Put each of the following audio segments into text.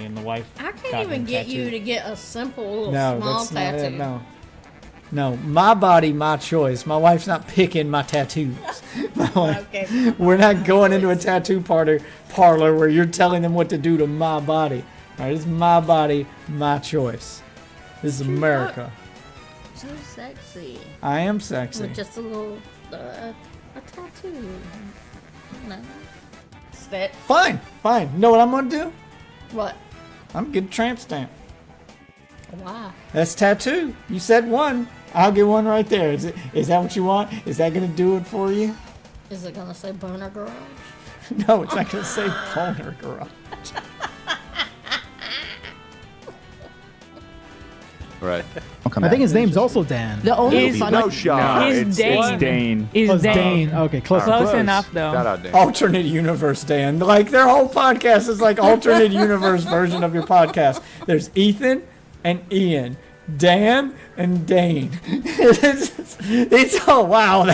and the wife. I can't got even him get tattooed. you to get a simple little No, small that's not tattoo. it. No, my body, my choice. My wife's not picking my tattoos. My wife, Okay. we're not going into a tattoo parlor where you're telling them what to do to my body. All right, it's my body, my choice. This is America. So sexy. I am sexy. With just a little a tattoo. No. Step. Fine. You know what I'm gonna do? What? I'm getting a tramp stamp. Wow. That's tattoo. You said one. I'll get one right there. Is that what you want? Is that gonna do it for you? Is it gonna say boner garage? No, it's not gonna say boner garage. Right. I think his name's also Dan. The only Is- funny No shot. Is It's Dane. Dane. Oh, it's Dane. Okay, close. Close enough, though. Shout out Dane. Alternate universe, Dan. Like their whole podcast is like alternate universe version of your podcast. There's Ethan and Ian, Dan and Dane. it's oh wow,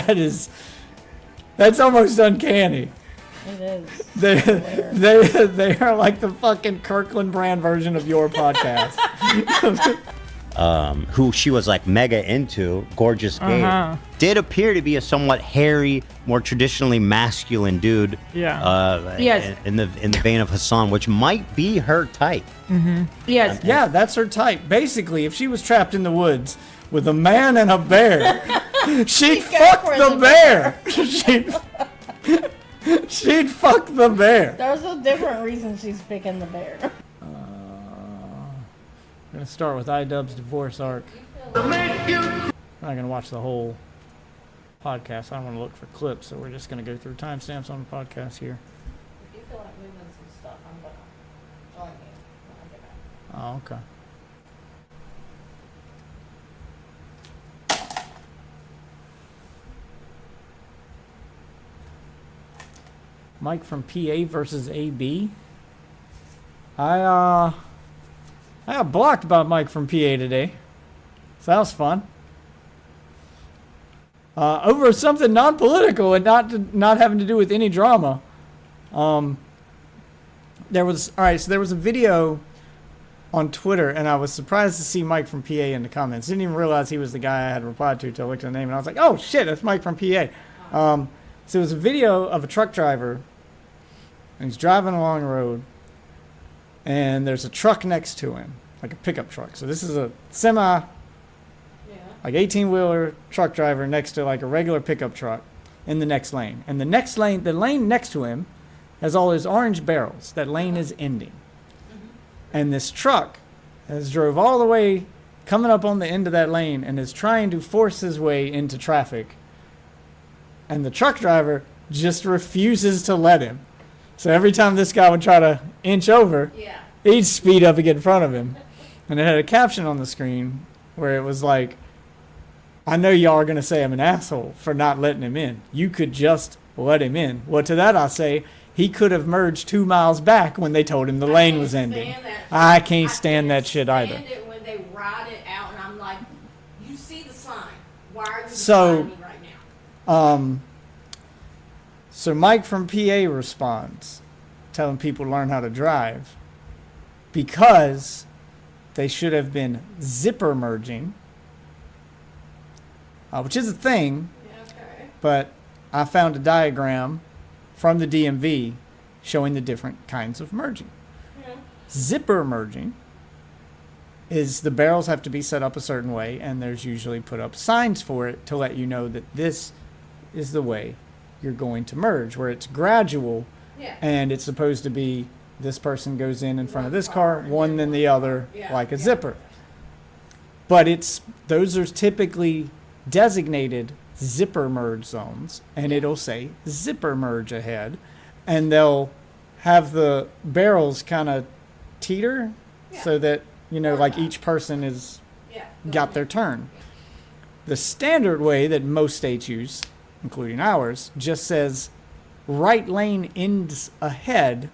that's almost uncanny. It is. They are like the fucking Kirkland brand version of your podcast. Who she was like mega into, Gorgeous Gabe, did appear to be a somewhat hairy, more traditionally masculine dude. Yeah. Yes. In the vein of Hassan, which might be her type. Yes. Yeah, that's her type. Basically, if she was trapped in the woods with a man and a bear, she'd fuck the bear. She'd fuck the bear. There's a different reason she's picking the bear. We're gonna start with iDubbbz divorce arc. We're not gonna watch the whole podcast. I don't want to look for clips, so we're just gonna go through timestamps on the podcast here. If you feel like moving some stuff, I'm gonna join you when I get back. Oh, okay. Mike from PA versus AB. I got blocked about Mike from PA today, so that was fun. Over something non-political and not having to do with any drama. There was a video on Twitter, and I was surprised to see Mike from PA in the comments. Didn't even realize he was the guy I had replied to until I looked at the name, and I was like, oh shit, that's Mike from PA. So it was a video of a truck driver, and he's driving along the road, and there's a truck next to him, like a pickup truck. So this is a semi, like 18-wheeler truck driver next to like a regular pickup truck in the next lane. And the lane next to him has all his orange barrels. That lane is ending. And this truck has drove all the way coming up on the end of that lane and is trying to force his way into traffic. And the truck driver just refuses to let him. So every time this guy would try to inch over, he'd speed up and get in front of him. And it had a caption on the screen where it was like, I know y'all are going to say I'm an asshole for not letting him in. You could just let him in. Well, to that I say, he could have merged 2 miles back when they told him the lane was ending. I can't stand that shit either. It when they ride it out, and I'm like, you see the sign. Why are you So, me right now? So Mike from PA responds, telling people to learn how to drive because they should have been zipper merging, which is a thing, but I found a diagram from the DMV showing the different kinds of merging. Zipper merging is the barrels have to be set up a certain way, and there's usually put up signs for it to let you know that this is the way you're going to merge, where it's gradual, and it's supposed to be this person goes in front of this car, one then the other, like a zipper. But those are typically designated zipper merge zones, and it'll say zipper merge ahead, and they'll have the barrels kind of teeter so that, like each person is got their turn. The standard way that most states use, including ours, just says right lane ends ahead,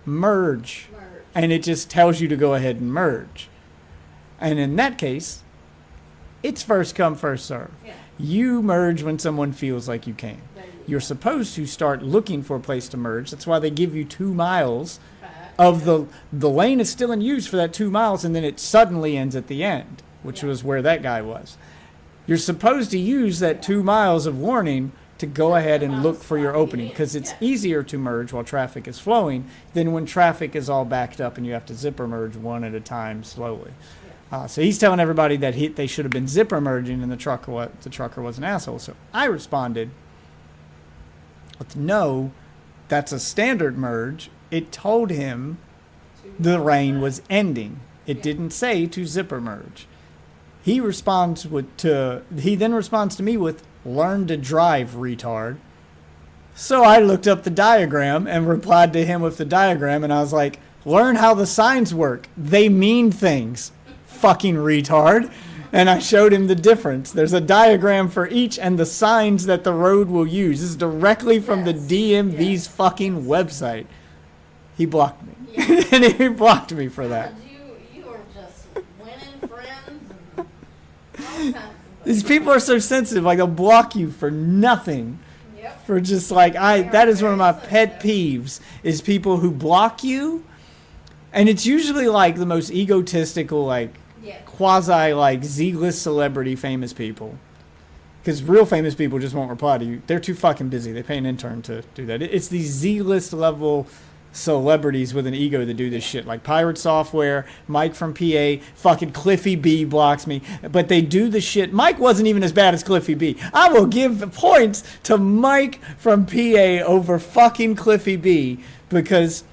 merge. And it just tells you to go ahead and merge. And in that case, it's first come, first serve. You merge when someone feels like you can. You're supposed to start looking for a place to merge. That's why they give you 2 miles of the lane is still in use for that 2 miles, and then it suddenly ends at the end, which was where that guy was. You're supposed to use that 2 miles of warning to go ahead and look for your opening, because it's easier to merge while traffic is flowing than when traffic is all backed up and you have to zipper merge one at a time slowly. So he's telling everybody that they should have been zipper merging, and the trucker was an asshole. So I responded with, no, that's a standard merge. It told him the rain was ending. It didn't say to zipper merge. He then responds to me with, learn to drive, retard. So I looked up the diagram and replied to him with the diagram, and I was like, learn how the signs work. They mean things, fucking retard. And I showed him the difference. There's a diagram for each and the signs that the road will use. This is directly from the DMV's fucking website. He blocked me. And he blocked me for that. You are just winning friends and all kinds of These people are so sensitive. Like, they'll block you for nothing. Yep. For just like, that is one of my pet peeves, is people who block you. And it's usually like the most egotistical, like, quasi, like, Z-list celebrity famous people. Because real famous people just won't reply to you. They're too fucking busy. They pay an intern to do that. It's these Z-list level celebrities with an ego that do this shit, like Pirate Software, Mike from PA, fucking Cliffy B blocks me, but they do the shit. Mike wasn't even as bad as Cliffy B. I will give points to Mike from PA over fucking Cliffy B, because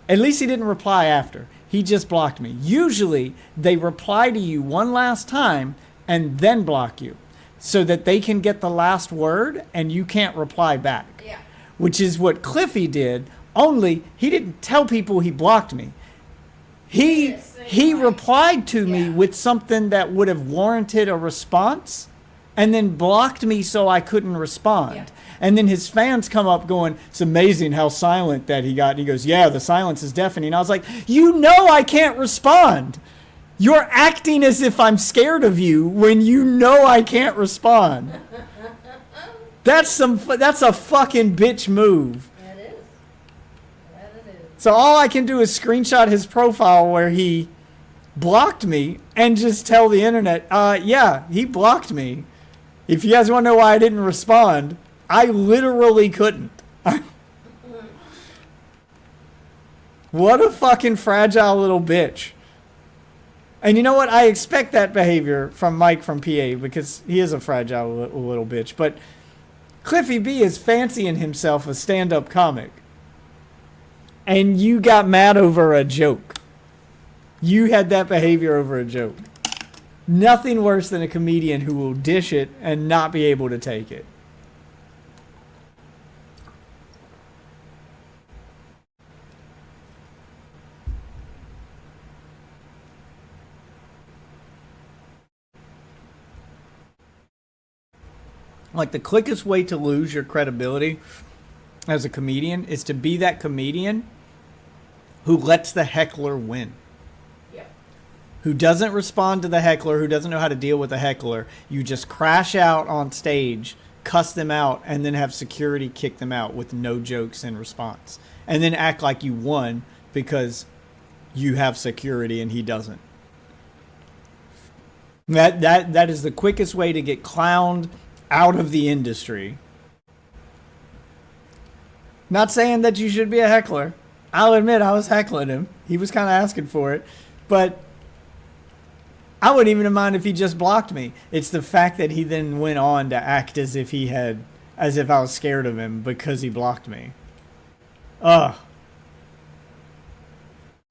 at least he didn't reply after. He just blocked me. Usually they reply to you one last time and then block you, so that they can get the last word and you can't reply back. Yeah. Which is what Cliffy did. Only he didn't tell people he blocked me. He replied to me with something that would have warranted a response, and then blocked me so I couldn't respond. Yeah. And then his fans come up going, it's amazing how silent that he got. And he goes, yeah, the silence is deafening. I was like, you know I can't respond. You're acting as if I'm scared of you when you know I can't respond. That's a fucking bitch move. So all I can do is screenshot his profile where he blocked me and just tell the internet, yeah, he blocked me. If you guys want to know why I didn't respond, I literally couldn't. What a fucking fragile little bitch. And you know what? I expect that behavior from Mike from PA, because he is a fragile little bitch. But Cliffy B is fancying himself a stand-up comic. And you got mad over a joke. You had that behavior over a joke. Nothing worse than a comedian who will dish it and not be able to take it. Like, the quickest way to lose your credibility as a comedian is to be that comedian who lets the heckler win. Yep. Who doesn't respond to the heckler, who doesn't know how to deal with the heckler. You just crash out on stage, cuss them out, and then have security kick them out with no jokes in response. And then act like you won because you have security and he doesn't. That is the quickest way to get clowned out of the industry. Not saying that you should be a heckler. I'll admit I was heckling him. He was kind of asking for it. But I wouldn't even mind if he just blocked me. It's the fact that he then went on to act as if I was scared of him because he blocked me. Ugh.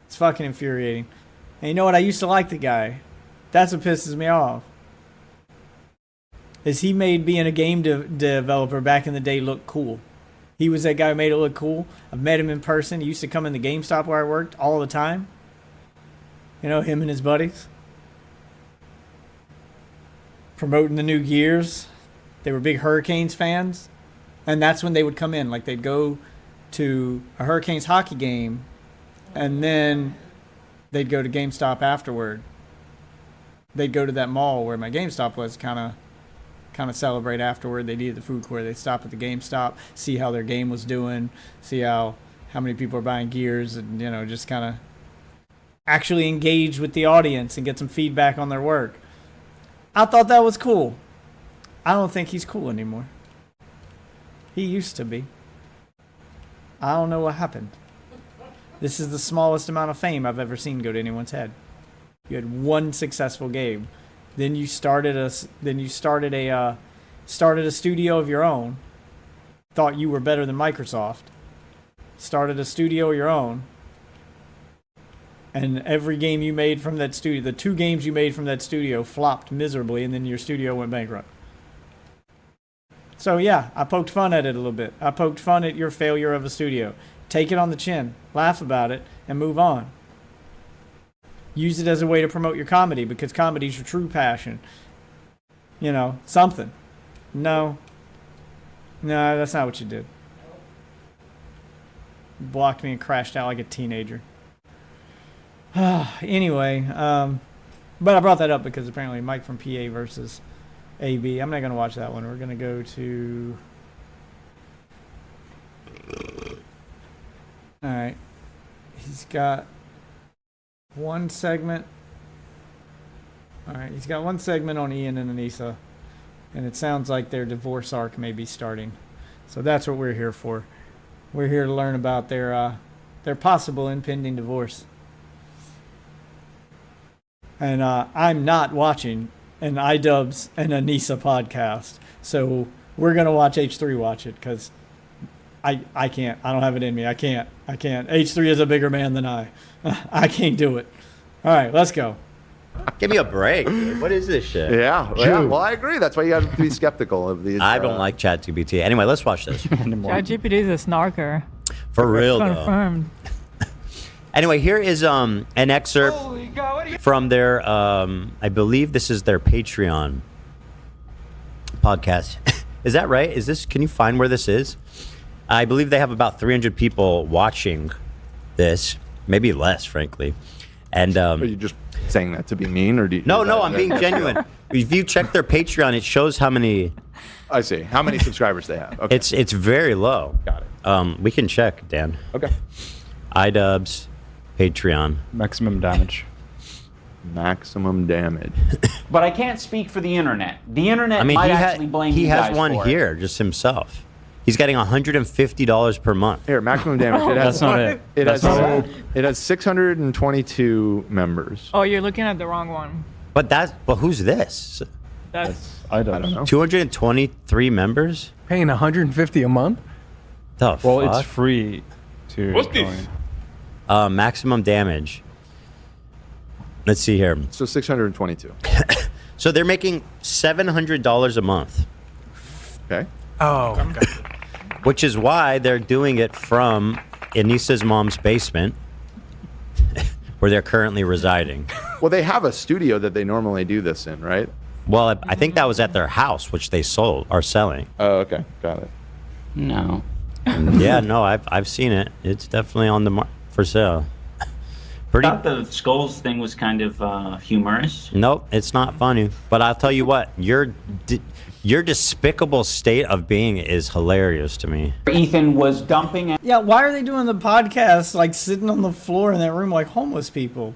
It's fucking infuriating. And you know what? I used to like the guy. That's what pisses me off. Is he made being a game developer back in the day look cool. He was that guy who made it look cool. I've met him in person. He used to come in the GameStop where I worked all the time. You know, him and his buddies. Promoting the new gears. They were big Hurricanes fans. And that's when they would come in. Like, they'd go to a Hurricanes hockey game, and then they'd go to GameStop afterward. They'd go to that mall where my GameStop was, kind of celebrate afterward. They'd eat at the food court. They'd stop at the GameStop, see how their game was doing, see how how many people are buying gears, and just kind of actually engage with the audience and get some feedback on their work. I thought that was cool. I don't think he's cool anymore. He used to be. I don't know what happened. This is the smallest amount of fame I've ever seen go to anyone's head. You had one successful game, then you started a studio of your own. Thought you were better than Microsoft. Started a studio of your own. And every game you made from that studio, the 2 games you made from that studio flopped miserably, and then your studio went bankrupt. So yeah, I poked fun at it a little bit. I poked fun at your failure of a studio. Take it on the chin, laugh about it, and move on. Use it as a way to promote your comedy, because comedy's your true passion. Something. No, that's not what you did. You blocked me and crashed out like a teenager. Anyway, but I brought that up because apparently Mike from PA versus AB. I'm not going to watch that one. We're going to go to... Alright. He's got one segment. Alright, he's got one segment on Ian and Anissa. And it sounds like their divorce arc may be starting. So that's what we're here for. We're here to learn about their possible impending divorce. And I'm not watching an iDubbbz and Anissa podcast. So we're going to watch H3 watch it, because I can't. I don't have it in me. I can't. H3 is a bigger man than I. I can't do it. All right, let's go. Give me a break. What is this shit? Yeah. Well, I agree. That's why you got to be skeptical of these. I don't like ChatGPT. Anyway, let's watch this. ChatGPT is a snarker. For real, though. Confirmed. Anyway, here is an excerpt from their, I believe this is their Patreon podcast. Is that right? Can you find where this is? I believe they have about 300 people watching this, maybe less, frankly. And Are you just saying that to be mean, or do you? No, I'm being genuine. If you check their Patreon, it shows how many. I see. How many subscribers they have? Okay. It's very low. Got it. We can check, Dan. Okay. iDubbbz, Patreon. Maximum damage. Maximum damage. But I can't speak for the internet. The internet might actually blame he you has guys one for here, it. just himself. He's getting $150 per month. Here, maximum damage. It has, That's not it. It has 622 members. Oh, you're looking at the wrong one. But who's this? That's I don't know. 223 members? Paying $150 a month? The Well, fuck? it's free to join. Maximum damage. Let's see here. So 622. So they're making $700 a month. Okay. Oh, okay. Which is why they're doing it from Anissa's mom's basement, where they're currently residing. Well, they have a studio that they normally do this in, right? Well, I think that was at their house, which they are selling. Oh, okay. Got it. No. Yeah, no, I've seen it. It's definitely on the market for sale. Pretty. I thought the skulls thing was kind of humorous. Nope, it's not funny. But I'll tell you what, your despicable state of being is hilarious to me. Ethan was dumping. Yeah, why are they doing the podcast like sitting on the floor in that room like homeless people?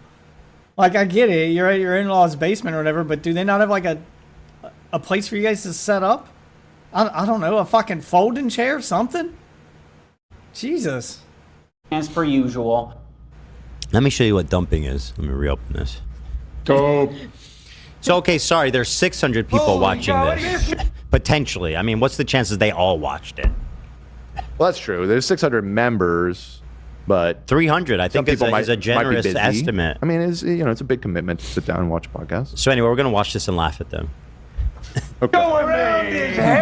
Like, I get it, you're at your in-laws' basement or whatever, but do they not have like a place for you guys to set up? I don't know, a fucking folding chair, something? Jesus. As per usual. Let me show you what dumping is. Let me reopen this. Dope. So, okay, sorry, there's 600 people watching this. Potentially. I mean, what's the chances they all watched it? Well, that's true. There's 600 members, but 300, I think, is a be generous busy. estimate. I mean, it's a big commitment to sit down and watch a podcast. So anyway, we're going to watch this and laugh at them. Okay.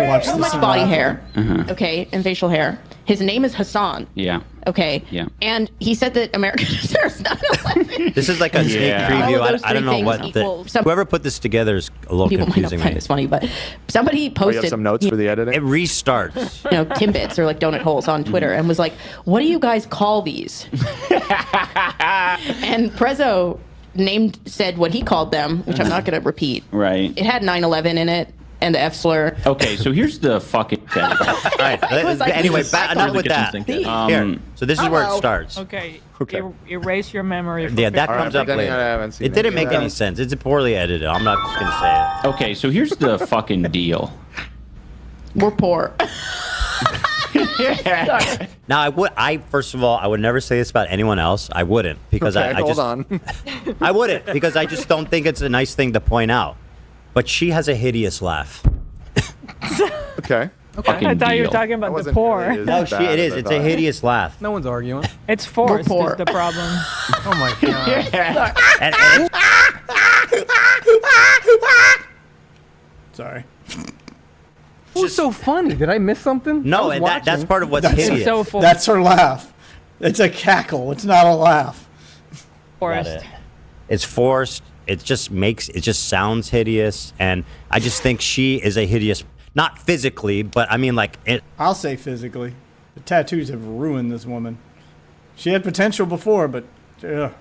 Watch So this much and body laugh. hair, okay, and facial hair. His name is Hassan, Yeah. okay? Yeah. And he said that America deserves 9/11. This is like a sneak Yeah. preview. All of those I don't three know things what equal whoever put this together is a little People might not confusing find me. this funny, but somebody Oh, you posted have some notes for the editing? It restarts. Timbits or like donut holes on Twitter and was like, what do you guys call these? And Prezzo said what he called them, which I'm not going to repeat. Right. It had 9/11 in it. and the F slur. Okay, so here's the fucking thing. All right. Anyway, enough with that. Here. So this is where it starts. Okay. Erase your memory. Yeah, that All right, comes up pretending I later. haven't seen It didn't any make of any that. sense. It's poorly edited. I'm not just gonna say it. Okay, so here's the fucking deal. We're poor. Now, first of all, I would never say this about anyone else. I wouldn't because Okay, I hold just on. I wouldn't because I just don't think it's a nice thing to point out. But she has a hideous laugh. Okay. Fucking I thought you were deal. talking That about the wasn't poor. really as No, bad it as is. I It's a thought. hideous laugh. No one's arguing. It's forced poor. is the problem. Oh my god. And Sorry. What's so funny? Did I miss something? I no, was and that's watching. part of what's That's- hideous. So forced. That's her laugh. It's a cackle. It's not a laugh. Got forced. it. It's forced. It just sounds hideous, and I just think she is a hideous. Not physically, but I mean like it. I'll say physically. The tattoos have ruined this woman. She had potential before, but ugh.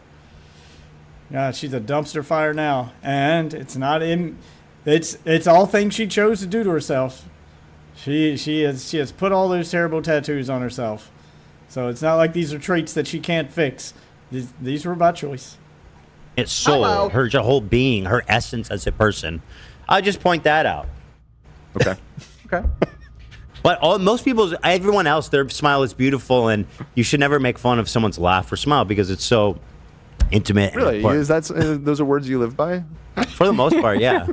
God, she's a dumpster fire now. And it's not in. It's all things she chose to do to herself. She has put all those terrible tattoos on herself. So it's not like these are traits that she can't fix. These were by choice. Its soul, her whole being, her essence as a person. I'll just point that out. Okay. Okay. But everyone else, their smile is beautiful, and you should never make fun of someone's laugh or smile because it's so intimate. and Really? important. Is that those are words you live by? For the most part, yeah.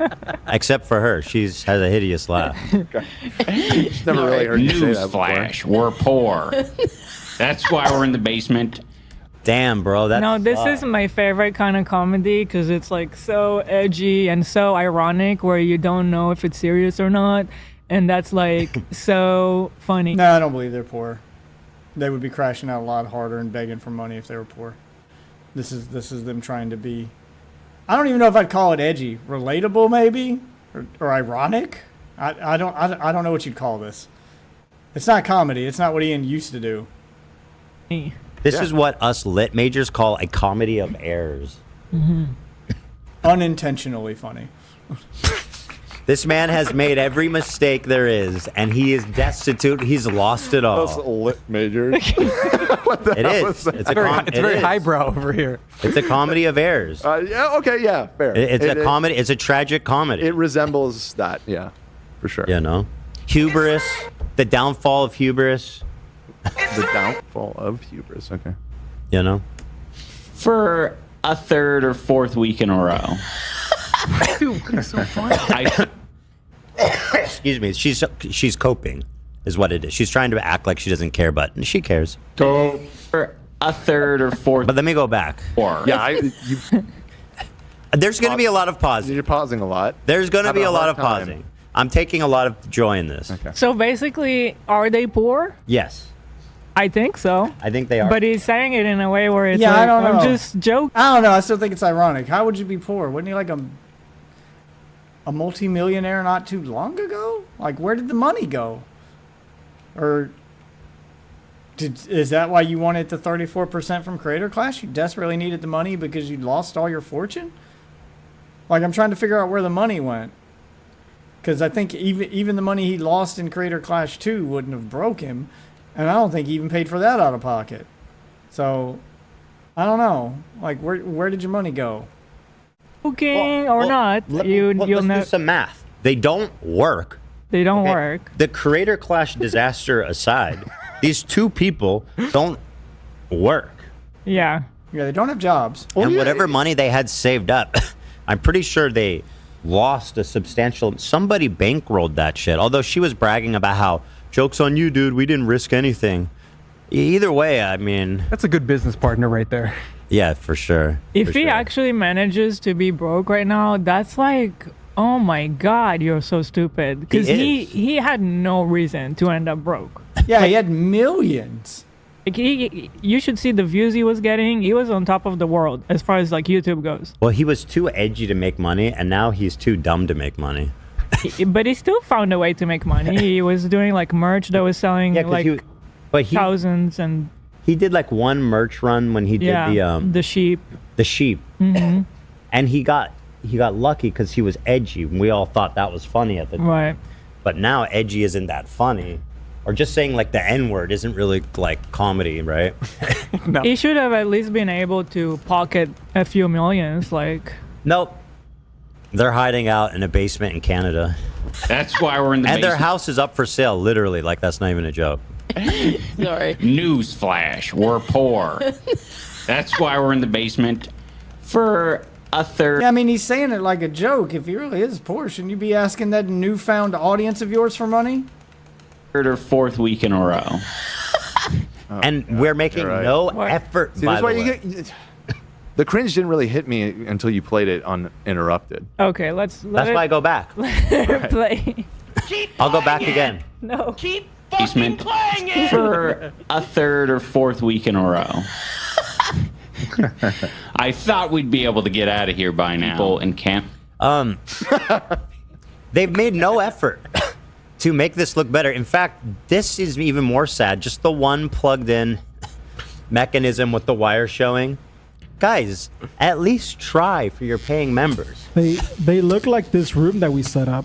Except for her, has a hideous laugh. Never really heard you say that before. Newsflash, we're poor. That's why we're in the basement. Damn, bro. No, this is my favorite kind of comedy because it's like so edgy and so ironic where you don't know if it's serious or not. And that's like so funny. No, I don't believe they're poor. They would be crashing out a lot harder and begging for money if they were poor. This is them trying to be. I don't even know if I'd call it edgy. Relatable, maybe, or ironic. I don't know what you'd call this. It's not comedy. It's not what Ian used to do. This is what us lit majors call a comedy of errors. Unintentionally funny. This man has made every mistake there is, and he is destitute. He's lost it Those all. lit majors. What the It hell is. was that? It's It's very highbrow over here. It's a comedy of errors. Yeah. Okay. Yeah. Fair. It's a comedy. It's a tragic comedy. It resembles that. Yeah. For sure. You know, hubris, the downfall of hubris. The downfall of hubris. Okay. You know. For a third or fourth week in a row. Dude, it's so funny. Excuse me. She's coping, is what it is. She's trying to act like she doesn't care, but she cares. For a third or fourth. But let me go back. Yeah. There's going to be a lot of pausing. You're pausing a lot. There's going to Having be a a lot hard of time. pausing. I'm taking a lot of joy in this. Okay. So basically, are they poor? Yes, I think so. I think they are. But he's saying it in a way where it's Yeah, I like, don't I'm know. just joking. I don't know. I still think it's ironic. How would you be poor? Wasn't he like a multimillionaire not too long ago? Like, where did the money go? Or is that why you wanted the 34% from Creator Clash? You desperately needed the money because you lost all your fortune? Like, I'm trying to figure out where the money went. Because I think even the money he lost in Creator Clash 2 wouldn't have broke him. And I don't think he even paid for that out of pocket. So, I don't know. Like, where did your money go? Joking or not, you'll let's know do some math. They don't work. they don't Okay? work. The Creator Clash disaster aside, these two people don't work. Yeah. Yeah, they don't have jobs. And whatever money they had saved up, I'm pretty sure they lost a substantial. Somebody bankrolled that shit. Although she was bragging about how, joke's on you, dude, we didn't risk anything. Either way, I mean, That's a good business partner right there. yeah, for sure. If For he sure. actually manages to be broke right now, that's like, oh my God, you're so stupid. Because He he had no reason to end up broke. Yeah, he had millions. Like you should see the views he was getting. He was on top of the world as far as like YouTube goes. Well, he was too edgy to make money, and now he's too dumb to make money. But he still found a way to make money. He was doing like merch that was selling Yeah, 'cause like he thousands and he did like one merch run when he did yeah, the the sheep. sheep, Hmm. and he got he got lucky because he was edgy. And we all thought that was funny at the time. Right. But now edgy isn't that funny. Or just saying like the N-word isn't really like comedy, right? No. He should have at least been able to pocket a few millions, like. Nope. They're hiding out in a basement in Canada. That's why we're in the and basement. their house is up for sale, literally. Like, that's not even a joke. Sorry. Newsflash, we're poor. That's why we're in the basement for a third. Yeah, I mean, he's saying it like a joke. If he really is poor, shouldn't you be asking that newfound audience of yours for money? Third or fourth week in a row. And we're making no effort, See, by that's the why way. you get... The cringe didn't really hit me until you played it uninterrupted. Okay, That's why I go back. play. I'll go back again. No. Keep basement playing it for a third or fourth week in a row. I thought we'd be able to get out of here by now. People in camp. They've made no effort to make this look better. In fact, this is even more sad. Just the one plugged in mechanism with the wire showing. Guys, at least try for your paying members. They look like this room that we set up.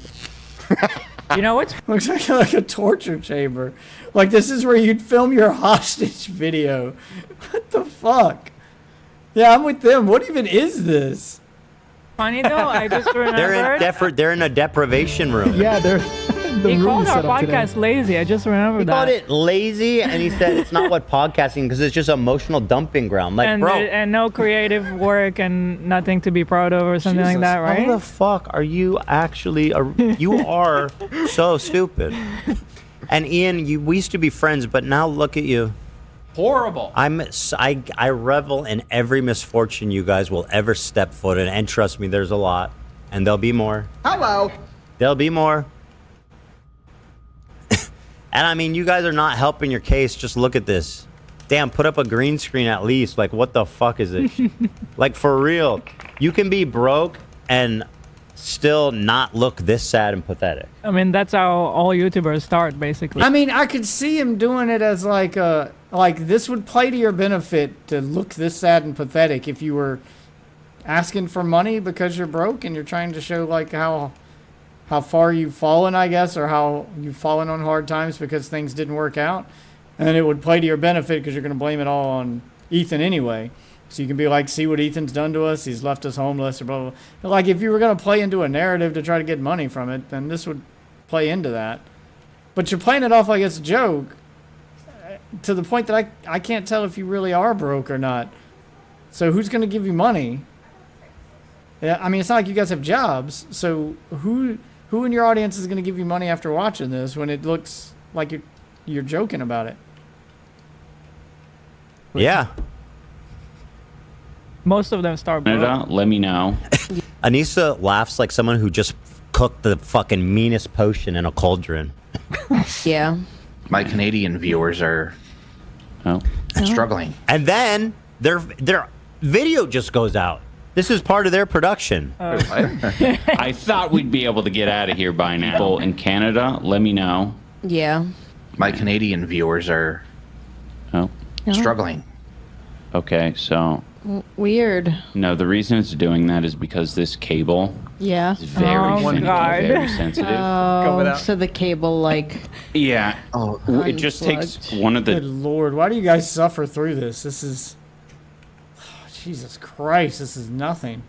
You know what? Looks like a torture chamber. Like, this is where you'd film your hostage video. What the fuck? Yeah, I'm with them. What even is this? Funny though, I just remembered. They're in a deprivation room. Yeah, they're. The He room called we our set up today. podcast lazy. I just remembered He that. called it lazy, and he said it's not what podcasting because it's just emotional dumping ground. Like, and, bro, and no creative work and nothing to be proud of or something like that, right? How the fuck are you actually? You are so stupid. And Ian, we used to be friends, but now look at you. Horrible. I revel in every misfortune you guys will ever step foot in, and trust me, there's a lot, and there'll be more. Hello. There'll be more. And I mean, you guys are not helping your case. Just look at this. Damn, put up a green screen at least. Like, what the fuck is this? Like, for real. You can be broke and still not look this sad and pathetic. I mean, that's how all YouTubers start, basically. I mean, I could see him doing it as like this would play to your benefit to look this sad and pathetic if you were asking for money because you're broke and you're trying to show like how far you've fallen, I guess, or how you've fallen on hard times because things didn't work out. And it would play to your benefit because you're going to blame it all on Ethan anyway. So you can be like, see what Ethan's done to us. He's left us homeless or blah, blah, blah. Like, if you were going to play into a narrative to try to get money from it, then this would play into that. But you're playing it off like it's a joke to the point that I can't tell if you really are broke or not. So who's going to give you money? Yeah, I mean, it's not like you guys have jobs. So who in your audience is going to give you money after watching this when it looks like you're joking about it? Yeah. Most of them start broke. Let me know. Anissa laughs like someone who just cooked the fucking meanest potion in a cauldron. Yeah. My Canadian viewers are struggling. And then their video just goes out. This is part of their production. I thought we'd be able to get out of here by now. People in Canada, let me know. Yeah. My Canadian viewers are struggling. Okay, so... Weird. No, the reason it's doing that is because this cable Yeah. is very finicky, very sensitive. Oh, so the cable, like... Yeah. Oh, it just takes one of the... Good Lord, why do you guys suffer through this? This is... Jesus Christ, this is nothing.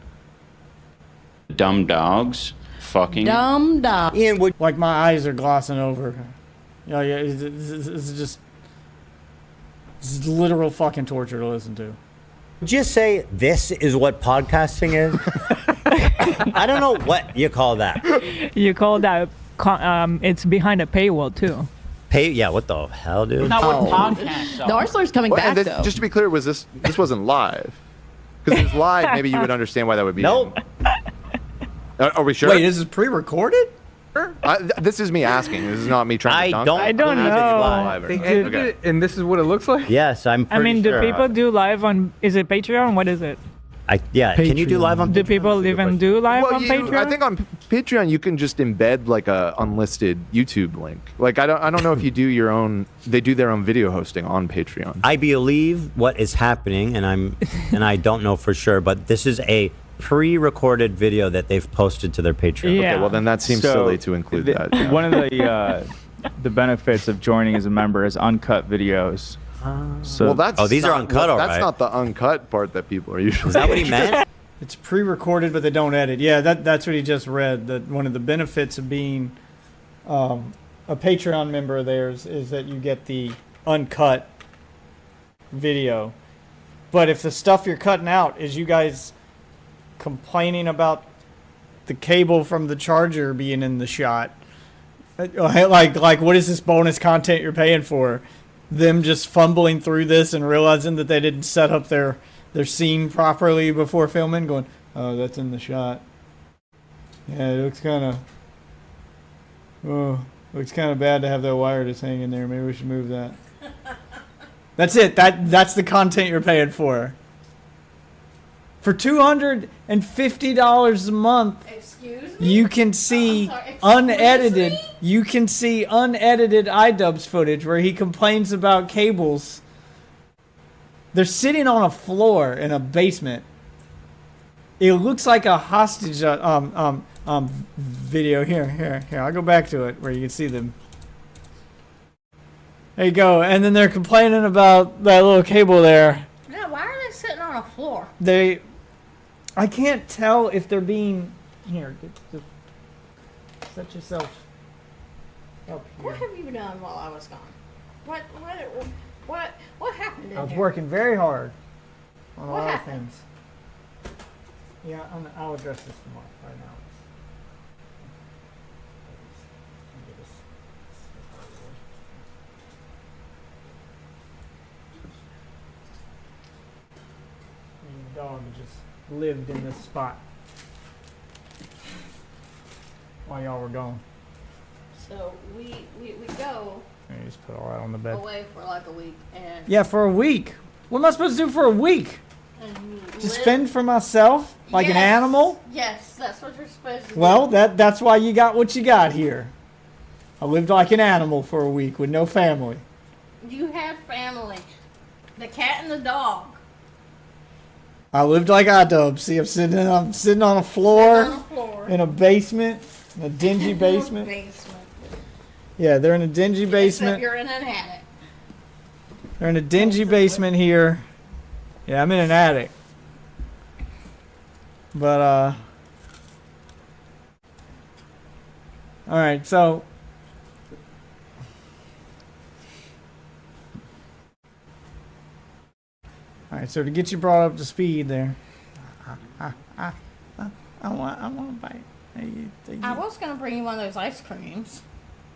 dumb dogs fucking... Dumb dog. Ian, like my eyes are glossing over. Yeah, it's just... This is literal fucking torture to listen to. Just say this is what podcasting is. I don't know what you call that. You call that it's behind a paywall too. Yeah, what the hell, dude? Not what podcasts are. The Arsenal's coming back though. Just to be clear, was this wasn't live? Because if it's live, maybe you would understand why that would be. Nope. Are we sure? Wait, this is pre-recorded? This is me asking. This is not me trying to dunk. I don't know. They edited it, and this is what it looks like? Yes, I'm pretty I mean, do sure. people do live on, is it Patreon? What is it? Yeah, can you do live on? Do people even do live on Patreon? I think on Patreon you can just embed like a unlisted YouTube link. Like I don't know if you do your own. They do their own video hosting on Patreon. I believe what is happening, and I don't know for sure, but this is a pre-recorded video that they've posted to their Patreon. Yeah. Okay, well then that seems silly to include that. Yeah. One of the benefits of joining as a member is uncut videos. So well, that's these are uncut, all That's right. not the uncut part that people are usually. Is that what he meant? It's pre-recorded, but they don't edit. Yeah, that's what he just read. That one of the benefits of being a Patreon member of theirs is that you get the uncut video. But if the stuff you're cutting out is you guys complaining about the cable from the charger being in the shot, like what is this bonus content you're paying for? Them just fumbling through this and realizing that they didn't set up their scene properly before filming, going, oh, that's in the shot. Yeah, it looks kind of bad to have that wire just hanging there. Maybe we should move that. That's it. That's the content you're paying for. For $250 a month, Excuse me? you can see unedited. You can see unedited iDubbbz footage where he complains about cables. They're sitting on a floor in a basement. It looks like a hostage video. Here. I'll go back to it where you can see them. There you go. And then they're complaining about that little cable there. Yeah, why are they sitting on a floor? I can't tell if they're being here. Just set yourself up here. What have you done while I was gone? What happened in I was here? working very hard on a What lot happened? of things. Yeah, I'll address this tomorrow. Right now. The dog just lived in this spot while y'all were gone. So we go You just put all that on the bed. away for like a week and Yeah, for a week. What am I supposed to do for a week? and Just live- fend for myself like an Yes. animal? Yes, that's what you're supposed to do. Well, that's why you got what you got here. I lived like an animal for a week with no family. You had family. The cat and the dog. I lived like iDubbbz. See, I'm sitting on a floor, On the floor. in a basement, in a dingy basement. Basement. Yeah, they're in a dingy Except basement. you're in an attic. They're in a dingy basement here. Yeah, I'm in an attic. But all right, so all right, so to get you brought up to speed there, I want a bite. I was gonna bring you one of those ice creams.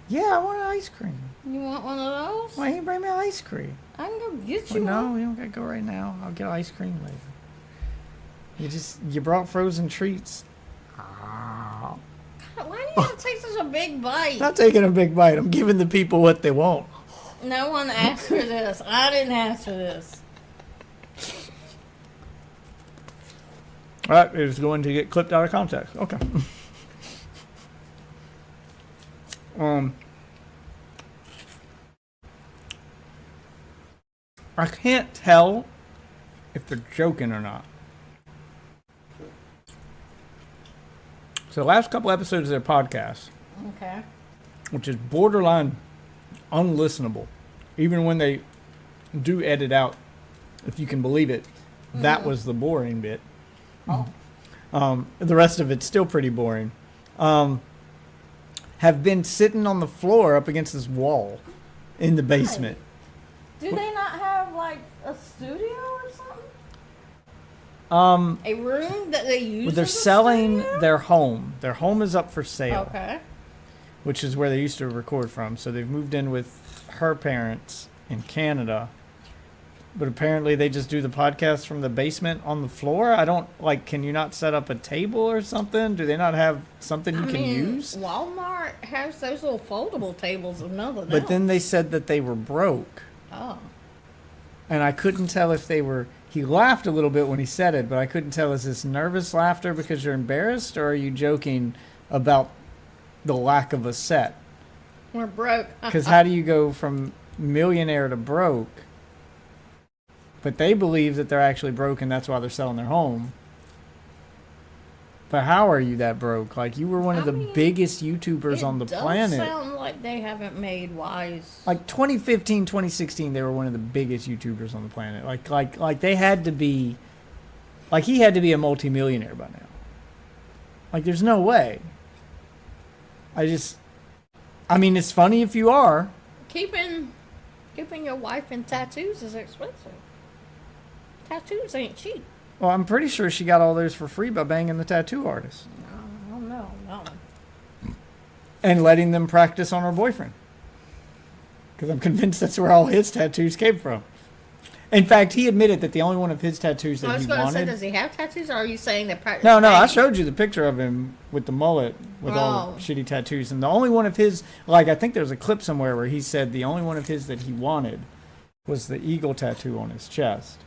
Yeah, I want an ice cream. You want one of those? Why you bring me ice cream? I can go get Well, you no, one. we don't gotta go right now. I'll get ice cream later. You brought frozen treats. Ah. Why do you have to take such a big bite? I'm not taking a big bite. I'm giving the people what they want. No one asked for this. I didn't ask for this. All right, it's going to get clipped out of context. Okay. I can't tell if they're joking or not. So the last couple episodes of their podcast, Okay. which is borderline unlistenable, even when they do edit out, if you can believe it, that was the boring bit. The rest of it's still pretty boring. Have been sitting on the floor up against this wall in the basement. Do they not have like a studio or something? A room that they use? Well, they're as a selling studio? their home. Their home is up for sale, Okay. which is where they used to record from. So they've moved in with her parents in Canada. But apparently they just do the podcast from the basement on the floor. I don't, like, can you not set up a table or something? Do they not have something you can use? Walmart has those little foldable tables of nothing But then they said that they were broke. Oh. And I couldn't tell if they were he laughed a little bit when he said it, but I couldn't tell, is this nervous laughter because you're embarrassed, or are you joking about the lack of a set? We're broke. Because how do you go from millionaire to broke? But they believe that they're actually broke and that's why they're selling their home. But how are you that broke? Like, you were one of the biggest YouTubers on the planet. It does sound like they haven't made wise. Like 2015, 2016, they were one of the biggest YouTubers on the planet. Like they had to be, like he had to be a multimillionaire by now. Like, there's no way. I mean, it's funny if you are. Keeping your wife in tattoos is expensive. Tattoos ain't cheap. Well, I'm pretty sure she got all those for free by banging the tattoo artist. I don't know. No. And letting them practice on her boyfriend. Because I'm convinced that's where all his tattoos came from. In fact, he admitted that the only one of his tattoos that he wanted... I was going to say, does he have tattoos, or are you saying that practice... No, I showed you the picture of him with the mullet, with all the shitty tattoos. And the only one of his... Like, I think there's a clip somewhere where he said the only one of his that he wanted was the eagle tattoo on his chest.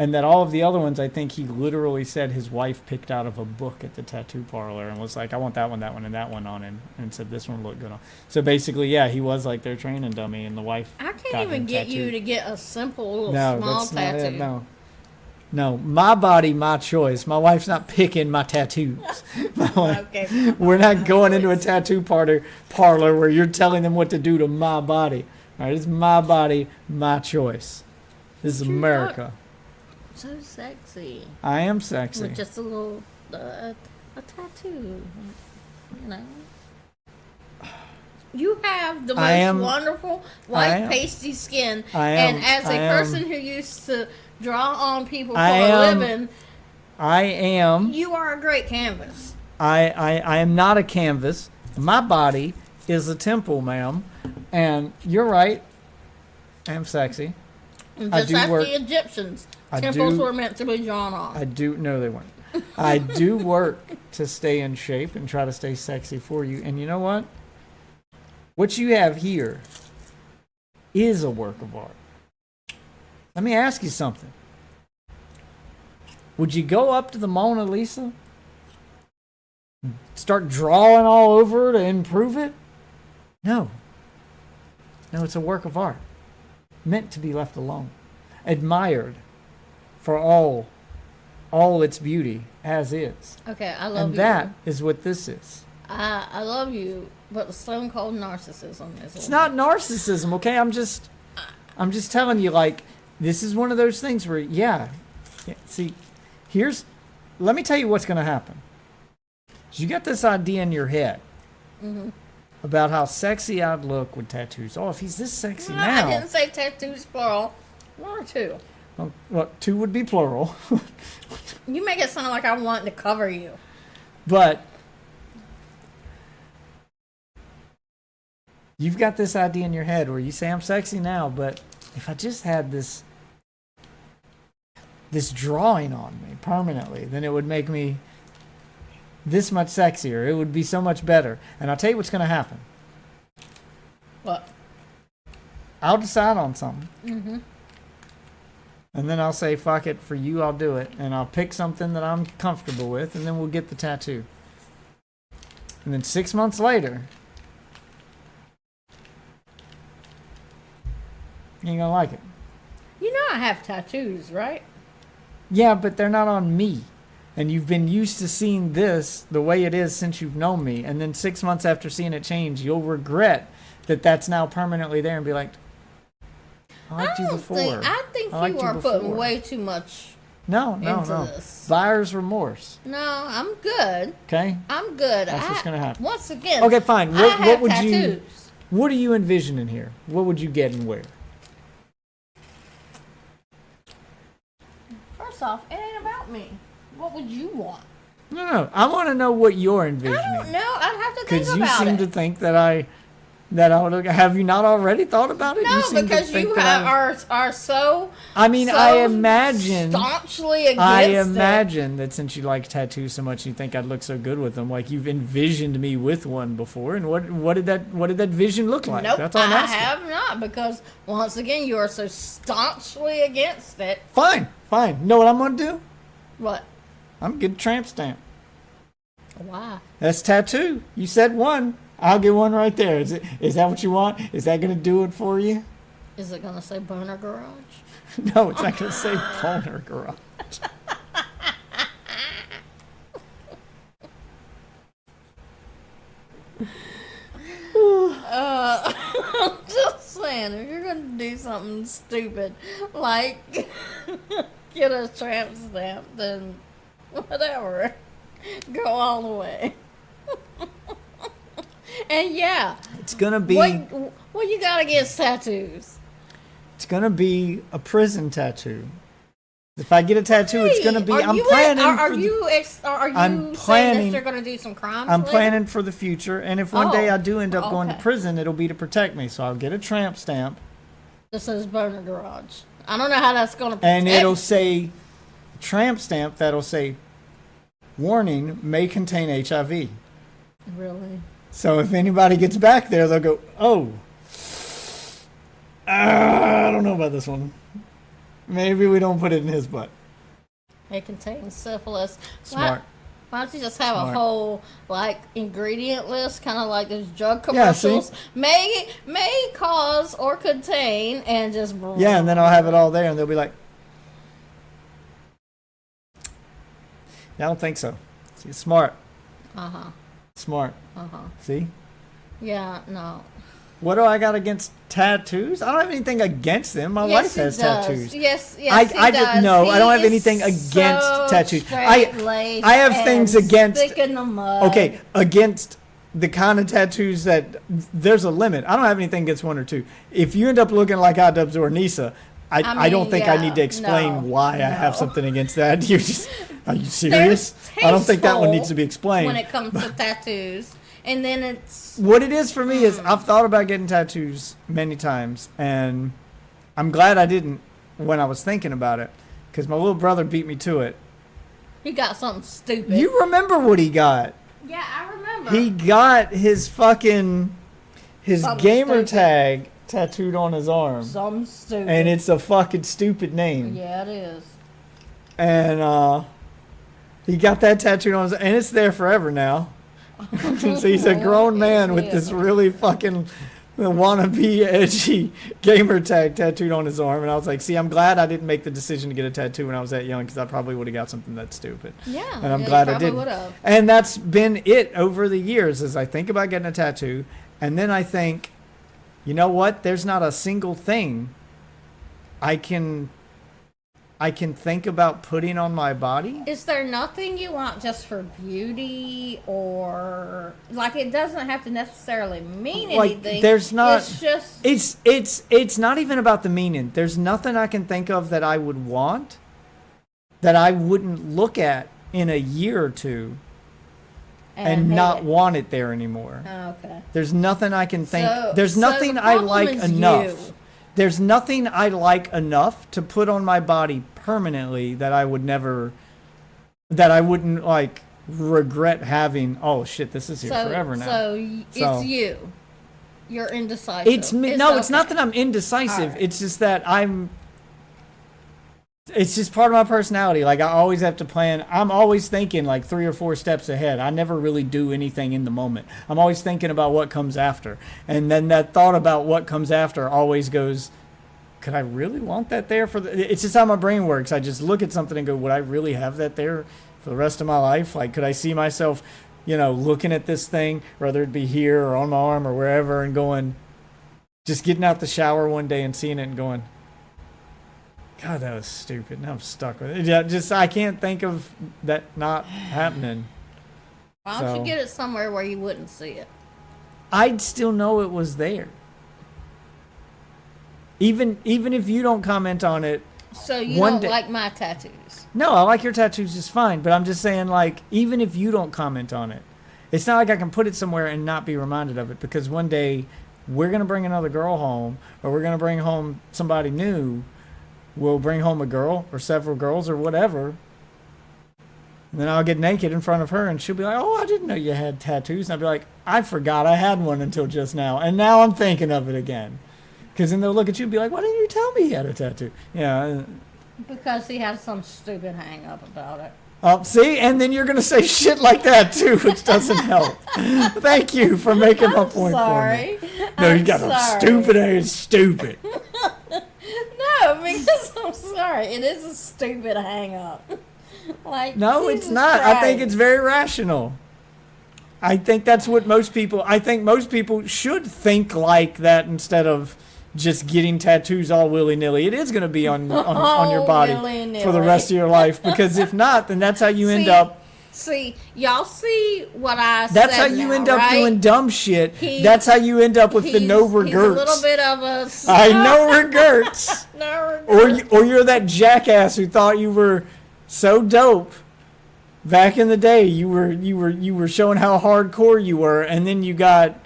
And that all of the other ones, I think he literally said his wife picked out of a book at the tattoo parlor and was like, I want that one, and that one on him. And said, this one looked good on. So basically, yeah, he was like their training dummy, and the wife I can't even get tattooed. You to get a simple little small that's tattoo. Not it, no, my body, my choice. My wife's not picking my tattoos. Okay. We're not going into a tattoo parlor where you're telling them what to do to my body. All right, it's my body, my choice. This is America. So sexy. I am sexy. With just a little a tattoo, you know. You have the most wonderful white pasty skin, and as a person who used to draw on people for a living, you are a great canvas. I am not a canvas. My body is a temple, ma'am, and you're right. I am sexy. And just like the Egyptians. Temples were meant to be drawn on. No, they weren't. I do work to stay in shape and try to stay sexy for you. And you know what? What you have here is a work of art. Let me ask you something. Would you go up to the Mona Lisa? Start drawing all over to improve it? No. No, it's a work of art. Meant to be left alone. Admired for all its beauty as is. Okay, I love you. And that is what this is. I love you, but the stone cold narcissism is. It's not narcissism, okay? I'm just telling you, like, this is one of those things where, see, let me tell you what's going to happen. You got this idea in your head about how sexy I'd look with tattoos. Oh, if he's this sexy now. I didn't say tattoos plural. One or two. Well, two would be plural. You make it sound like I want to cover you. But you've got this idea in your head where you say, I'm sexy now, but if I just had this drawing on me permanently, then it would make me this much sexier. It would be so much better. And I'll tell you what's going to happen. What? I'll decide on something. And then I'll say, fuck it, for you, I'll do it. And I'll pick something that I'm comfortable with, and then we'll get the tattoo. And then 6 months later, you ain't gonna like it. You know I have tattoos, right? Yeah, but they're not on me. And you've been used to seeing this the way it is since you've known me. And then 6 months after seeing it change, you'll regret that that's now permanently there and be like, I liked you before. I think you are putting way too much into this. Buyer's remorse. No, I'm good. Okay? I'm good. That's what's going to happen. Once again, okay, fine. What would tattoos. What do you envision in here? What would you get and where? First off, it ain't about me. What would you want? No. I want to know what you're envisioning. I don't know. I'd have to think about it. Because you seem to think that That I would have you not already thought about it? No, because you are so. I mean, so I imagine staunchly against I imagine that since you like tattoos so much, you think I'd look so good with them. Like you've envisioned me with one before, and what did that vision look like? Nope, That's all I'm I asking. have not, because once again, you are so staunchly against it. Fine. Know what I'm gonna do? What? I'm gonna get a tramp stamp. Why? That's tattoo. You said one. I'll get one right there. Is that what you want? Is that gonna do it for you? Is it gonna say Boner Garage? No, it's not gonna say Boner Garage. I'm just saying, if you're gonna do something stupid like get a tramp stamp, then whatever, go all the way. And yeah, it's gonna be. What you got against tattoos? It's gonna be a prison tattoo. If I get a tattoo, it's gonna be. I'm planning. Are you saying that you're gonna do some crimes? I'm planning for the future, and if one day I do end up going to prison, it'll be to protect me. So I'll get a tramp stamp. This says Boner Garage. I don't know how that's gonna. And it'll say, tramp stamp that'll say, warning may contain HIV. Really? So if anybody gets back there, they'll go, oh, I don't know about this one. Maybe we don't put it in his butt. It contains syphilis. Smart. Why don't you just have a whole ingredient list, kind of like those drug commercials? Yeah, may cause or contain, and just and then I'll have it all there, and they'll be like, I don't think so. See, smart. Smart. See? Yeah, no. What do I got against tattoos? I don't have anything against them. My wife has tattoos. Yes, I does. No, I don't have anything against tattoos. I have things against. In the mud. Okay, against the kind of tattoos that there's a limit. I don't have anything against one or two. If you end up looking like iDubbbz or Nisa, I don't think I need to explain why I have something against that. Are you serious? I don't think that one needs to be explained. When it comes to tattoos. And then it's... What it is for me is I've thought about getting tattoos many times, and I'm glad I didn't when I was thinking about it, because my little brother beat me to it. He got something stupid. You remember what he got? Yeah, I remember. He got his gamer tag tattooed on his arm. Something stupid. And it's a fucking stupid name. Yeah, it is. And he got that tattooed on his, and it's there forever now. So he's a grown man with this really fucking wannabe edgy gamer tag tattooed on his arm. And I was like, see, I'm glad I didn't make the decision to get a tattoo when I was that young, because I probably would have got something that stupid. Yeah. And I'm glad I didn't. Would've. And that's been it over the years, as I think about getting a tattoo. And then I think, you know what? There's not a single thing I can think about putting on my body. Is there nothing you want just for beauty, or it doesn't have to necessarily mean anything? There's not. It's just. It's not even about the meaning. There's nothing I can think of that I would want, that I wouldn't look at in a year or two, and not want it there anymore. Oh, okay. There's nothing I can think. There's nothing I like enough. There's nothing I like enough to put on my body permanently that I wouldn't regret having. Oh shit, this is here forever now. So it's you. You're indecisive. It's me. No, it's not that I'm indecisive. Right. It's just that it's just part of my personality. I always have to plan. I'm always thinking 3 or 4 steps ahead. I never really do anything in the moment. I'm always thinking about what comes after. And then that thought about what comes after always goes, could I really want that there it's just how my brain works. I just look at something and go, would I really have that there for the rest of my life? Could I see myself, looking at this thing, whether it be here or on my arm or wherever, and going, just getting out the shower one day and seeing it and going, God, that was stupid. Now I'm stuck with it. Yeah, I can't think of that not happening. Why don't you get it somewhere where you wouldn't see it? I'd still know it was there. Even if you don't comment on it. So you don't like my tattoos? No, I like your tattoos just fine. But I'm just saying, even if you don't comment on it, it's not like I can put it somewhere and not be reminded of it. Because one day we're going to bring another girl home, or we're going to bring home somebody new. We'll bring home a girl or several girls or whatever. And then I'll get naked in front of her and she'll be like, oh, I didn't know you had tattoos. And I'll be like, I forgot I had one until just now. And now I'm thinking of it again. Because then they'll look at you and be like, why didn't you tell me he had a tattoo? Yeah. Because he had some stupid hang up about it. See? And then you're going to say shit like that too, which doesn't help. Thank you for making my point for me. No, you got a stupid ass stupid. No, because I'm sorry. It is a stupid hang up. Like, no, it's not. Christ. I think it's very rational. I think that's what most people, I think most people should think like that instead of just getting tattoos all willy-nilly. It is going to be on your body for the rest of your life, because if not, then that's how you end up. See, y'all see what I said. That's how you end up doing dumb shit. That's how you end up with the no regrets. He's a little bit of a... I no regrets. No regrets. Or you're that jackass who thought you were so dope back in the day. You were showing how hardcore you were, and then you got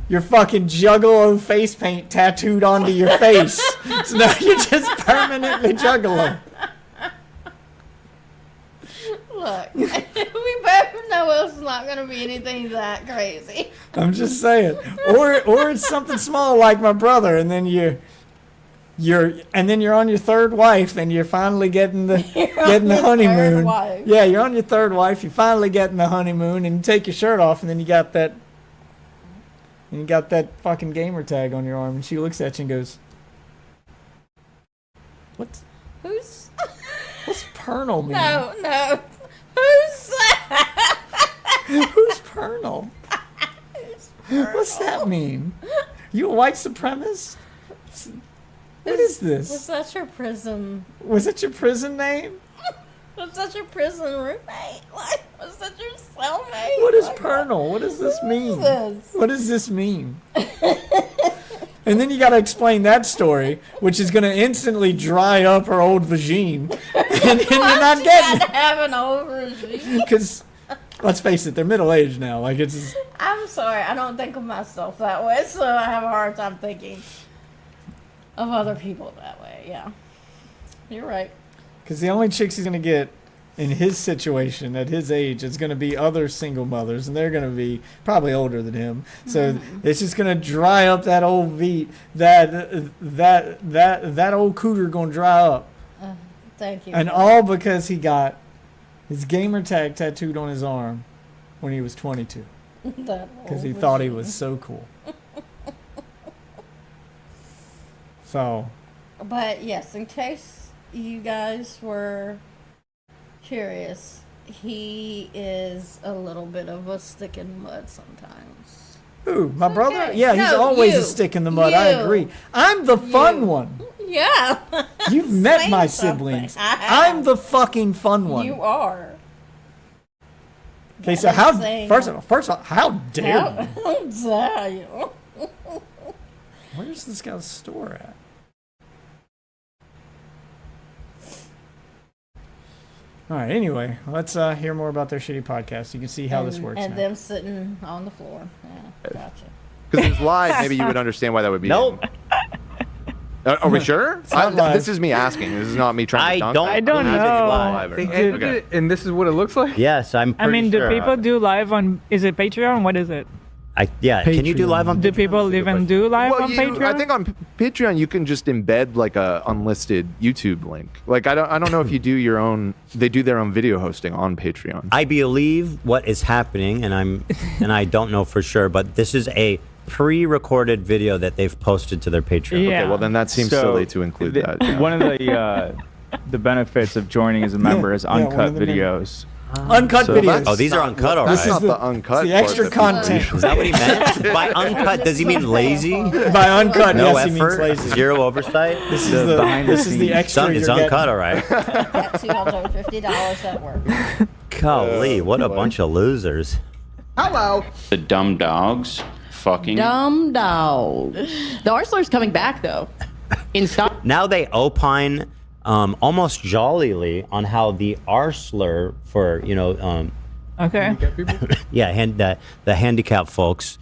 your fucking Juggalo face paint tattooed onto your face. So now you're just permanently Juggalo. Look, we both know it's not going to be anything that crazy. I'm just saying. Or it's something small like my brother, and then you're on your third wife, and you're finally getting the honeymoon. Yeah, you're on your third wife. You're finally getting the honeymoon, and you take your shirt off, and then you got that fucking gamer tag on your arm, and she looks at you and goes, "What? Who's? What's Pernal mean?" No. Who's that? Who's Pernal? What's that mean? You a white supremacist? What is this? Was that your prison? Was it your prison name? Was that your prison roommate? Like, was that your cellmate? What is Pernal? What does this mean? What does this mean? And then you got to explain that story, which is going to instantly dry up her old vagine. And then you're not getting it. Have an old vagine. Because, let's face it, they're middle-aged now. Like, it's... I'm sorry, I don't think of myself that way, so I have a hard time thinking of other people that way. Yeah, you're right. Because the only chicks he's going to get in his situation at his age is going to be other single mothers, and they're going to be probably older than him. So it's just going to dry up that old V. That old cooter going to dry up. Thank you. And all because he got his gamer tag tattooed on his arm when he was 22. Because he thought he was so cool. So. But yes, in case you guys were curious, he is a little bit of a stick in the mud sometimes. Who? My brother? Yeah, he's always a stick in the mud. I agree. I'm the fun one. Yeah. You've met my siblings. I'm the fucking fun one. You are. Okay, so first of all, how dare you? How dare you? Where's this guy's store at? All right, anyway, let's hear more about their shitty podcast. You can see how this works and now. them sitting on the floor. Yeah, gotcha. Because if it's live, maybe you would understand why that would be. Nope. Are we sure? This is me asking. This is not me trying to dunk. I don't know. Okay. And this is what it looks like? Yes, I'm pretty do sure. people do live on, is it Patreon? What is it? Can you do live on Patreon? Do people even do live on Patreon? I think on Patreon you can just embed like a unlisted YouTube link. Like I don't know if you do your own. They do their own video hosting on Patreon. I believe what is happening, and I don't know for sure, but this is a pre-recorded video that they've posted to their Patreon. Yeah. Okay, well then that seems silly to include that. Yeah. One of the benefits of joining as a member is uncut videos. Uncut videos. Oh, these are uncut, all right. That's not the uncut. The extra content. Is that what he meant? By uncut, does he mean lazy? By uncut, no yes, effort, he means lazy. Zero oversight. This is the extra. It's uncut, all right. Got $250 at work. Golly, what a bunch of losers. Hello. The dumb dogs. Fucking dumb dog. The Arslor's coming back though. In stock. Now they opine almost jollily on how the R-slur for, okay. yeah, the handicapped folks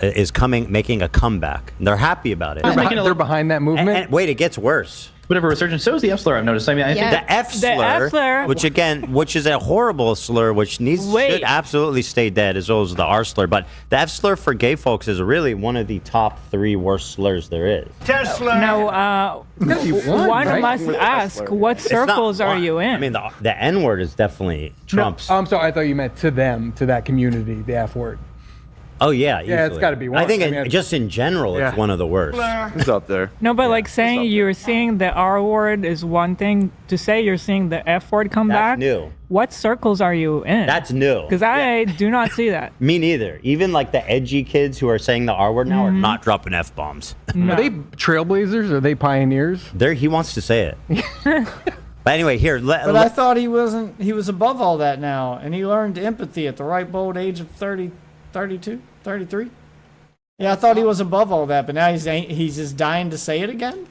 is making a comeback. And they're happy about it. They're behind that movement. And wait, it gets worse. Bit of a resurgence. So is the F slur. I've noticed. I mean, I think the F slur, which is a horrible slur, which should absolutely stay dead, as well as the R slur. But the F slur for gay folks is really one of the top 3 worst slurs there is. Tesla. Now, one must ask, what circles are you in? I mean, the N word is definitely Trump's. No, I'm sorry. I thought you meant to them, to that community, the F word. Oh yeah, yeah, it's got to be one. I think just in general, it's one of the worst. It's up there. No, but like saying you're seeing the R word is one thing. To say you're seeing the F word come back, new. What circles are you in? That's new. Because I do not see that. Me neither. Even like the edgy kids who are saying the R word now are not dropping F bombs. No. Are they trailblazers? Are they pioneers? He wants to say it. But anyway, here. But I thought he wasn't. He was above all that now, and he learned empathy at the ripe old age of 30, 32. 33? Yeah, I thought he was above all that, but now he's just dying to say it again?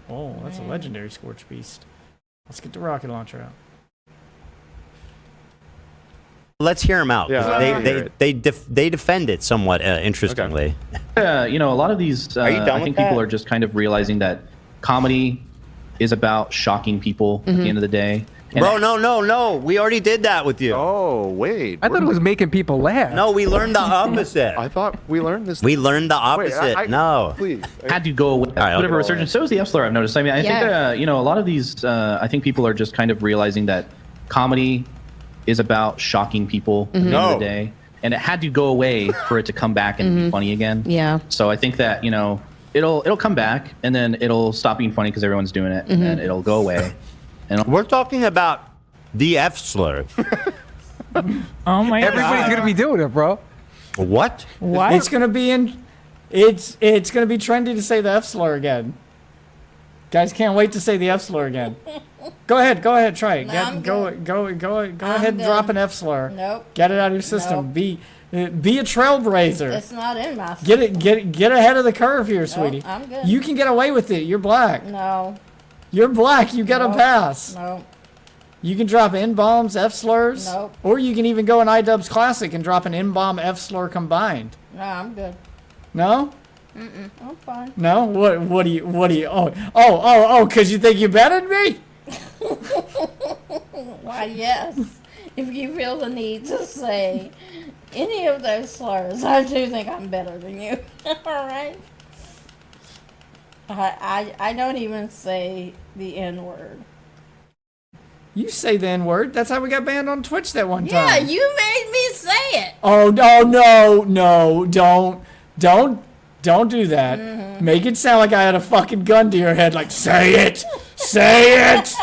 Oh, that's a legendary Scorch Beast. Let's get the rocket launcher out. Let's hear him out. Yeah, they defend it somewhat interestingly. Okay. A lot of these, I think people are just kind of realizing that comedy is about shocking people at the end of the day. Bro, no. We already did that with you. Oh, wait. I thought it was making people laugh. No, we learned the opposite. I thought we learned this. We learned the opposite. Wait, no. Please. Had to go with whatever resurgence. So is the F slur, I've noticed. I mean, I think, a lot of these, I think people are just kind of realizing that comedy is about shocking people at the end of the day. And it had to go away for it to come back and be funny again. Yeah. So I think that, it'll come back and then it'll stop being funny because everyone's doing it and then it'll go away. And we're talking about the F slur. Oh my God. Everybody's going to be doing it, bro. What? It's going to be it's going to be trendy to say the F slur again. Guys can't wait to say the F slur again. Go ahead, try it. No, go ahead and drop an F slur. Nope. Get it out of your system. Nope. Be a trailblazer. It's not in my system. Get ahead of the curve here, sweetie. Nope, I'm good. You can get away with it. You're black. No. You're black. You got a pass. No. You can drop N-bombs, F slurs. Nope. Or you can even go in iDubbbz Classic and drop an N-bomb, F slur combined. No, I'm good. No? I'm fine. No? What do you, oh, because you think you're better than me? Why, yes. If you feel the need to say any of those slurs, I do think I'm better than you. All right? I don't even say the N-word. You say the N-word. That's how we got banned on Twitch that one time. Yeah, you made me say it. Oh, no, don't do that. Make it sound like I had a fucking gun to your head, like, say it! Say it!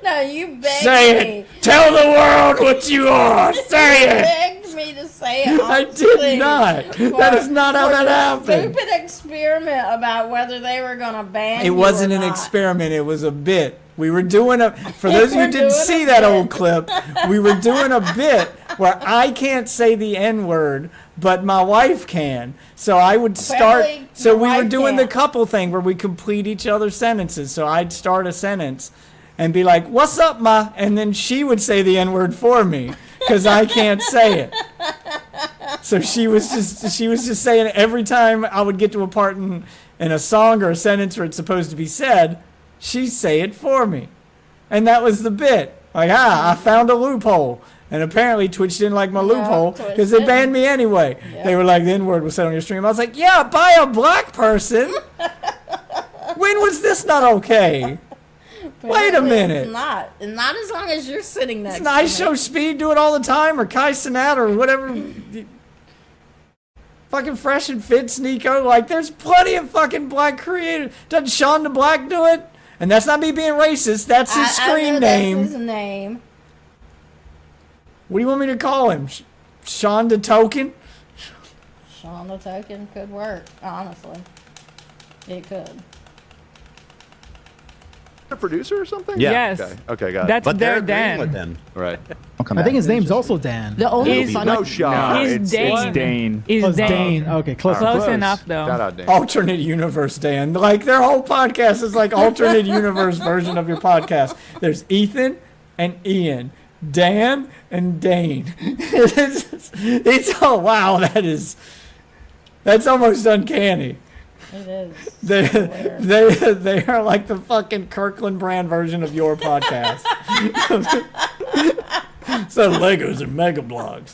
No, you begged Say me. it! Tell the world what you are! Say it! You begged me to say it. I did not. That is not how that happened. Stupid experiment about whether they were going to ban It you wasn't or an not. experiment. It was a bit. We were doing for those of you who didn't see that old clip, we were doing a bit where I can't say the N-word, but my wife can. So I would start, so we were doing the couple thing where we complete each other's sentences. So I'd start a sentence and be like, "What's up, ma?" And then she would say the N-word for me because I can't say it. So she was just saying it every time I would get to a part in a song or a sentence where it's supposed to be said, she'd say it for me. And that was the bit. Like, I found a loophole. And apparently Twitch didn't like my loophole because they banned me anyway. Yep. They were like, the N-word was said on your stream. I was like, yeah, by a black person. When was this not okay? Wait a minute. It's not as long as you're sitting next to me. I show Speed do it all the time, or Kai Cenat, or whatever. Fucking Fresh and Fit, Nico. Like, there's plenty of fucking black creators. Doesn't Sean the Black do it? And that's not me being racist. That's his screen name. That's his name. What do you want me to call him? Sean the Token? Sean the Token could work, honestly. It could. A producer or something? Yeah. Yes. Okay, got it. That's But they're Dan. agreeing with them. Right. I think his name's also Dan. The only No, Sean. He's Dane. It's Dane. He's Dane. Dane. Okay, close. Close enough, though. Shout out, Dan. Alternate universe, Dan. Like, their whole podcast is like alternate universe version of your podcast. There's Ethan and Ian, Dan and Dane. It's oh wow, that's almost uncanny. It is. They are like the fucking Kirkland brand version of your podcast. So Legos are Mega Bloks.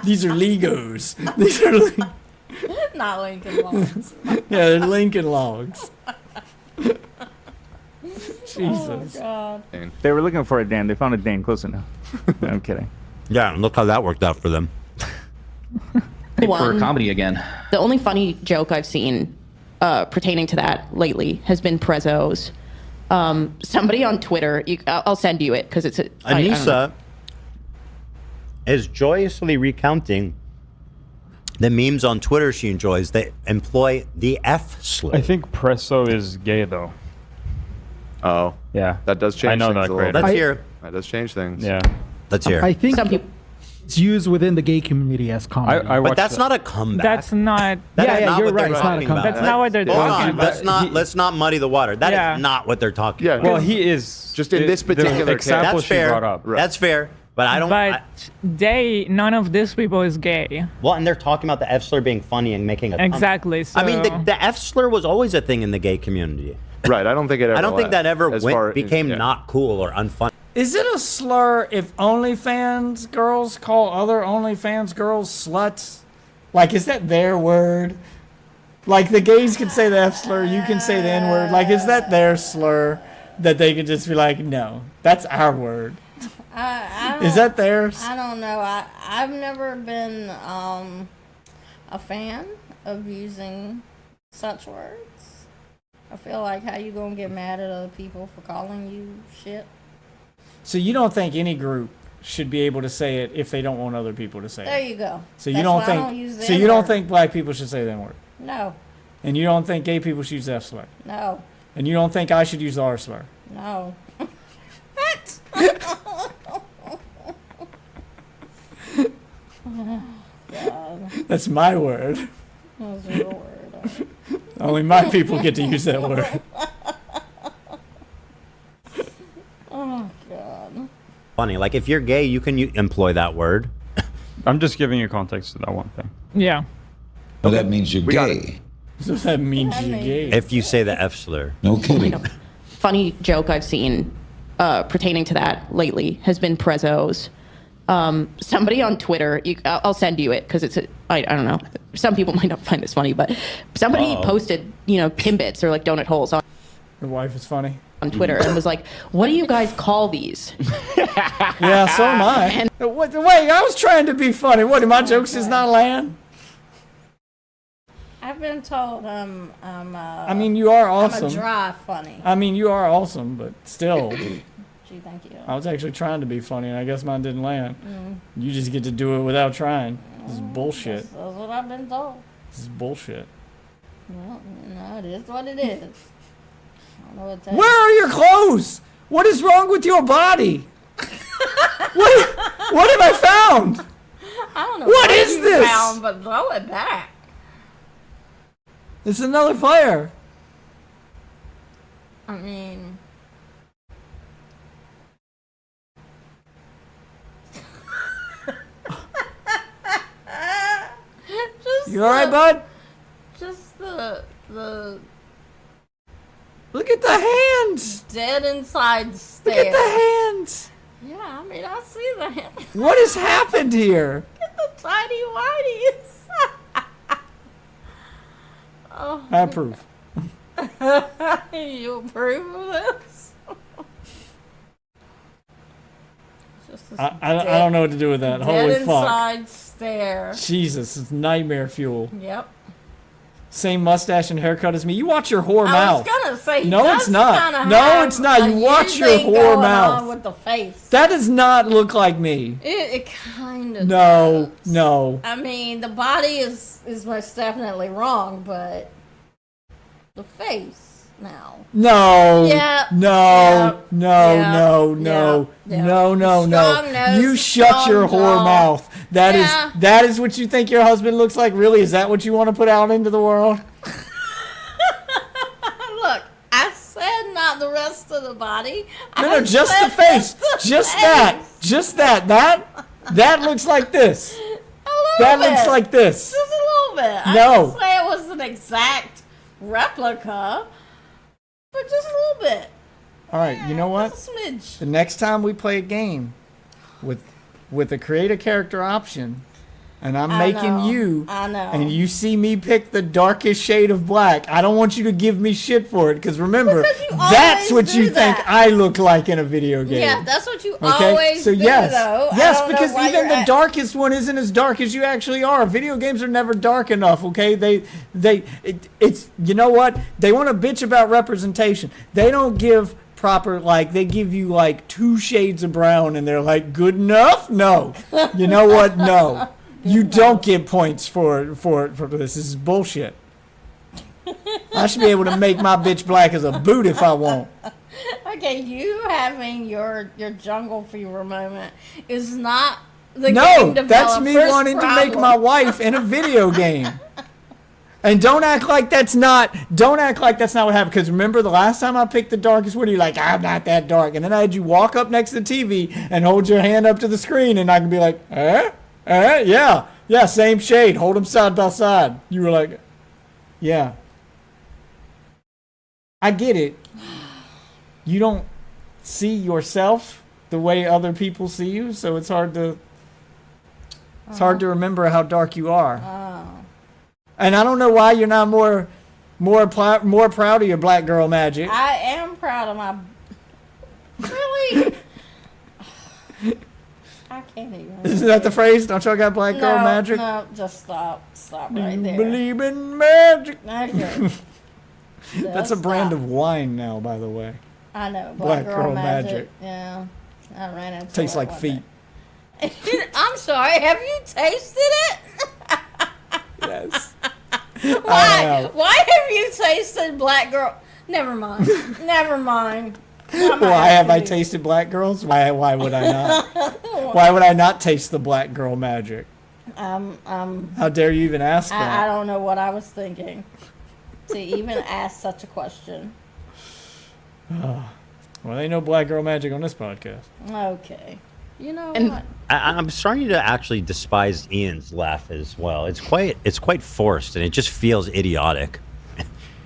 These are Legos. These are not Lincoln Logs. Yeah, they're Lincoln Logs. Jesus. Oh, God. They were looking for a Dan. They found a Dan close enough. No, I'm kidding. Yeah, look how that worked out for them. For comedy again. The only funny joke I've seen pertaining to that lately has been Prezzo's. Somebody on Twitter, I'll send you it because it's Anissa is joyously recounting the memes on Twitter she enjoys that employ the F slur. I think Presso is gay though. Oh. Yeah. That does change I know things that a little great. bit. Let's hear. That does change things. Yeah. Let's hear. I think some people. It's used within the gay community as comedy. But that's not a comeback. That's not. That is not you're what they're right. It's not a talking comeback. about. That's not what they're Hold talking on. about. Let's not muddy the water. That Yeah. is not what they're talking Yeah. about. Well, he is. Just in this particular case. example That's she fair. brought up. Right. That's fair. But I don't. But none of these people is gay. Well, and they're talking about the F slur being funny and making a comeback. Exactly. So I mean, the F slur was always a thing in the gay community. Right. I don't think it ever I don't think that ever became yeah. not cool or unfunny. Is it a slur if OnlyFans girls call other OnlyFans girls sluts? Like, is that their word? Like, the gays can say the F slur, you can say the N word. Like, is that their slur that they could just be like, no, that's our word? Is that theirs? I don't know. I've never been a fan of using such words. I feel like how you gonna get mad at other people for calling you shit? So you don't think any group should be able to say it if they don't want other people to say There it? you go. So you That's don't why I think? don't use the So you don't N-word. think black people should say the N word? No. And you don't think gay people should use the F slur? No. And you don't think I should use the R slur? No. God. That's my word. That was your word. Only my people get to use that word. Oh, God. Funny. Like, if you're gay, you can employ that word. I'm just giving you context to that one thing. Yeah. Well, that means you're gay. So that means you're gay. If you say the F slur. No kidding. Funny joke I've seen pertaining to that lately has been Prezzo's. Somebody on Twitter, I'll send you it because I don't know. Some people might not find this funny, but somebody posted, Timbits or like donut holes on. Your wife is funny. On Twitter and was like, "What do you guys call these?" Yeah, so am I. Wait, I was trying to be funny. What, my jokes just not land? I've been told I mean, you are awesome. I'm a dry funny. I mean, you are awesome, but still. Gee, thank you. I was actually trying to be funny, and I guess mine didn't land. You just get to do it without trying. This is bullshit. That's what I've been told. This is bullshit. Well, no, it is what it is. I don't know what to tell Where are your clothes? What is wrong with your body? what have I found? I don't know What is you this? found, but throw it back. It's another player. I mean, You alright, bud? Just the Look at the hands. dead inside stare. Look at the hands. Yeah, I mean, I see the hand. What has happened here? Look at the tiny whiteys. Oh. I approve. You approve of this? Just this I don't know what to do with that. dead Holy fuck. inside stare. Jesus, it's nightmare fuel. Yep. Same mustache and haircut as me. You watch your whore I mouth. was gonna say, No, does it's not. kinda No, have it's not. a You watch your thing whore going mouth. on with the face. That does not look like me. It kind of. No, no. I mean, the body is most definitely wrong, but the face now. No. Yeah. No. Yeah. No. Yeah. No. No. Yeah. No. No. No. Strong nose, You shut your strong whore jaw. mouth. Yeah. That is what you think your husband looks like. Really? Is that what you want to put out into the world? Look, I said not the rest of the body. No, I just said the face. the Just face. that. Just that. That looks like this. That looks like this. Just a little bit. No. I didn't say it was an exact replica, but just a little bit. All right, you know what? Just a smidge. The next time we play a game with a create a character option, and I'm making you, and you see me pick the darkest shade of black, I don't want you to give me shit for it, because remember, that's what you think I look like in a video game. Yeah, that's what you always do, though. Yes, because even the darkest one isn't as dark as you actually are. Video games are never dark enough, okay? It's you know what? They want to bitch about representation. They don't give proper, like, they give you like 2 shades of brown and they're like, good enough? No. You know what? No. You don't get points for this. This is bullshit. I should be able to make my bitch black as a boot if I want. Okay, you having your jungle fever moment is not the game No, developer's that's me wanting to make my wife in a video game. And don't act like that's not what happened. Because remember the last time I picked the darkest one, you're like, I'm not that dark. And then I had you walk up next to the TV and hold your hand up to the screen, and I can be like, yeah, same shade. Hold them side by side. You were like, yeah. I get it. You don't see yourself the way other people see you, so it's hard to remember how dark you are. And I don't know why you're not more proud of your black girl magic. I am proud of my. Really? I can't even. Isn't that the phrase? Don't y'all got black girl magic? No, just stop right there. Believe in magic. Okay. That's a brand of wine now, by the way. I know. Black girl magic. Yeah, I ran into. Tastes like feet. I'm sorry. Have you tasted it? Yes. Why? Why have you tasted black girl? Never mind. Never mind. Why have I tasted black girls? Why would I not? Why would I not taste the black girl magic? How dare you even ask that? I don't know what I was thinking to even ask such a question. Well, ain't no black girl magic on this podcast. Okay. You know and what? I'm starting to actually despise Ian's laugh as well. It's quite forced, and it just feels idiotic.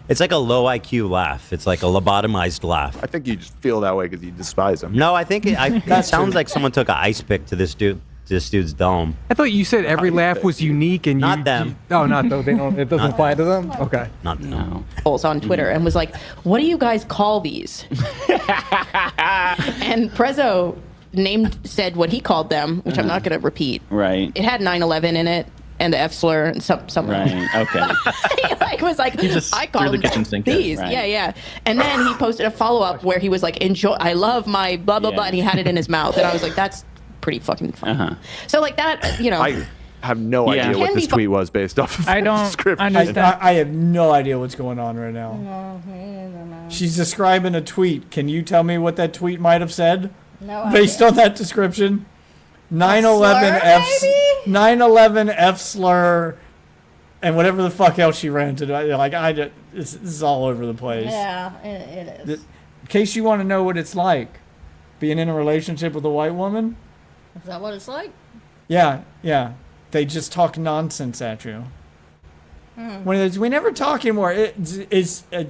It's like a low IQ laugh. It's like a lobotomized laugh. I think you just feel that way because you despise him. No, I think it sounds like someone took an ice pick to this dude's dome. I thought you said every laugh was unique and not them. Not though. They don't. It doesn't apply to them. Okay. Not them. On Twitter and was like, "What do you guys call these?" And Prezzo said what he called them, which I'm not going to repeat. Right. It had 9/11 in it and the F slur and some. Right. Okay. He was like, he just I call the kitchen sink these. Right. Yeah. And then he posted a follow up where he was like, "Enjoy. I love my blah blah blah," and he had it in his mouth, and I was like, "That's pretty fucking funny." So like that, you know. I have no idea what this tweet was based off of. I don't description. I have no idea what's going on right now. She's describing a tweet. Can you tell me what that tweet might have said? No based idea. on that description? 9/11 F slur and whatever the fuck else she ran into. Like this is all over the place. Yeah, it is. In case you want to know what it's like being in a relationship with a white woman. Is that what it's like? Yeah. They just talk nonsense at you. When we never talk anymore.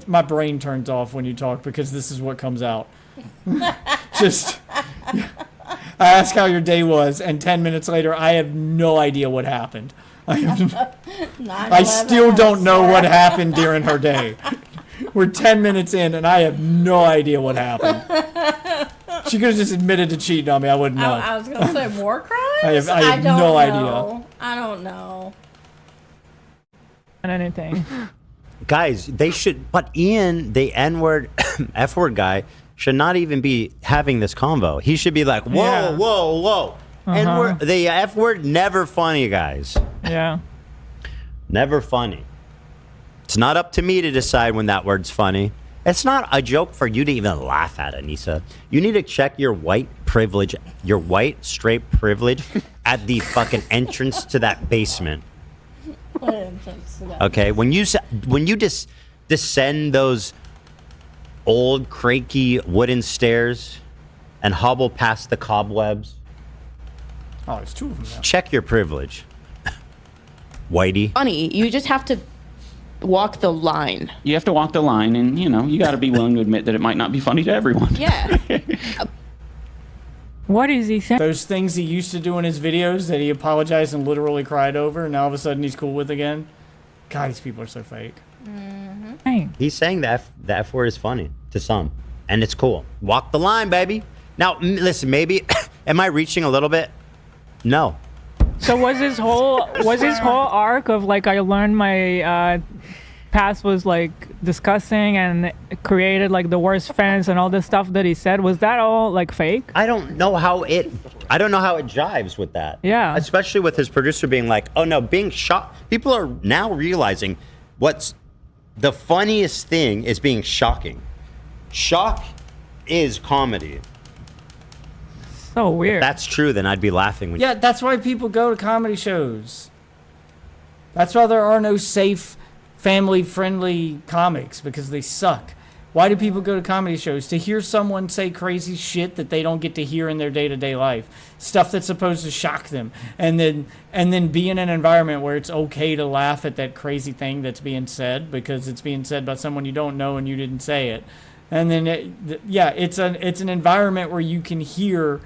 My brain turns off when you talk because this is what comes out. Just I ask how your day was, and 10 minutes later, I have no idea what happened. I still don't know what happened during her day. We're 10 minutes in, and I have no idea what happened. She could have just admitted to cheating on me. I wouldn't know. I was going to say war crimes? I have don't no know. idea. I don't know. Anything. Guys, they should. But Ian, the N-word, F-word guy, should not even be having this convo. He should be like, whoa. N-word, the F-word, never funny, guys. Yeah. Never funny. It's not up to me to decide when that word's funny. It's not a joke for you to even laugh at, Anissa. You need to check your white privilege, your white straight privilege at the fucking entrance to that basement. Okay, when you just descend those old cranky wooden stairs and hobble past the cobwebs Oh, there's 2 of them now. Check your privilege. Whitey. Funny. You just have to walk the line. You have to walk the line, and you got to be willing to admit that it might not be funny to everyone. Yeah. What is he saying? Those things he used to do in his videos that he apologized and literally cried over, and now all of a sudden he's cool with again. God, these people are so fake. Hey. He's saying that the F word is funny to some, and it's cool. Walk the line, baby. Now, listen, maybe, am I reaching a little bit? No. So was his whole arc of like I learned my past was like disgusting and created like the worst fans and all this stuff that he said, was that all like fake? I don't know how it jives with that. Yeah. Especially with his producer being like, oh no, being shocked. People are now realizing what's the funniest thing is being shocking. Shock is comedy. So weird. If that's true, then I'd be laughing. Yeah, that's why people go to comedy shows. That's why there are no safe, family-friendly comics, because they suck. Why do people go to comedy shows? To hear someone say crazy shit that they don't get to hear in their day-to-day life. Stuff that's supposed to shock them. And then be in an environment where it's okay to laugh at that crazy thing that's being said because it's being said by someone you don't know and you didn't say it. And then, it's an environment where you can hear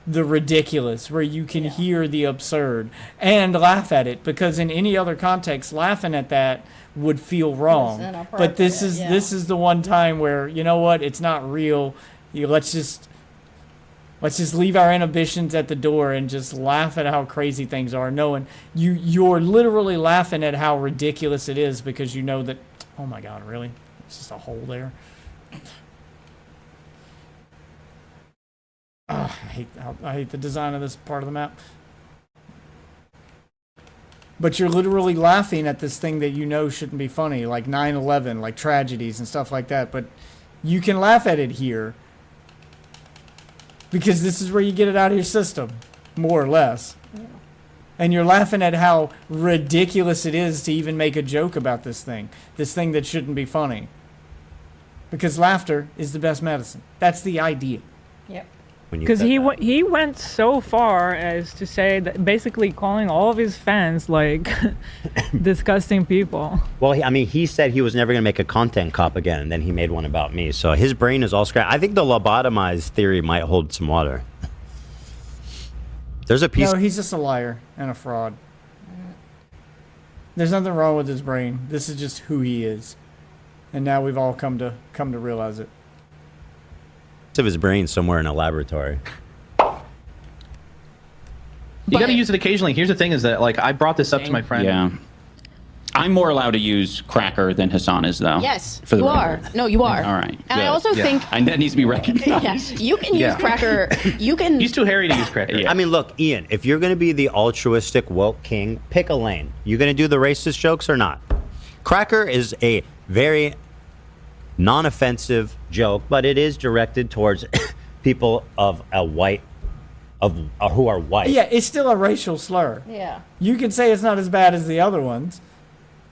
the ridiculous, where you can hear the absurd and laugh at it, because in any other context, laughing at that would feel wrong. But this is the one time where, you know what, it's not real. Let's just leave our inhibitions at the door and just laugh at how crazy things are, knowing you're literally laughing at how ridiculous it is because you know that, oh my God, really? It's just a hole there. Oh, I hate the design of this part of the map. But you're literally laughing at this thing that you know shouldn't be funny, like 9/11, like tragedies and stuff like that. But you can laugh at it here because this is where you get it out of your system, more or less. Yeah. And you're laughing at how ridiculous it is to even make a joke about this thing that shouldn't be funny. Because laughter is the best medicine. That's the idea. Yep. Because he went so far as to say that, basically calling all of his fans like disgusting people. Well, he said he was never going to make a content cop again, and then he made one about me. So his brain is all scratched. I think the lobotomized theory might hold some water. There's a piece. No, he's just a liar and a fraud. There's nothing wrong with his brain. This is just who he is, and now we've all come to realize it. Of his brain somewhere in a laboratory. You got to use it occasionally. Here's the thing: is that like I brought this up to my friend. Yeah, I'm more allowed to use Cracker than Hassan is, though. Yes, you are. No, you are. All right. And I also think, and that needs to be recognized. Yes, you can use Cracker. You can. He's too hairy to use Cracker. I mean, look, Ian, if you're going to be the altruistic woke king, pick a lane. You going to do the racist jokes or not? Cracker is a very non-offensive joke, but it is directed towards people of a white, who are white. Yeah, it's still a racial slur. Yeah. You could say it's not as bad as the other ones.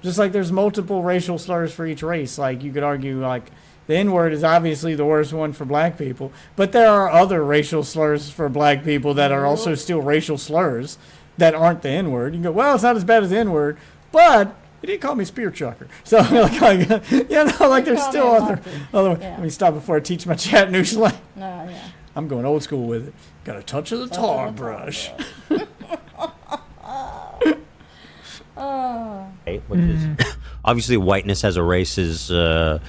Just like there's multiple racial slurs for each race. Like you could argue like the N-word is obviously the worst one for black people, but there are other racial slurs for black people that are also still racial slurs that aren't the N-word. You can go, well, it's not as bad as the N-word, but he didn't call me spear chucker. So, there's still other. Yeah. Let me stop before I teach my chat new slang. No, yeah. I'm going old school with it. Got a touch of the tar brush. Which is obviously whiteness as a race is a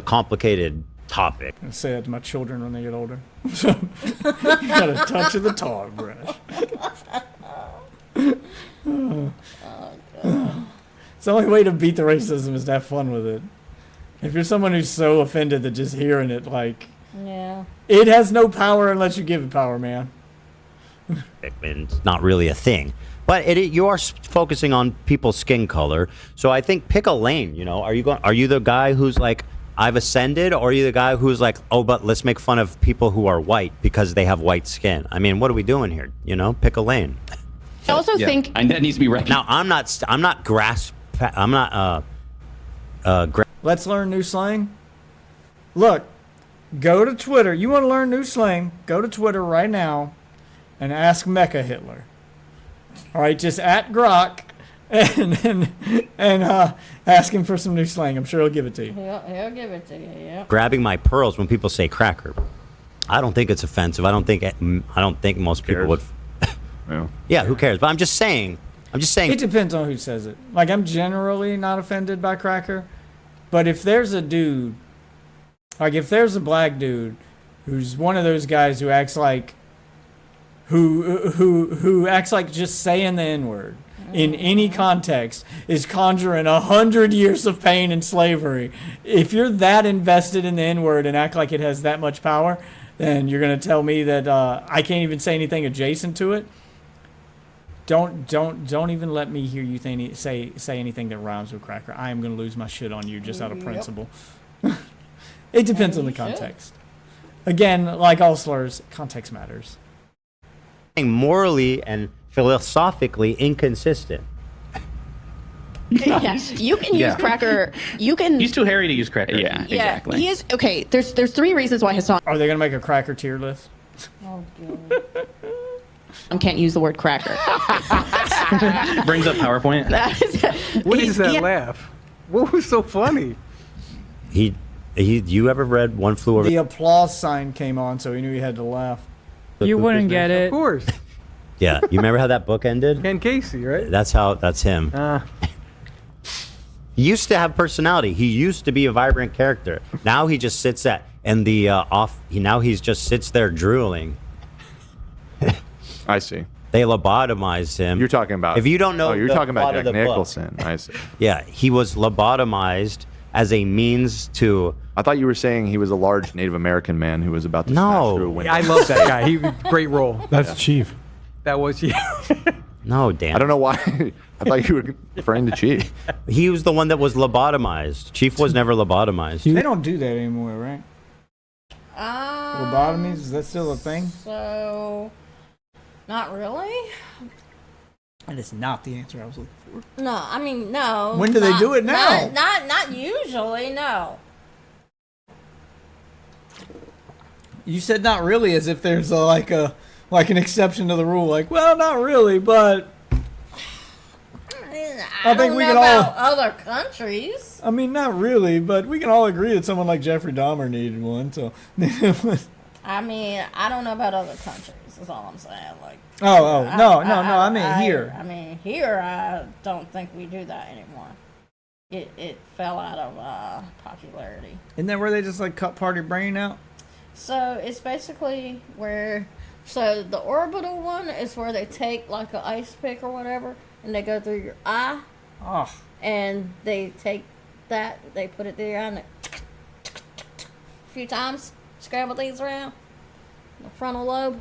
complicated topic. I say that to my children when they get older. Got a touch of the tar brush. It's the only way to beat the racism is to have fun with it. If you're someone who's so offended that just hearing it, like, yeah, it has no power unless you give it power, man. It's not really a thing, but you are focusing on people's skin color. So I think pick a lane. You know, are you the guy who's like, I've ascended, or are you the guy who's like, oh, but let's make fun of people who are white because they have white skin? I mean, what are we doing here? You know, pick a lane. I also think, and that needs to be recognized. Now, I'm not Let's learn new slang. Look, go to Twitter. You want to learn new slang? Go to Twitter right now and ask Mecha Hitler. All right, just at Grok and ask him for some new slang. I'm sure he'll give it to you. He'll give it to you. Yeah. Grabbing my pearls when people say cracker. I don't think it's offensive. I don't think most people would. Yeah, who cares? But I'm just saying. It depends on who says it. Like, I'm generally not offended by cracker, but if there's a dude, like if there's a black dude who's one of those guys who acts like who acts like just saying the N-word in any context is conjuring 100 years of pain and slavery. If you're that invested in the N-word and act like it has that much power, then you're gonna tell me that I can't even say anything adjacent to it. Don't even let me hear you say anything that rhymes with cracker. I am gonna lose my shit on you just out of principle. It depends on the context. Again, like all slurs, context matters. Morally and philosophically inconsistent. Yes, you can use cracker. You can. He's too hairy to use cracker. Yeah, exactly. He is okay. There's 3 reasons why Hassan. Are they gonna make a cracker tier list? Oh, God. Can't use the word cracker. Brings up PowerPoint. What is that laugh? What was so funny? You ever read One Flew Over? The applause sign came on, so he knew he had to laugh. You wouldn't get it. Of course. Yeah, you remember how that book ended? Ken Casey, right? That's him. He used to have personality. He used to be a vibrant character. Now he just sits he just sits there drooling. I see. They lobotomized him. You're talking about. If you don't know, you're talking about Jack book. Nicholson. I see. Yeah, he was lobotomized as a means to. I thought you were saying he was a large Native American man who was about to smash through a window. Yeah, I love that guy. Great role. That's Chief. That was you. No, Dan. I don't know why. I thought you were referring to Chief. He was the one that was lobotomized. Chief was never lobotomized. They don't do that anymore, right? Lobotomies, is that still a thing? So, not really. That is not the answer I was looking for. No, I mean, no. When do they do it now? Not usually, no. You said not really, as if there's an exception to the rule. Like, well, not really, but I think we can all other countries. I mean, not really, but we can all agree that someone like Jeffrey Dahmer needed one. So, I mean, I don't know about other countries. That's all I'm saying. Like, no. I mean here. I mean here. I don't think we do that anymore. It fell out of popularity. Isn't that where they just like cut part of your brain out? So it's basically where. So the orbital one is where they take like an ice pick or whatever, and they go through your eye. Oh. And they take that, they put it there and a few times, scramble things around the frontal lobe.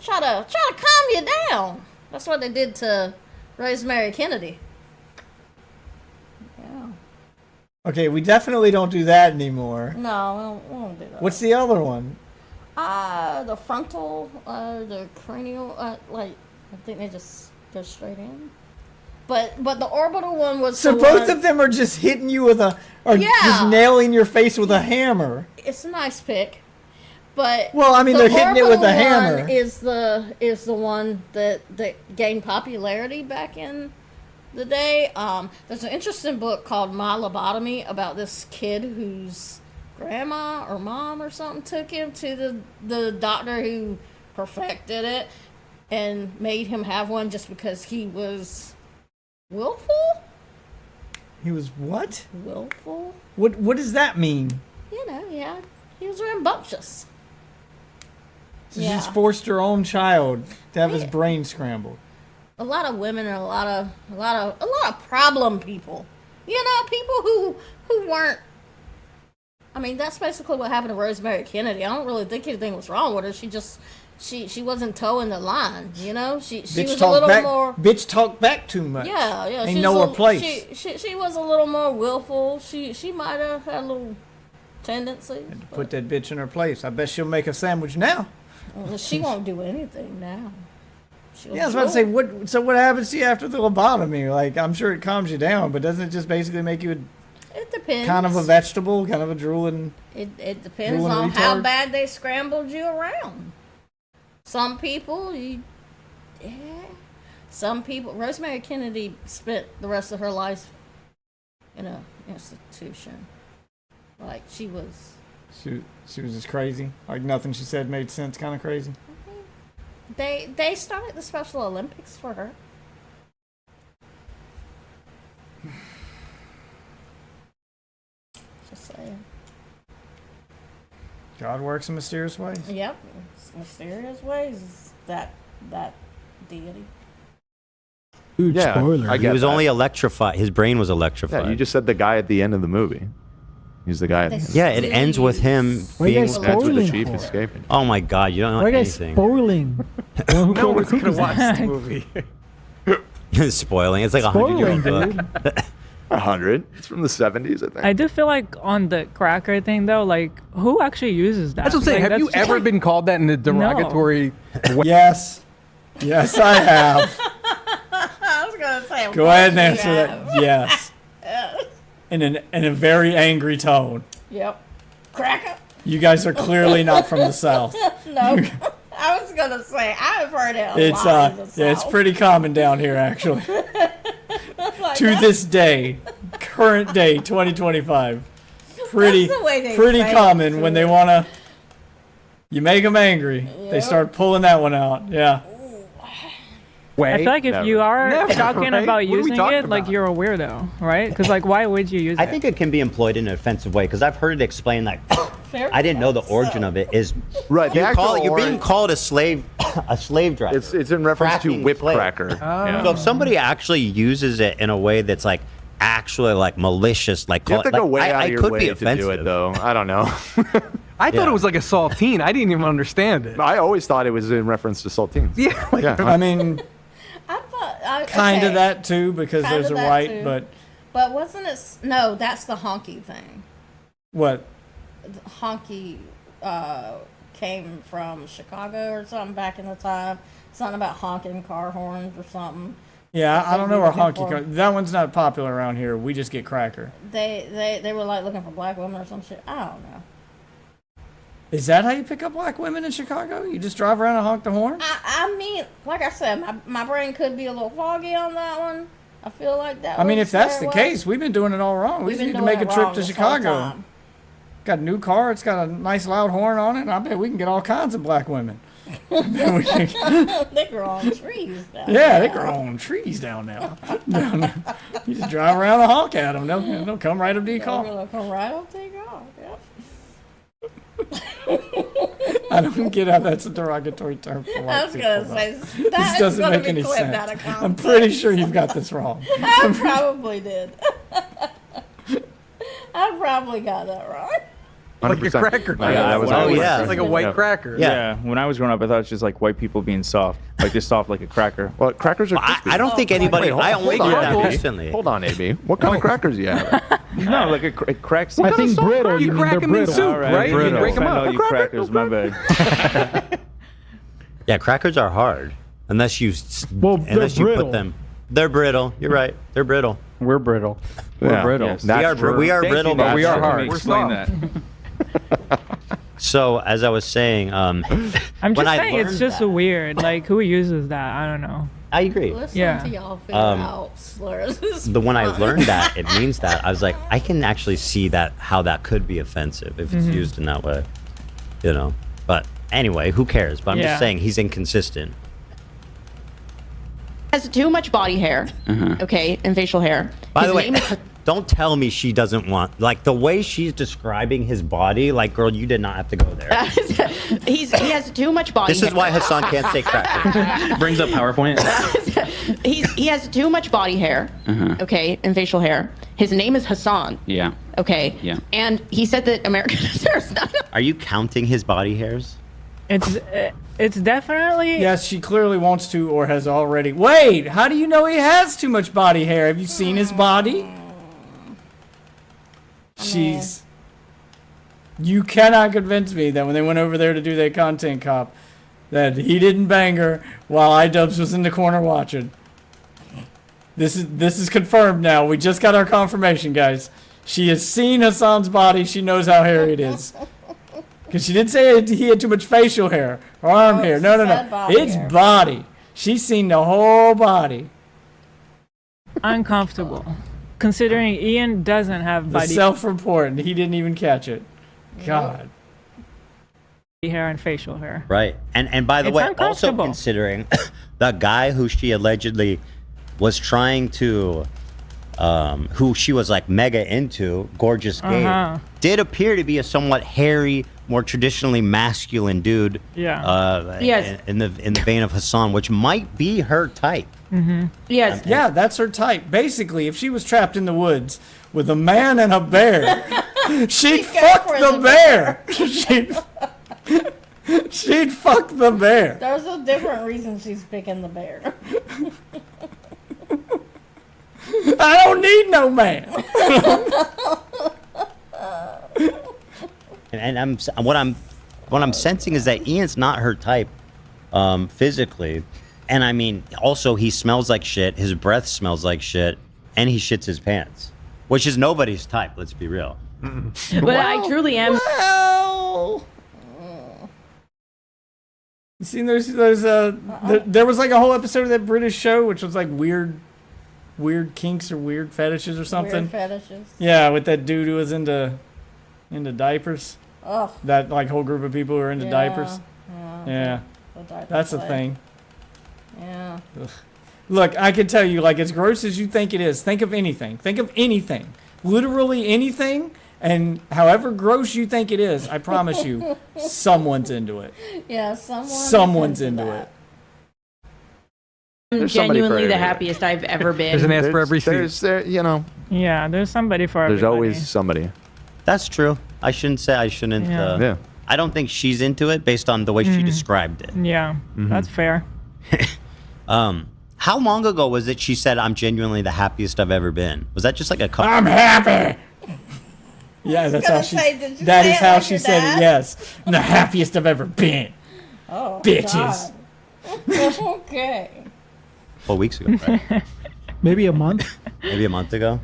Try to calm you down. That's what they did to Rosemary Kennedy. Yeah. Okay, we definitely don't do that anymore. No, we don't do that. What's the other one? The frontal, the cranial, like I think they just go straight in. But the orbital one was. So both of them are just hitting you with just nailing your face with a hammer. It's a nice pick, but well, I mean they're hitting it with a hammer. Is the one that gained popularity back in the day. There's an interesting book called My Lobotomy about this kid whose grandma or mom or something took him to the doctor who perfected it and made him have one just because he was willful? He was what? Willful. What does that mean? You know, yeah. He was rambunctious. So she's forced her own child to have his brain scrambled. A lot of women are a lot of problem people. You know, people who weren't. I mean, that's basically what happened to Rosemary Kennedy. I don't really think anything was wrong with her. She just she wasn't towing the line, you know. She was a little more. Bitch talked back too much. Yeah. Ain't know her place. She was a little more willful. She might have had a little tendency. Put that bitch in her place. I bet she'll make a sandwich now. Well, she won't do anything now. Yeah, I was about to say, what happens to you after the lobotomy? Like, I'm sure it calms you down, but doesn't it just basically make you it depends. Kind of a vegetable, kind of a drooling. It depends on how bad they scrambled you around. Some people, some people. Rosemary Kennedy spent the rest of her life in a institution. Like she was just crazy. Like nothing she said made sense. Kind of crazy. They started the Special Olympics for her. Just saying. God works in mysterious ways. Yep, mysterious ways. That deity. Huge spoiler. He was only electrified. His brain was electrified. Yeah, you just said the guy at the end of the movie. He's the guy at the end. Yeah, it ends with him being ends with the chief escaping. Oh my God, you don't know Why are you guys anything. spoiling? No one's gonna watch this movie. Spoiling. It's like 100 year old book. 100. It's from the 70s, I think. I do feel like on the cracker thing though, like who actually uses that? That's what I'm saying. Like, Have you that's- ever been called that in a derogatory way? Yes, I have. I was gonna say. Go ahead and answer that. Yes. In a very angry tone. Yep. Cracker. You guys are clearly not from the South. No. I was gonna say I've heard it. It's it's pretty common down here actually. To this day, current day, 2025, pretty common when they wanna. You make them angry, they start pulling that one out. Yeah. I feel like if you are talking right? about What are we using talking it, like you're a weirdo, right? Because like, why would you use it? I think it can be employed in an offensive way because I've heard it explained like I didn't know the origin of it is right. You're being called a slave driver. It's in reference to whip cracker. So if somebody actually uses it in a way that's like actually like malicious, like You have to go way out of your could way be to offensive. do it, though. I don't know. I thought it was like a saltine. I didn't even understand it. I always thought it was in reference to saltines. Yeah. Yeah. I mean, kind of okay. that too because Kinda there's a that right, too. But wasn't it? No, that's the honky thing. what? The honky came from Chicago or something back in the time. Something about honking car horns or something. Yeah, I don't know where honky for. comes. That one's not popular around here. We just get cracker. They were like looking for black women or some shit. I don't know. Is that how you pick up black women in Chicago? You just drive around and honk the horn? I mean, like I said, my brain could be a little foggy on that one. I feel like that. I mean, was if that's where the it was. case, we've been doing it all wrong. We We've just need been to make a doing it trip wrong to this whole Chicago. time. Got a new car. It's got a nice loud horn on it. And I bet we can get all kinds of black women. They grow on trees down Yeah, they grow on trees down there. You just drive around and honk at them. They'll come right up to your car. They'll come right up to your car. Yep. I don't get how that's a derogatory term for white I was people, gonna say though. that This doesn't make any clipped out sense. of I'm pretty sure you've got this wrong. I probably did. I probably got that wrong. Like a cracker. Like a white cracker. Yeah. When I was growing up, I thought it was just like white people being soft, like they're soft like a cracker. Well, crackers are. I don't think anybody. I only get that recently. Hold on, AB. What kind of crackers do you have? No, like it cracks. I think brittle. You crack them in soup, right? You break them up. You crackers, my bad. Yeah, crackers are hard unless you they're brittle. put them. They're brittle. You're right. They're brittle. We're brittle. Yeah. We're brittle. Yes. We are brittle, but we are hard. We're explain that. So as I was saying, I'm just saying it's just weird. Like who uses that? I don't know. I agree. Listen to y'all figure out slurs. When I learned that it means that, I was like, I can actually see that how that could be offensive if it's used in that way, you know. But anyway, who cares? But I'm just saying he's inconsistent. Has too much body hair, okay, and facial hair. By the way, don't tell me she doesn't want, like the way she's describing his body, like girl, you did not have to go there. He has too much body This hair. is why Hassan can't say cracker. Brings up PowerPoint. He has too much body hair, okay, and facial hair. His name is Hassan. Yeah. Okay. Yeah. And he said that American hair is not. Are you counting his body hairs? It's definitely. Yes, she clearly wants to or has already. Wait, how do you know he has too much body hair? Have you seen his body? She's. You cannot convince me that when they went over there to do their content cop, that he didn't bang her while iDubbbz was in the corner watching. This is confirmed now. We just got our confirmation, guys. She has seen Hassan's body. She knows how hairy it is. Because she didn't say he had too much facial hair or arm hair. No. It's hair. body. She's seen the whole body. Uncomfortable. Considering Ian doesn't have The body self-report. He didn't even catch it. God. hair and facial hair. Right. And by the It's way, also uncomfortable. considering the guy who she allegedly was trying to, who she was like mega into, Gorgeous Gabe, did appear to be a somewhat hairy, more traditionally masculine dude. Yeah. Yes. In the vein of Hassan, which might be her type. Yes. Yeah, that's her type. Basically, if she was trapped in the woods with a man and a bear, she'd fuck the bear. She'd fuck the bear. There's a different reason she's picking the bear. I don't need no man. And what I'm sensing is that Ian's not her type, physically, and I mean also he smells like shit. His breath smells like shit, and he shits his pants, which is nobody's type. Let's be real. But I truly am. Well, you seen there was like a whole episode of that British show which was like weird kinks or weird fetishes or something. Weird fetishes. Yeah, with that dude who was into diapers. Oh. That like whole group of people who are into diapers. Yeah. That's a thing. Yeah. Ugh. Look, I can tell you, like, as gross as you think it is, think of anything. Think of anything. Literally anything, and however gross you think it is, I promise you, someone's into it. Yeah, someone's into it. I'm genuinely the happiest I've ever been. There's an ass for every seat. Yeah, there's somebody for There's everybody. always somebody. That's true. I shouldn't. Yeah. I don't think she's into it based on the way she described it. Yeah, that's fair. How long ago was it she said, "I'm genuinely the happiest I've ever been"? Was that just like a couple? I'm happy. Yeah, that's how she. That is how she said it. Yes, I'm the happiest I've ever been. Oh, bitches. God. Okay. 4 weeks ago, right? Maybe a month. Maybe a month ago.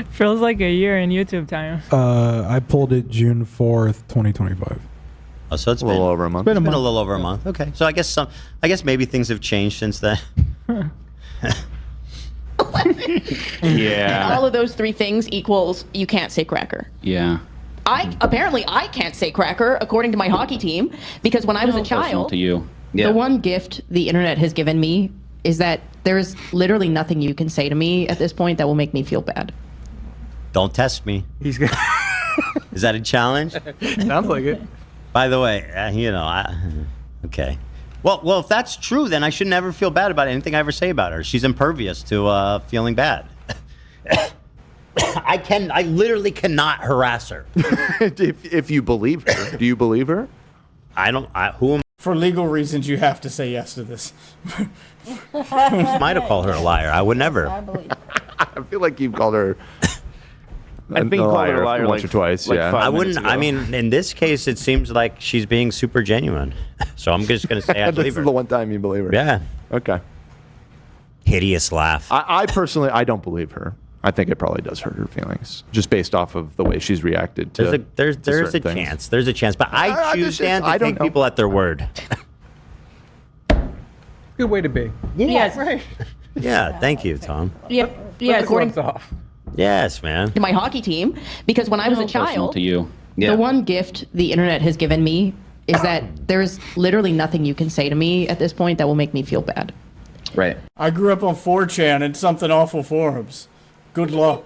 Feels like a year in YouTube time. I pulled it June 4th, 2025. Oh, so it's a little over a month. It's been a little over a month. Okay, so I guess maybe things have changed since then. Yeah. All of those three things equals you can't say cracker. Yeah. Apparently I can't say cracker according to my hockey team because when I was a Personal child, to you. the one gift the internet has given me is that there's literally nothing you can say to me at this point that will make me feel bad. Don't test me. He's good. Is that a challenge? Sounds like it. By the way, okay. Well, if that's true, then I should never feel bad about anything I ever say about her. She's impervious to feeling bad. I literally cannot harass her. if you believe her, do you believe her? Who am For legal reasons, you have to say yes to this. might have called her a liar. I would never. I believe. I feel like you've called her. I think called her a liar once or twice. like yeah, 5 I minutes wouldn't. ago. I mean, in this case, it seems like she's being super genuine. So I'm just gonna say I this believe is her. the one time you believe her. Yeah. Okay. Hideous laugh. I personally, I don't believe her. I think it probably does hurt her feelings, just based off of the way she's reacted to. There's a certain things. chance. There's a chance, but I choose Dan to take people at their word. Good way to be. Yes. Right. Yeah. Thank you, Tom. Yeah. Yeah. According off. Yes, man. to my hockey team, because when I was a Personal child, to you. the one gift the internet has given me is that there's literally nothing you can say to me at this point that will make me feel bad. Right. I grew up on 4chan and something awful forums. Good luck.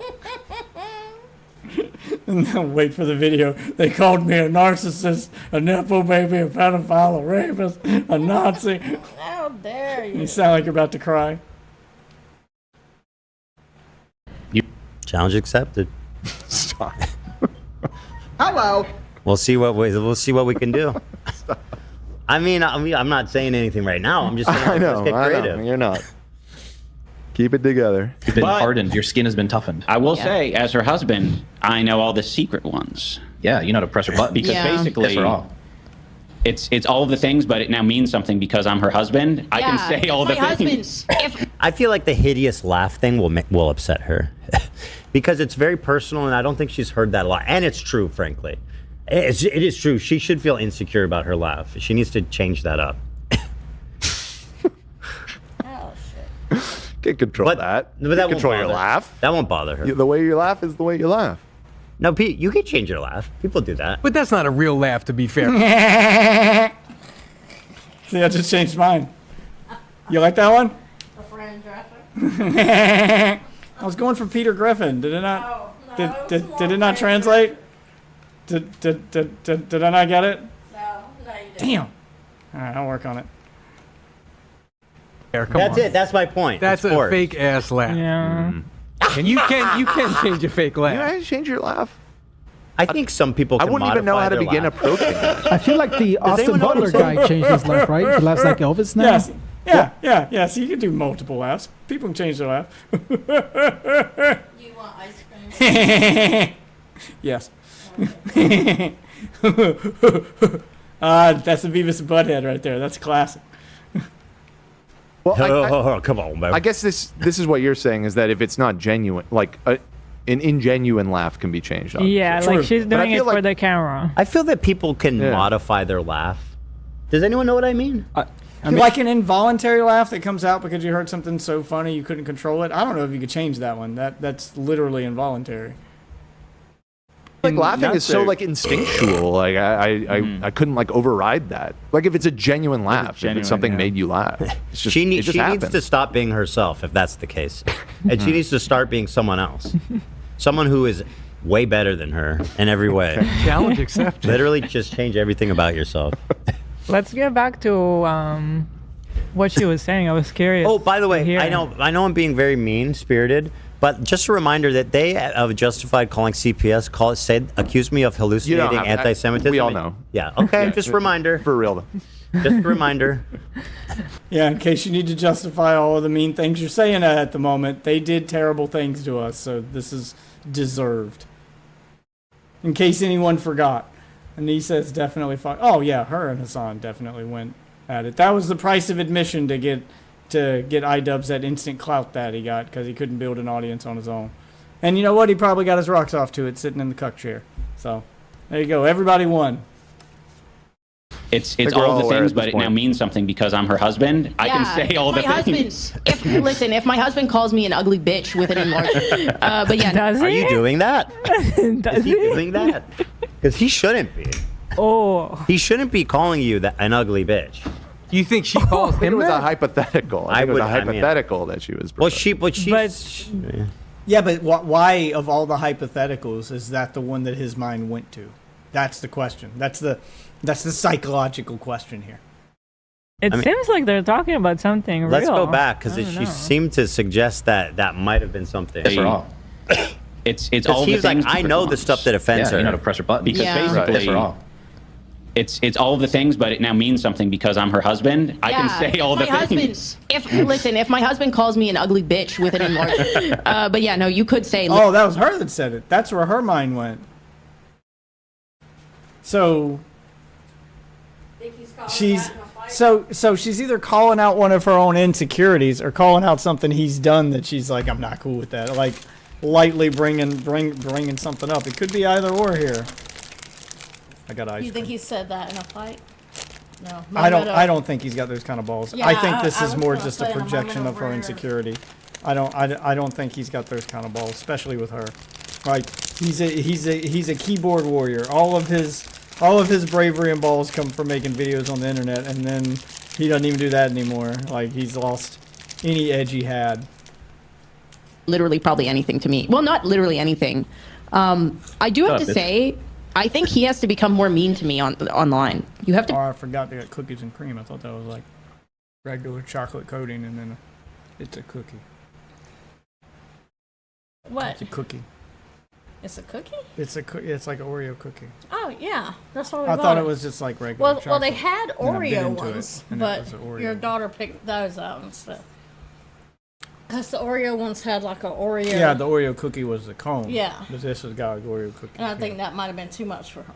And then wait for the video. They called me a narcissist, a nepo baby, a pedophile, a rapist, a Nazi. How dare you? You sound like you're about to cry. Challenge accepted. Stop. Hello. We'll see what we can do. I mean, I'm not saying anything right now. I'm just saying I know. let's get creative. You're not. Keep it together. You've been But- hardened. Your skin has been toughened. I will say, as her husband, I know all the secret ones. Yeah, you know how to press her button. Because Yeah. basically, Piss her off. it's all of the things, but it now means something because I'm her husband. I can say all the my things. husband, I feel like the hideous laugh thing will upset her because it's very personal, and I don't think she's heard that a lot. And it's true, frankly. It is true. She should feel insecure about her laugh. She needs to change that up. Oh shit! Can't control that. But that control won't your bother- laugh. That won't bother her. The way you laugh is the way you laugh. No, Pete, you can change your laugh. People do that. But that's not a real laugh, to be fair. See, I just changed mine. You like that one? A friend traffic. I was going for Peter Griffin. Did it not? No, Did it not translate? Did I not get it? No, you didn't. Damn. All right, I'll work on it. That's it. That's my point. That's It's a sport. fake ass laugh. Yeah. And you can change a fake laugh. You guys change your laugh. I think some people I can wouldn't even know modify how to their begin laugh. approaching that. I feel like the Austin anyone know what Butler I'm guy changed his laugh, right? He laughs like Elvis now. Yes. Yeah. So you can do multiple laughs. People can change their laugh. You want ice cream? Yes. That's a Beavis and Butthead right there. That's classic. Well, come on, man. I guess this is what you're saying is that if it's not genuine, like an ingenuine laugh can be changed. Yeah, True. like she's But I doing it feel for like- the camera. I feel that people can Yeah. modify their laugh. Does anyone know what I mean? Like an involuntary laugh that comes out because you heard something so funny you couldn't control it. I don't know if you could change that one. That's literally involuntary. Like laughing is so like instinctual. Like I couldn't like override that. Like if it's a genuine laugh, if genuine, it's something yeah. made you laugh. It's just, She it needs just happens. to stop being herself if that's the case, and she needs to start being someone else, someone who is way better than her in every way. Challenge accepted. Literally, just change everything about yourself. Let's get back to what she was saying. I was curious. Oh, by the way, to hear. I know I'm being very mean-spirited, but just a reminder that they have justified calling CPS, accused me of hallucinating have- anti-Semitism. we all know. Yeah. Okay. Just a reminder. For real though. Just a reminder. Yeah, in case you need to justify all of the mean things you're saying at the moment, they did terrible things to us, so this is deserved. In case anyone forgot. Anissa is definitely fine. Oh yeah, her and Hassan definitely went at it. That was the price of admission to get iDubbbz that instant clout that he got because he couldn't build an audience on his own. And you know what? He probably got his rocks off to it sitting in the cuck chair. So there you go. Everybody won. It's we're all all the aware things, at but this it now point. means something because I'm her husband. I can say all the my things. husband, if my husband calls me an ugly bitch with an enlarged, but yeah, Does Are he? you doing that? Does Is he doing that? Because he shouldn't be. Oh. He shouldn't be calling you an ugly bitch. You think she calls I think it him was a that? hypothetical. I think it was a hypothetical that she was. Well, proposing. she's. Yeah, but why of all the hypotheticals is that the one that his mind went to? That's the question. That's the psychological question here. It seems like they're talking about something real. Let's go back because I don't she know. seemed to suggest that might have been something. That's wrong. It's all the he's like, things. I know the stuff that offends her. You know to press her button. Because Yeah. basically, Piss her off. it's all the things, but it now means something because I'm her husband. I can say all the things. If my husband calls me an ugly bitch with an enlarged, but yeah, no, you could say. Oh, that was her that said it. That's where her mind went. So she's she's either calling out one of her own insecurities or calling out something he's done that she's like, I'm not cool with that. Like lightly bringing something up. It could be either or here. I got ice You think he said that in a fight? No. I don't think he's got those kind of balls. Yeah, I think this I is was more gonna just a say in a projection moment of her over here. insecurity. I don't think he's got those kind of balls, especially with her. Like he's a keyboard warrior. All of his bravery and balls come from making videos on the internet, and then he doesn't even do that anymore. Like he's lost any edge he had. Literally, probably anything to me. Well, not literally anything. I do have to say, I think he has to become more mean to me online. You have to. Oh, I forgot they got cookies and cream. I thought that was like regular chocolate coating, and then it's a cookie. What? It's a cookie. It's a cookie? It's like an Oreo cookie. Oh yeah, that's what we I bought thought it was just like regular chocolate. Well, they had And I bit Oreo into it, ones, and it but was an Oreo. your daughter picked those out instead. Because the Oreo ones had like a Oreo. Yeah, the Oreo cookie was the cone. Yeah. But this has got an Oreo cookie. And I think that might have been too much for her.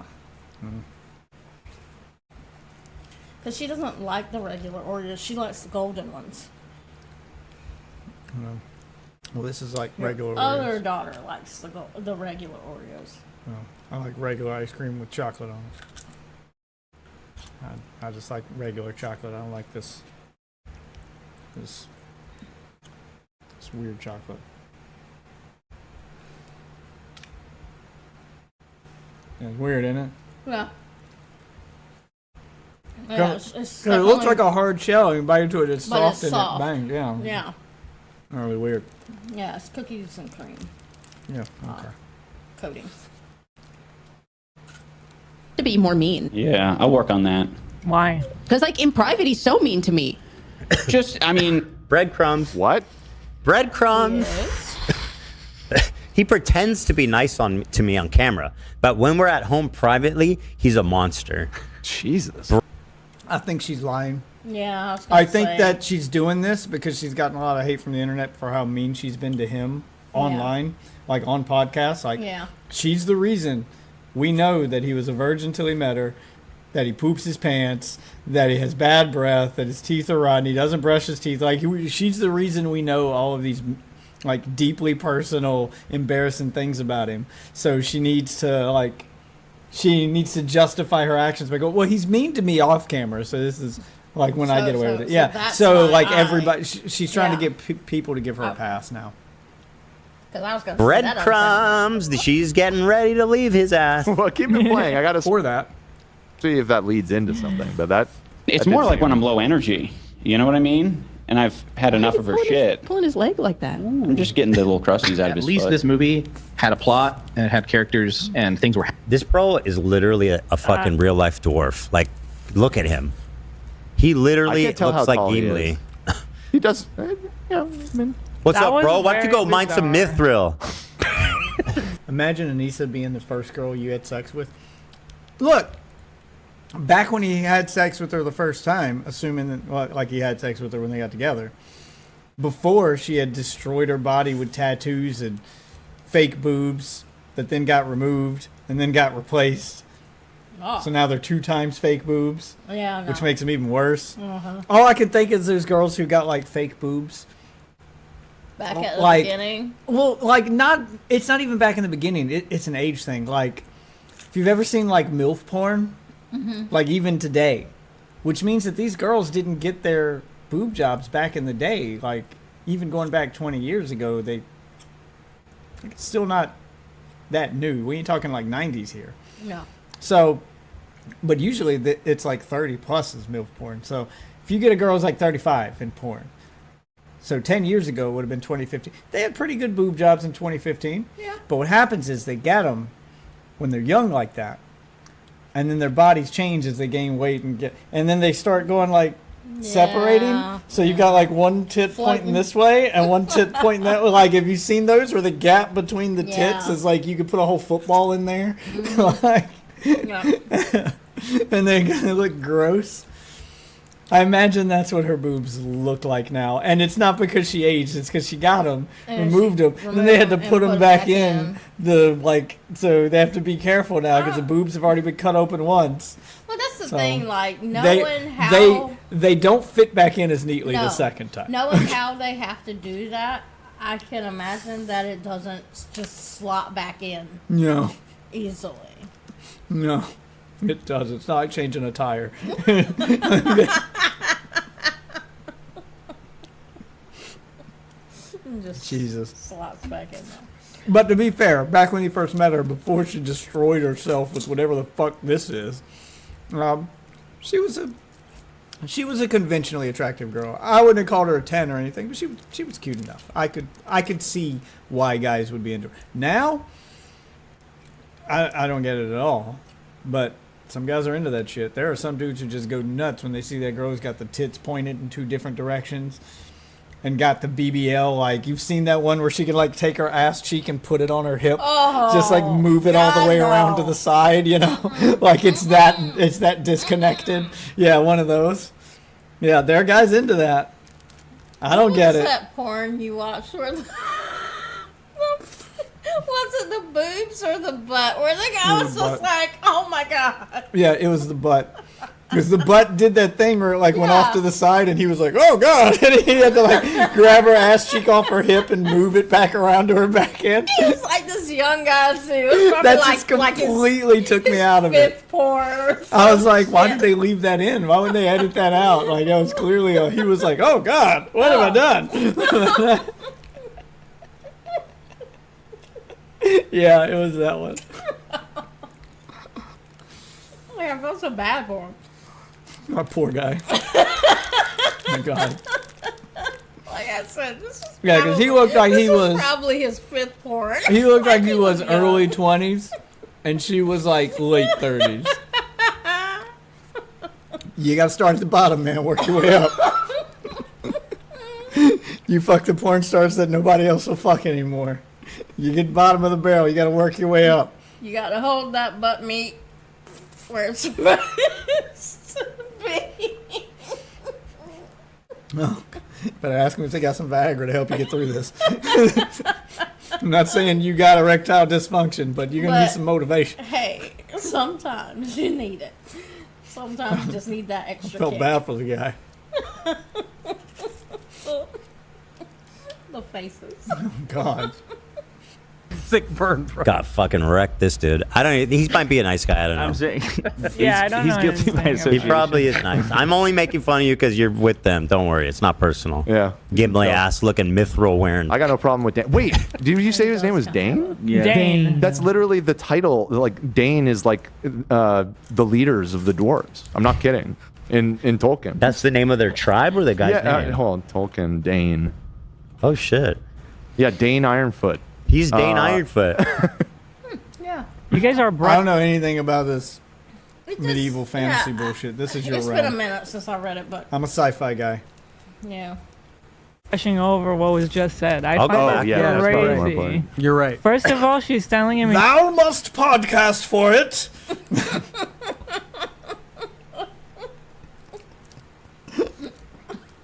Because she doesn't like the regular Oreos. She likes the golden ones. Well, this is like Your regular other Oreos. daughter likes the regular Oreos. I like regular ice cream with chocolate on it. I just like regular chocolate. I don't like this weird chocolate. Yeah, it's weird, isn't it? Yeah. It looks like a hard shell. You bite into it, it's soft, and soft. it bangs. Yeah. Yeah. Really weird. Yeah, it's cookies and cream. Yeah. Okay. Coating. To be more mean. Yeah, I'll work on that. Why? Because like in private, he's so mean to me. I mean, breadcrumbs. What? Breadcrumbs. Yes. He pretends to be nice to me on camera, but when we're at home privately, he's a monster. Jesus. I think she's lying. Yeah, I think that she's doing this because she's gotten a lot of hate from the internet for how mean she's been to him online, like on podcasts. Like, she's the reason we know that he was a virgin till he met her, that he poops his pants, that he has bad breath, that his teeth are rotten, he doesn't brush his teeth. Like, she's the reason we know all of these, like, deeply personal, embarrassing things about him. So she needs to justify her actions by going, well, he's mean to me off camera, so this is like when I get away with it. Yeah. So like everybody, she's trying to get people to give her a pass now. Breadcrumbs. She's getting ready to leave his ass. Well, keep it playing. I got to for that. See if that leads into something. But it's more like when I'm low energy. You know what I mean? And I've had enough of her shit. Pulling his leg like that. I'm just getting the little crusties out of his At least foot. this movie had a plot and it had characters and things were. This bro is literally a fucking real life dwarf. Like, look at him. He literally looks like Gimli. He does. What's up, bro? Why don't you go mind some mithril? Imagine Anissa being the first girl you had sex with. Look, back when he had sex with her the first time, assuming that, like he had sex with her when they got together, before she had destroyed her body with tattoos and fake boobs that then got removed and then got replaced. Oh. So now they're 2 times fake boobs, which makes them even worse. All I can think is there's girls who got like fake boobs. Back at the beginning? Well, like it's not even back in the beginning. It's an age thing. Like, if you've ever seen like MILF porn, like even today, which means that these girls didn't get their boob jobs back in the day. Like, even going back 20 years ago, it's still not that new. We ain't talking like 90s here. No. So, but usually it's like 30 plus is MILF porn. So if you get a girl who's like 35 in porn, so 10 years ago would have been 2015. They had pretty good boob jobs in 2015. Yeah. But what happens is they get them when they're young like that, and then their bodies change as they gain weight and then they start going like separating. So you got like one tit pointing this way and one tit pointing that way. Like, have you seen those where the gap between the tits is like you could put a whole football in there? Like, and they're gonna look gross. I imagine that's what her boobs look like now, and it's not because she aged; it's because she got them, removed them, and then they had to put them back in. So they have to be careful now because the boobs have already been cut open once. Well, that's the thing. Like knowing how they don't fit back in as neatly the second time. Knowing how they have to do that, I can imagine that it doesn't just slot back in. No. Easily. No, it doesn't. It's not like changing a tire. Just Jesus. slots back in there. But to be fair, back when he first met her, before she destroyed herself with whatever the fuck this is, she was a conventionally attractive girl. I wouldn't have called her a 10 or anything, but she was cute enough. I could see why guys would be into her. Now, I don't get it at all, but some guys are into that shit. There are some dudes who just go nuts when they see that girl who's got the tits pointed in 2 different directions and got the BBL. Like, you've seen that one where she can like take her ass cheek and put it on her hip, just like move it all the way around to the side, you know? Like it's that disconnected. Yeah, one of those. Yeah, there are guys into that. I don't get it. What's that porn you watched where was it the boobs or the butt? Where the guy was just like, oh my God. Yeah, it was the butt. Because the butt did that thing where it like went off to the side, and he was like, "Oh God!" And he had to like grab her ass cheek off her hip and move it back around to her back end. He was like this young guy too. That just completely took me out of it. I was like, "Why did they leave that in? Why would they edit that out?" Like that was clearly he was like, "Oh God, what have I done?" Yeah, it was that one. I felt so bad for him. My poor guy. My God. Like I said, this is because he looked like he was probably his 5th porn. He looked like he was early 20s, and she was like late 30s. You gotta start at the bottom, man. Work your way up. You fuck the porn stars that nobody else will fuck anymore. You get bottom of the barrel. You gotta work your way up. You gotta hold that butt meat where it's supposed to be. Oh, better ask them if they got some Viagra to help you get through this. I'm not saying you got erectile dysfunction, but you're gonna need some motivation. Hey, sometimes you need it. Sometimes you just need that extra. I felt bad for the guy. The faces. Oh God. Sick burn, bro. Got fucking wrecked, this dude. I don't. He might be a nice guy. I don't know. I'm saying. Yeah, I don't know. He's guilty by He association. probably is nice. I'm only making fun of you because you're with them. Don't worry, it's not personal. Yeah. Gimli ass looking mithril wearing. I got no problem with Dane. Wait, did you say his name was Dane? Yeah. Dane. That's literally the title. Like Dane is like the leaders of the dwarves. I'm not kidding. In Tolkien. That's the name of their tribe or the guy's name? Hold on, Tolkien, Dane. Oh shit. Yeah, Dane Ironfoot. He's Dane Ironfoot. Yeah. You guys are I don't know anything about this medieval fantasy yeah, bullshit. This is your It's realm. been a minute since I read it, but I'm a sci-fi guy. yeah. Brushing over what was just said. I I'll go find back. that that's probably more crazy. funny. You're right. First of all, she's telling him Thou must podcast for it.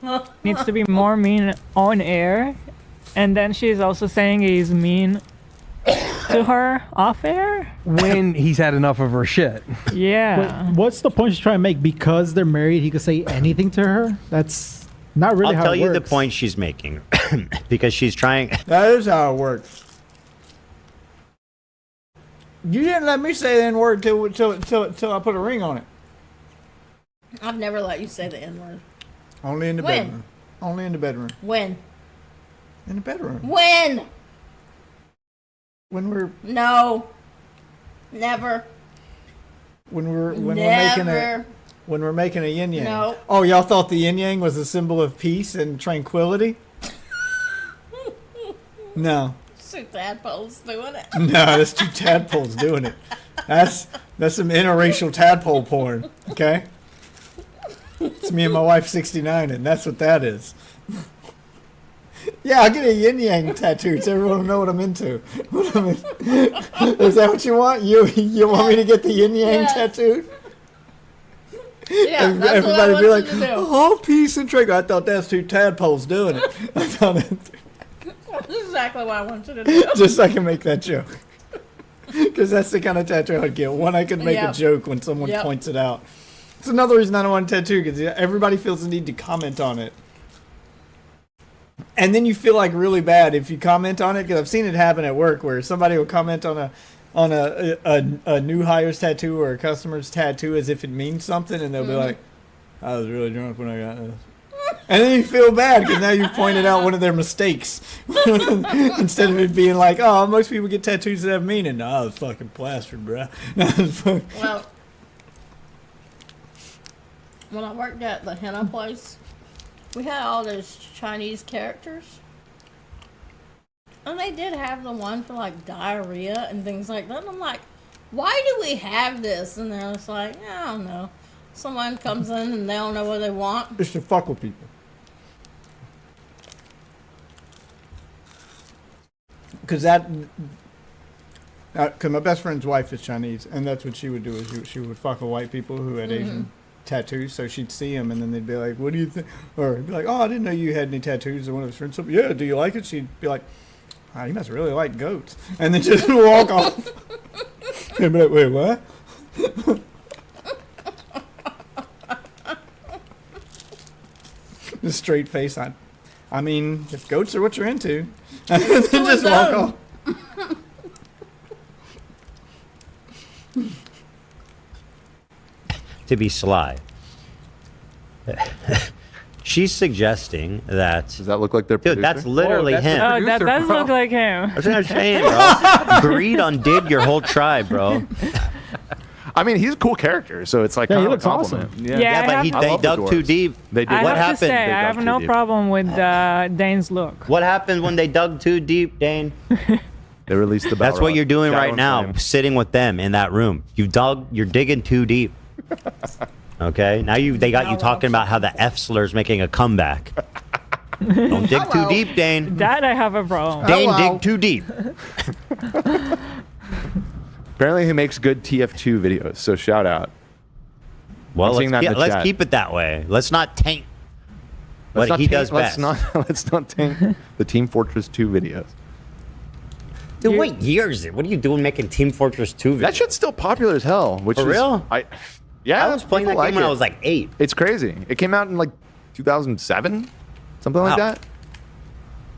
he needs to be more mean on air, and then she's also saying he's mean to her off air. When he's had enough of her shit. Yeah. Wait, what's the point she's trying to make? Because they're married, he could say anything to her? That's not really I'll how tell it you the works. point she's making. Because she's trying. That is how it works. You didn't let me say the N-word till I put a ring on it. I've never let you say the N-word. Only in the When? bedroom. Only in the bedroom. When? In the bedroom. When? When we're No. Never. when we're Never. making a yin yang. No. Oh, y'all thought the yin yang was a symbol of peace and tranquility? No. Two tadpoles doing it. No, that's two tadpoles doing it. That's some interracial tadpole porn. Okay. It's me and my wife 69, and that's what that is. Yeah, I'll get a yin yang tattoo so everyone will know what I'm into. Is that what you want? You want me to get the yin yang tattoo? Yeah, that's Everybody what I be want like, you to do. oh, peace and tranquility. I thought that's two tadpoles doing it. I thought That's exactly what I want you to do. just so I can make that joke. Because that's the kind of tattoo I'd get. One, I could make a joke when someone points it out. It's another reason I don't want a tattoo, because everybody feels the need to comment on it. And then you feel like really bad if you comment on it, because I've seen it happen at work where somebody will comment on a new hire's tattoo or a customer's tattoo as if it means something, and they'll be like, I was really drunk when I got this. And then you feel bad because now you've pointed out one of their mistakes. Instead of it being like, oh, most people get tattoos that have meaning. No, it's fucking plastered, bro. Well, when I worked at the henna place, we had all those Chinese characters. And they did have the one for like diarrhea and things like that. And I'm like, why do we have this? And they're just like, I don't know. Someone comes in and they don't know what they want. It's to fuck with people. Because because my best friend's wife is Chinese, and that's what she would do, is she would fuck with white people who had Asian tattoos. So she'd see them, and then they'd be like, what do you think? Or he'd be like, oh, I didn't know you had any tattoos. And one of his friends would be, yeah, do you like it? She'd be like, oh, you must really like goats. And then just walk off. And be like, wait, what? The straight face on. I mean, if goats are what you're into, just walk off. To be sly. She's suggesting that. Does that look like their producer? Dude, that's literally him. Oh, that does look like him. That's what I'm saying, bro. Greed undid your whole tribe, bro. I mean, he's a cool character, so it's like Yeah, kind he of a looks compliment. awesome. Yeah, but they dug too deep. They did. I What have to happened? say, I have no problem with Dane's look. What happened when they dug too deep, Dane? They released the That's what Balrog. you're doing Shadow right and now, Flame. sitting with them in that room. You're digging too deep. Okay, now they got you talking about how the F slur's making a comeback. Don't dig too deep, Dane. That I have a problem. Dane, dig too deep. Apparently, he makes good TF2 videos, so shout out. Well, I'm seeing that in the let's chat. keep it that way. Let's not taint what he does best. Let's not taint the Team Fortress 2 videos. Dude, what year is it? What are you doing making Team Fortress 2 videos? That shit's still popular as hell. Which For is, real? Yeah, I was playing that people game when it. I was like 8. It's crazy. It came out in like 2007, something like Wow. that.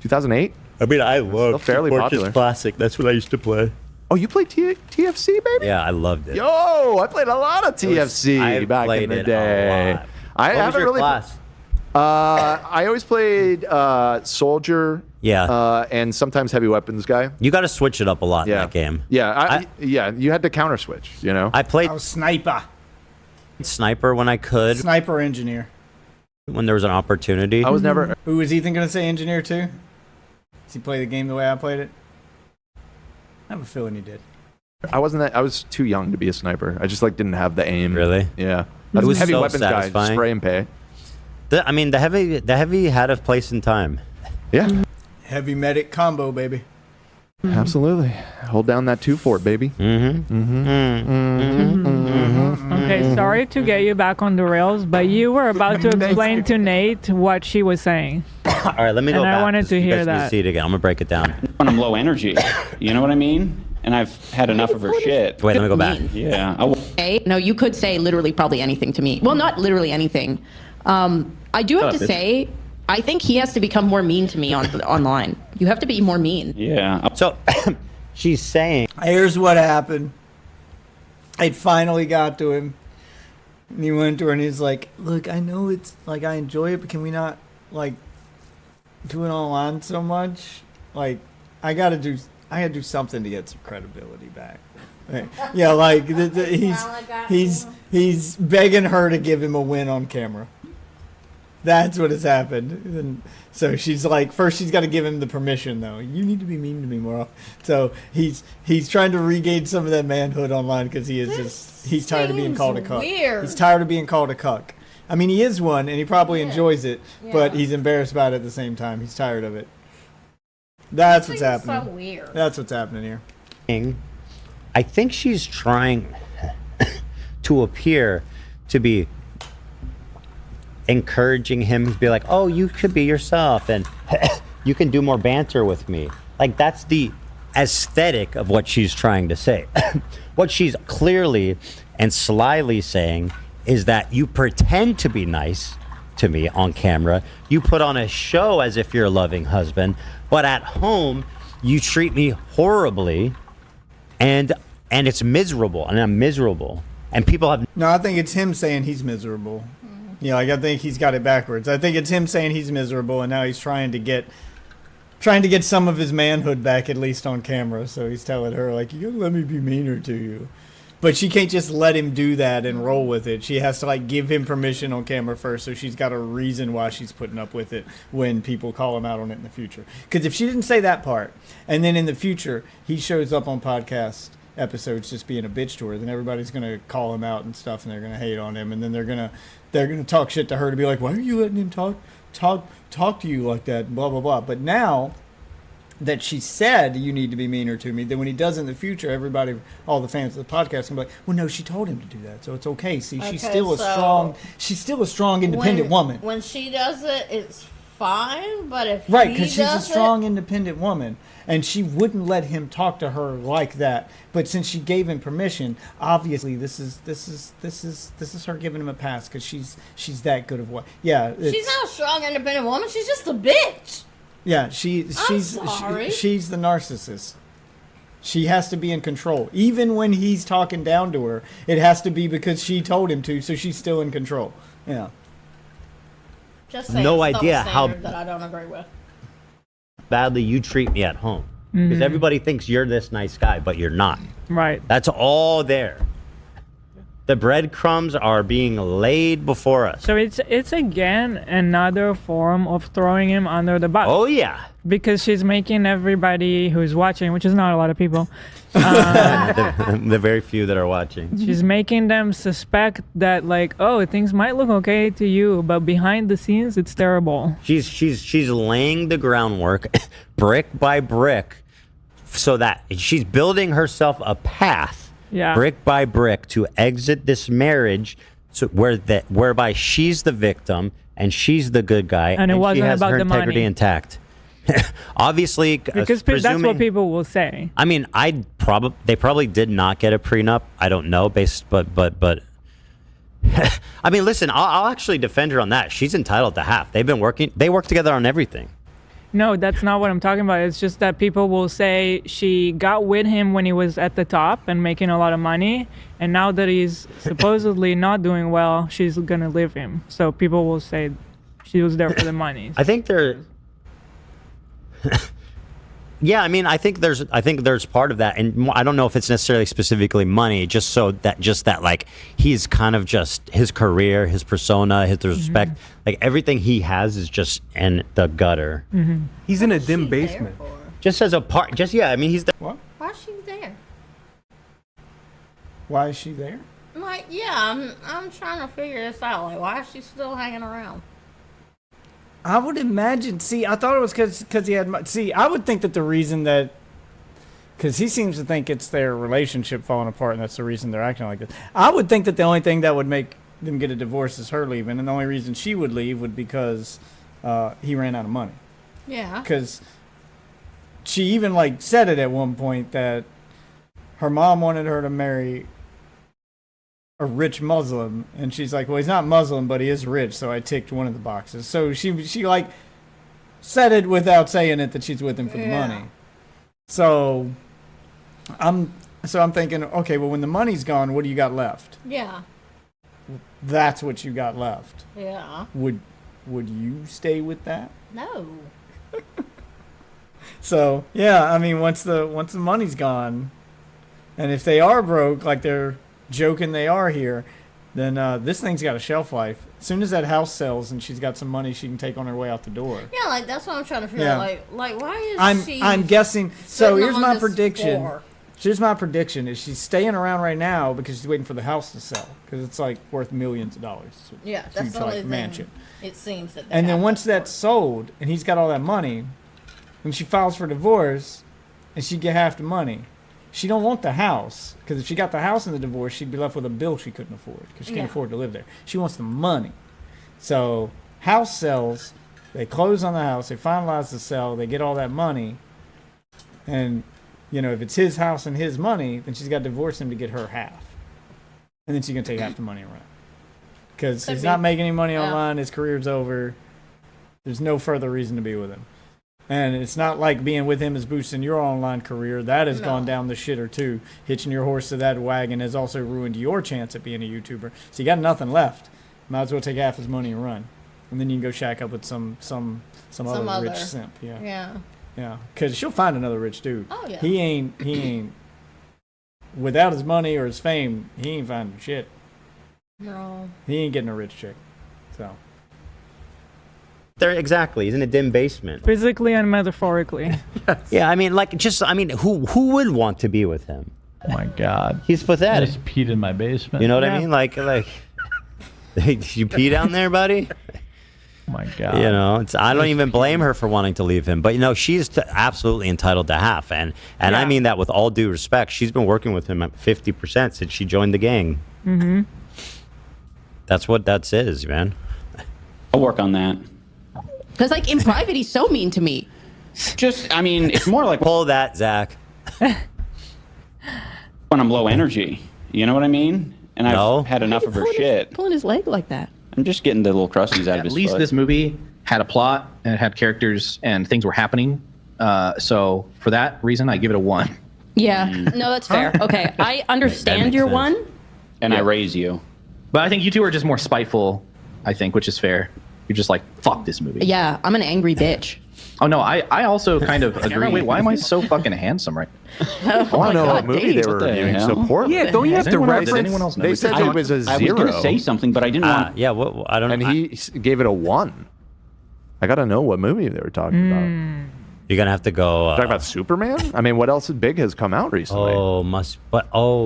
2008. I mean, I love Still fairly Team Fortress popular. Classic. That's what I used to play. Oh, you played TFC, baby? Yeah, I loved it. Yo, I played a lot of TFC I back in played the it a day. lot. I What was haven't your really. class? I always played soldier. Yeah. And sometimes heavy weapons guy. You got to switch it up a lot in that game. Yeah, yeah. You had to counter switch. You know. I played I was sniper. sniper when I could, Sniper engineer. when there was an opportunity. I was never. Who was Ethan going to say engineer too? Does he play the game the way I played it? I have a feeling he did. I wasn't that. I was too young to be a sniper. I just like didn't have the aim. Really? Yeah. It was heavy so weapons guy. satisfying. Spray and pay. The heavy had a place in time. Yeah. Heavy medic combo, baby. Absolutely. Hold down that 2-fort, baby. Okay, sorry to get you back on the rails, but you were about to explain to Nate what she was saying. All right, let me go And back. I wanted so to you hear guys can that. see it again. I'm gonna break it down. When I'm low energy, you know what I mean? And I've had enough of her shit. Wait, let me go back. Yeah. No, you could say literally probably anything to me. Well, not literally anything. I do have to say, I think he has to become more mean to me online. You have to be more mean. Yeah. So she's saying, Here's what happened. It finally got to him. And he went to her and he's like, look, I know it's like I enjoy it, but can we not like do it online so much? Like I gotta do something to get some credibility back. Right. Yeah, like he's begging her to give him a win on camera. That's what has happened. And so she's like, first she's got to give him the permission though. You need to be mean to me more often. So he's trying to regain some of that manhood online because he's tired of being called a cuck. Weird. He's tired of being called a cuck. I mean, he is one, and he probably enjoys it, but he's embarrassed about it at the same time. He's tired of it. That's what's happening. So weird. That's what's happening here. I think she's trying to appear to be encouraging him to be like, oh, you could be yourself and you can do more banter with me. Like, that's the aesthetic of what she's trying to say. What she's clearly and slyly saying is that you pretend to be nice to me on camera. You put on a show as if you're a loving husband, but at home you treat me horribly and it's miserable and I'm miserable. And people have No, I think it's him saying he's miserable. Yeah, like I think he's got it backwards. I think it's him saying he's miserable, and now he's trying to get some of his manhood back, at least on camera. So he's telling her like, "You gotta let me be meaner to you," but she can't just let him do that and roll with it. She has to like give him permission on camera first. So she's got a reason why she's putting up with it when people call him out on it in the future. Because if she didn't say that part, and then in the future he shows up on podcast episodes just being a bitch to her, then everybody's gonna call him out and stuff, and they're gonna hate on him, and then they're gonna talk shit to her to be like, why are you letting him talk to you like that, and blah blah blah. But now that she said you need to be meaner to me, then when he does in the future, everybody, all the fans of the podcast can be like, well, no, she told him to do that, so it's okay. See, she's still a strong independent woman. When she does it, it's fine, but if right, he because she's a strong, independent woman, and she wouldn't let him talk to her like that. But since she gave him permission, obviously this is her giving him a pass because she's that good of what? Yeah, she's not a strong, independent woman. She's just a bitch. Yeah, she's the narcissist. She has to be in control. Even when he's talking down to her, it has to be because she told him to, so she's still in control. Yeah. Just saying, no idea how that I don't agree with. Badly you treat me at home. Because everybody thinks you're this nice guy, but you're not. Right. That's all there. The breadcrumbs are being laid before us. So it's again another form of throwing him under the bus. Oh yeah. Because she's making everybody who's watching, which is not a lot of people, the very few that are watching. She's making them suspect that, like, oh, things might look okay to you, but behind the scenes, it's terrible. She's laying the groundwork, brick by brick, so that she's building herself a path, brick by brick, to exit this marriage, so whereby she's the victim and she's the good guy, and it wasn't she has about her the integrity money. Intact. Obviously, because that's what people will say. I mean, they probably did not get a prenup. I don't know, but I mean, listen, I'll actually defend her on that. She's entitled to half. They work together on everything. No, that's not what I'm talking about. It's just that people will say she got with him when he was at the top and making a lot of money, and now that he's supposedly not doing well, she's gonna leave him. So people will say she was there for the money. I think they're. Yeah, I mean, I think there's part of that, and I don't know if it's necessarily specifically money, just that like he's kind of just his career, his persona, his respect, like everything he has is just in the gutter. He's in a dim basement. Just as a part, I mean, he's there. What? Why is she there? Why is she there? Like, yeah, I'm trying to figure this out. Like, why is she still hanging around? I would imagine. See, I thought it was because he had. See, I would think that the reason that, because he seems to think it's their relationship falling apart, and that's the reason they're acting like this. I would think that the only thing that would make them get a divorce is her leaving, and the only reason she would leave would because he ran out of money. Yeah. Because she even said it at one point that her mom wanted her to marry a rich Muslim, and she's like, well, he's not Muslim, but he is rich, so I ticked one of the boxes. So she said it without saying it that she's with him for the money. So I'm thinking, okay, well, when the money's gone, what do you got left? Yeah. That's what you got left. Yeah. Would you stay with that? No. So yeah, I mean, once the money's gone, and if they are broke, like they're joking they are here, then this thing's got a shelf life. As soon as that house sells and she's got some money she can take on her way out the door. Yeah, like that's what I'm trying to figure out. Like why is she? I'm guessing. So here's my prediction. Here's my prediction: is she's staying around right now because she's waiting for the house to sell because it's worth millions of dollars. Yeah, that's the only mansion. It seems that. And then once that's sold and he's got all that money, when she files for divorce, and she get half the money. She don't want the house, because if she got the house in the divorce, she'd be left with a bill she couldn't afford, because she can't afford to live there. She wants the money. So house sells, they close on the house, they finalize the sale, they get all that money, and if it's his house and his money, then she's got to divorce him to get her half, and then she's gonna take half the money and run, because he's not making any money online, his career's over, there's no further reason to be with him. And it's not like being with him is boosting your online career. That has gone down the shitter too. Hitching your horse to that wagon has also ruined your chance at being a YouTuber. So you got nothing left. Might as well take half his money and run. And then you can go shack up with some other rich simp. Yeah. Yeah. Because she'll find another rich dude. Oh yeah. He ain't without his money or his fame, he ain't finding shit. No. He ain't getting a rich chick. So there, exactly. He's in a dim basement. Physically and metaphorically. Yeah, I mean, who would want to be with him? Oh my God. He's pathetic. I just peed in my basement. You know what I mean? Like, you pee down there, buddy? Oh my God. I don't even blame her for wanting to leave him. But, she's absolutely entitled to half. And I mean that with all due respect. She's been working with him at 50% since she joined the gang. Mm-hmm. That's what that is, man. I'll work on that. Because like in private, he's so mean to me. Just, I mean, it's more like pull that, Zach. when I'm low energy. You know what I mean? And I've had enough of her shit. Pulling his leg like that. I'm just getting the little crusties out of his At least foot. this movie had a plot and it had characters and things were happening. So for that reason, I give it a 1. Yeah, no, that's fair. Okay, I understand your 1. And I raise you. But I think you two are just more spiteful, I think, which is fair. You're just like, fuck this movie. Yeah, I'm an angry bitch. Oh, no, I also kind of agree. Wait, why am I so fucking handsome right I want to know what movie they were reviewing so poorly. Yeah, don't you have to reference? Did anyone else They notice said it? it was a 0. I was going to say something, but I didn't want... Yeah, I don't. And he gave it a 1. I got to know what movie they were talking about. You're gonna have to go. Talking about Superman? I mean, what else big has come out recently?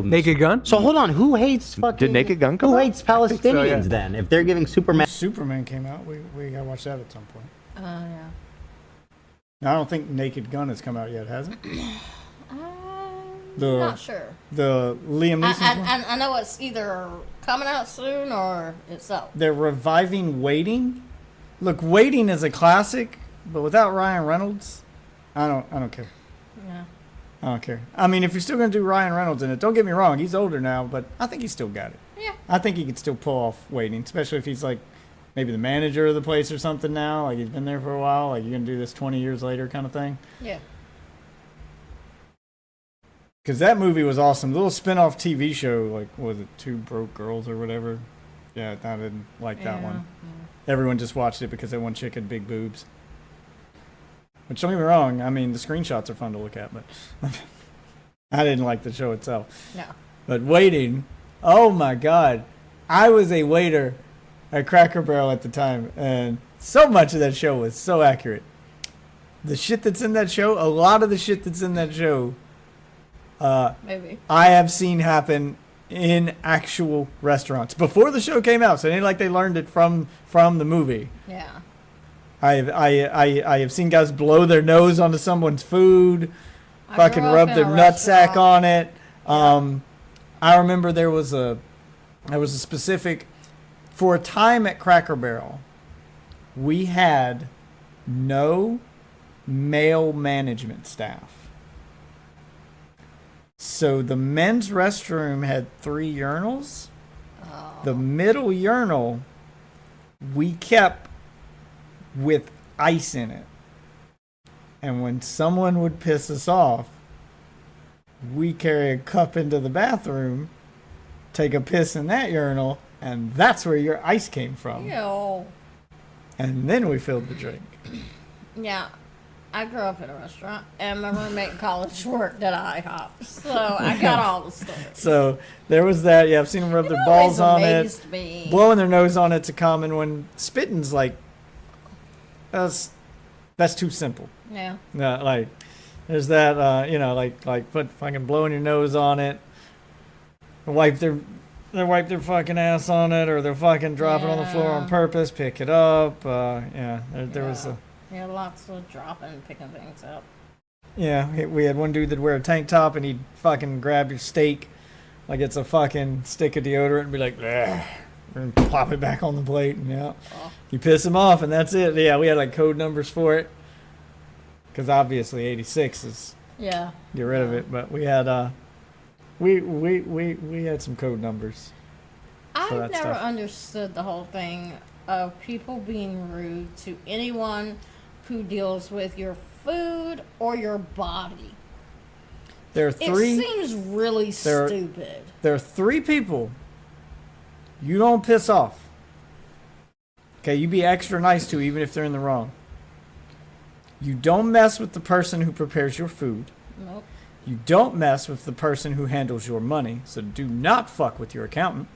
Naked Gun. So hold on, who hates fucking? Did Naked Gun come Who out? hates Palestinians then? If they're giving Superman. Superman came out. We gotta watch that at some point. Yeah. Now, I don't think Naked Gun has come out yet, has it? Not sure. The Liam Neeson one? I know it's either coming out soon or it's out. They're reviving Waiting. Look, Waiting is a classic, but without Ryan Reynolds, I don't care. Yeah. I don't care. I mean, if you're still gonna do Ryan Reynolds in it, don't get me wrong, he's older now, but I think he's still got it. Yeah. I think he could still pull off Waiting, especially if he's like maybe the manager of the place or something now. Like he's been there for a while. Like you're gonna do this 20 years later kind of thing. Yeah. Because that movie was awesome. The little spin-off TV show, like, was it Two Broke Girls or whatever? Yeah, I didn't like that one. Everyone just watched it because that one chick had big boobs. Which, don't get me wrong, I mean, the screenshots are fun to look at, but I didn't like the show itself. No. But Waiting, oh my God. I was a waiter at Cracker Barrel at the time, and so much of that show was so accurate. The shit that's in that show, a lot of the shit that's in that show, maybe I have seen happen in actual restaurants before the show came out. So it ain't like they learned it from the movie. Yeah. I have seen guys blow their nose onto someone's food, fucking rub their nutsack on it. I remember there was a specific, for a time at Cracker Barrel, we had no male management staff. So the men's restroom had 3 urinals. The middle urinal we kept with ice in it. And when someone would piss us off, we carry a cup into the bathroom, take a piss in that urinal, and that's where your ice came from. Ew. And then we filled the drink. Yeah. I grew up in a restaurant, and my roommate in college worked at IHOP, so I got all the stories. So there was that. Yeah, I've seen them rub their balls on it. Me. Blowing their nose on it's a common one. Spitting's like, that's too simple. Yeah. No, like, there's that, like put fucking blowing your nose on it. Wipe their fucking ass on it, or they're fucking drop it on the floor on purpose, pick it up. There was a. Yeah, lots of dropping and picking things up. Yeah, we had one dude that'd wear a tank top and he'd fucking grab your steak like it's a fucking stick of deodorant and be like, "Bleh," and plop it back on the plate. And you piss him off and that's it. Yeah, we had like code numbers for it because obviously 86 is get rid of it. But we had we had some code numbers. I've never understood the whole thing of people being rude to anyone who deals with your food or your body. There are 3. It seems really stupid. There are 3 people you don't piss off. Okay, you be extra nice to even if they're in the wrong. You don't mess with the person who prepares your food. Nope. You don't mess with the person who handles your money. So do not fuck with your accountant.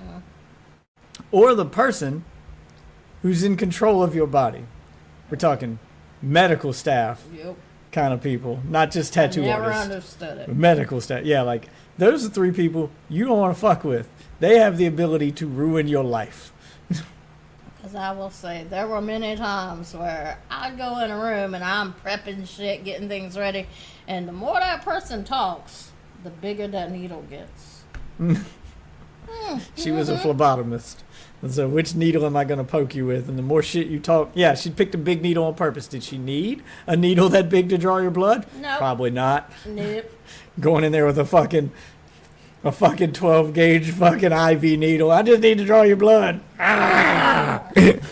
No. Or the person who's in control of your body. We're talking medical staff kind of people, not just tattoo artists. Never understood it. Medical staff. Yeah, like those are 3 people you don't want to fuck with. They have the ability to ruin your life. Because I will say, there were many times where I'd go in a room and I'm prepping shit, getting things ready, and the more that person talks, the bigger that needle gets. She was a phlebotomist. And so, which needle am I going to poke you with? And the more shit you talk, yeah, she picked a big needle on purpose. Did she need a needle that big to draw your blood? No. Probably not. Nope. Going in there with a fucking 12 gauge fucking IV needle. I just need to draw your blood. Ah! Yep.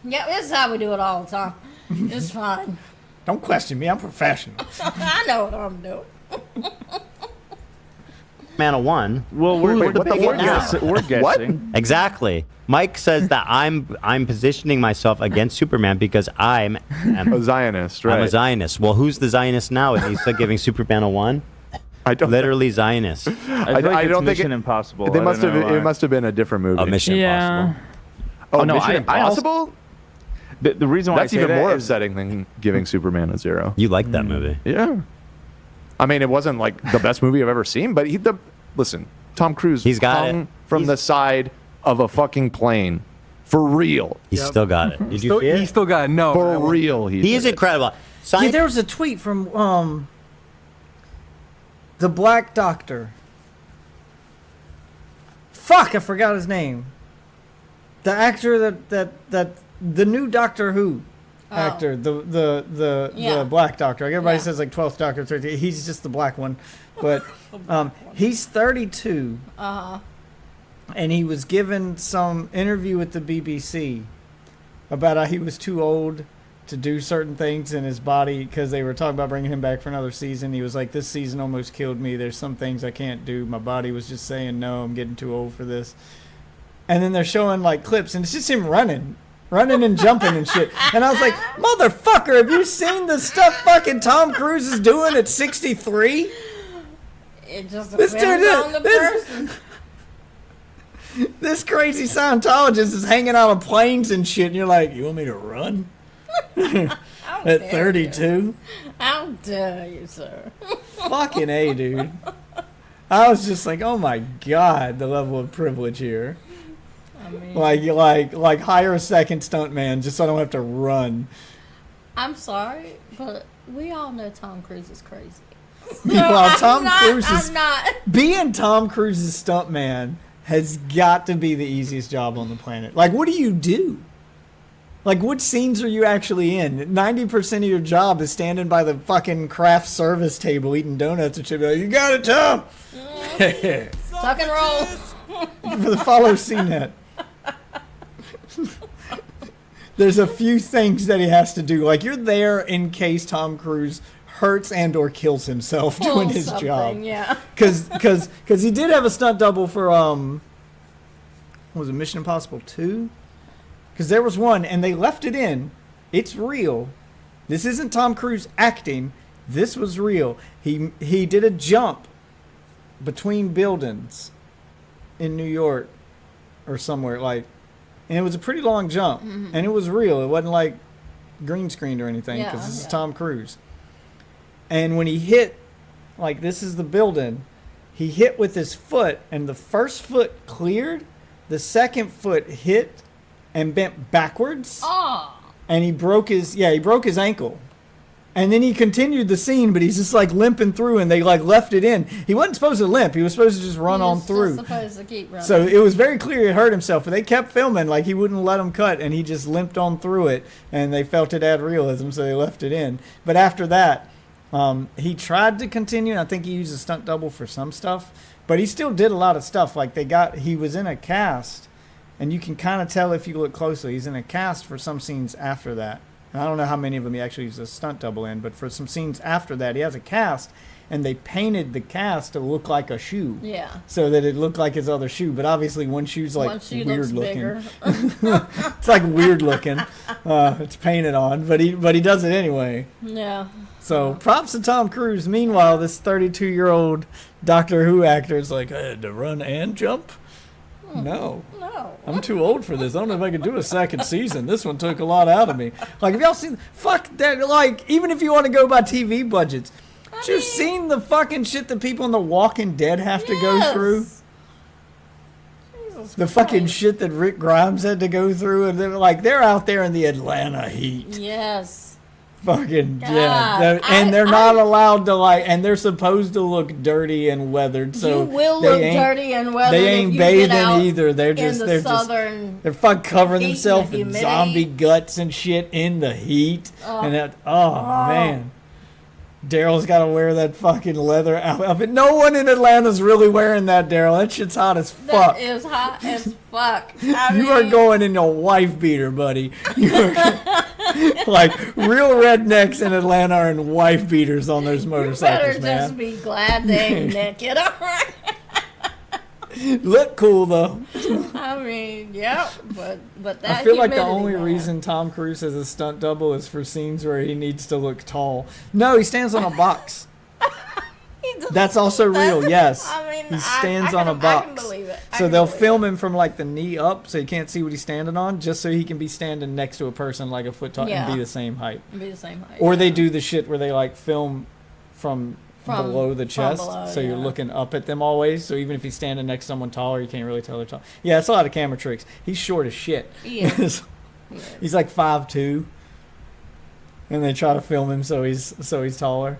Yep, this is how we do it all the time. It's fine. Don't question me. I'm professional. I know what I'm doing. Man of one. Well, we're guessing. What? Exactly. Mike says that I'm positioning myself against Superman because I'm a Zionist, right? I'm a Zionist. Well, who's the Zionist now? And he's still giving Superman a 1? I don't literally Zionist. I don't think Mission Impossible. They must have. It must have been a different movie. Oh, Mission Impossible. Oh, no, Mission Impossible. The reason why That's I say even that more is- upsetting than giving Superman a 0. You like that movie? Yeah. I mean, it wasn't like the best movie I've ever seen, but listen, Tom Cruise He's got hung it. from the side of a fucking plane. For real. He's still got it. Did you see it? He still got it. No. For real. He is incredible. Yeah, there was a tweet from the Black Doctor. Fuck, I forgot his name. The actor that the new Doctor Who actor, the Black Doctor. Like everybody says, like 12th Doctor, 13th. He's just the black one, but he's 32. And he was given some interview with the BBC about how he was too old to do certain things in his body because they were talking about bringing him back for another season. He was like, this season almost killed me. There's some things I can't do. My body was just saying, no, I'm getting too old for this. And then they're showing like clips and it's just him running and jumping and shit. And I was like, motherfucker, have you seen the stuff fucking Tom Cruise is doing at 63? It just depends on the person. This crazy Scientologist is hanging out on planes and shit, and you're like, you want me to run? At 32? How dare you, sir? Fucking A, dude. I was just like, oh my God, the level of privilege here. I mean, Like hire a second stuntman just so I don't have to run. I'm sorry, but we all know Tom Cruise is crazy. Well, I'm not. Being Tom Cruise's stuntman has got to be the easiest job on the planet. Like, what do you do? Like, what scenes are you actually in? 90% of your job is standing by the fucking craft service table eating donuts and shit. Like, you got it, Tom! Tuck and roll. For the follow CNET. There's a few things that he has to do. Like, you're there in case Tom Cruise hurts and or kills himself doing his job. Yeah. Because he did have a stunt double for, what was it, Mission Impossible 2? Because there was one, and they left it in. It's real. This isn't Tom Cruise acting. This was real. He did a jump between buildings in New York or somewhere, like, and it was a pretty long jump, and it was real. It wasn't like green screened or anything, because this is Tom Cruise. And when he hit, like, this is the building, he hit with his foot, and the first foot cleared, the second foot hit and bent backwards. Oh. And he broke his ankle. And then he continued the scene, but he's just like limping through, and they like left it in. He wasn't supposed to limp. He was supposed to just run on through. Supposed to keep running. So it was very clear he hurt himself, but they kept filming, like he wouldn't let him cut, and he just limped on through it, and they felt it add realism, so they left it in. But after that, he tried to continue, and I think he used a stunt double for some stuff, but he still did a lot of stuff. Like he was in a cast, and you can kind of tell if you look closely, he's in a cast for some scenes after that. And I don't know how many of them he actually used a stunt double in, but for some scenes after that, he has a cast, and they painted the cast to look like a shoe. Yeah. So that it looked like his other shoe, but obviously one shoe's like weird looking. Bigger. It's like weird looking. It's painted on, but he does it anyway. Yeah. So props to Tom Cruise. Meanwhile, this 32-year-old Doctor Who actor is like, I had to run and jump? No. I'm too old for this. I don't know if I could do a second season. This one took a lot out of me. Like, have y'all seen... Fuck that. Like, even if you want to go by TV budgets, you've seen the fucking shit that people in The Walking Dead have to go through? The fucking shit that Rick Grimes had to go through. And they're out there in the Atlanta heat. Yes. Fucking yeah, and they're not allowed to and they're supposed to look dirty and weathered. So you will look dirty and weathered. They ain't if you bathing get out either. They're they're fucking covering themselves in zombie guts and shit in the heat. And man, Daryl's got to wear that fucking leather outfit. No one in Atlanta's really wearing that, Daryl. That shit's hot as fuck. That is hot as fuck. You are going in a wife beater, buddy. Like real rednecks in Atlanta are in wife beaters on those motorcycles, you better man. just be glad they ain't naked. All right. Look cool though. I mean, yeah, but that I feel like the humidity, only man. reason Tom Cruise has a stunt double is for scenes where he needs to look tall. No, he stands on a box. That's also real. Yes, I mean, he stands on a box. I can believe it. So they'll film him from like the knee up, so you can't see what he's standing on, just so he can be standing next to a person like a foot tall and be the same height. Be the same height. Or they do the shit where they like film from below the chest, below, so you're looking up at them always. So even if he's standing next to someone taller, you can't really tell they're tall. Yeah, it's a lot of camera tricks. He's short as shit. Yeah. He's like 5'2", and they try to film him so he's taller.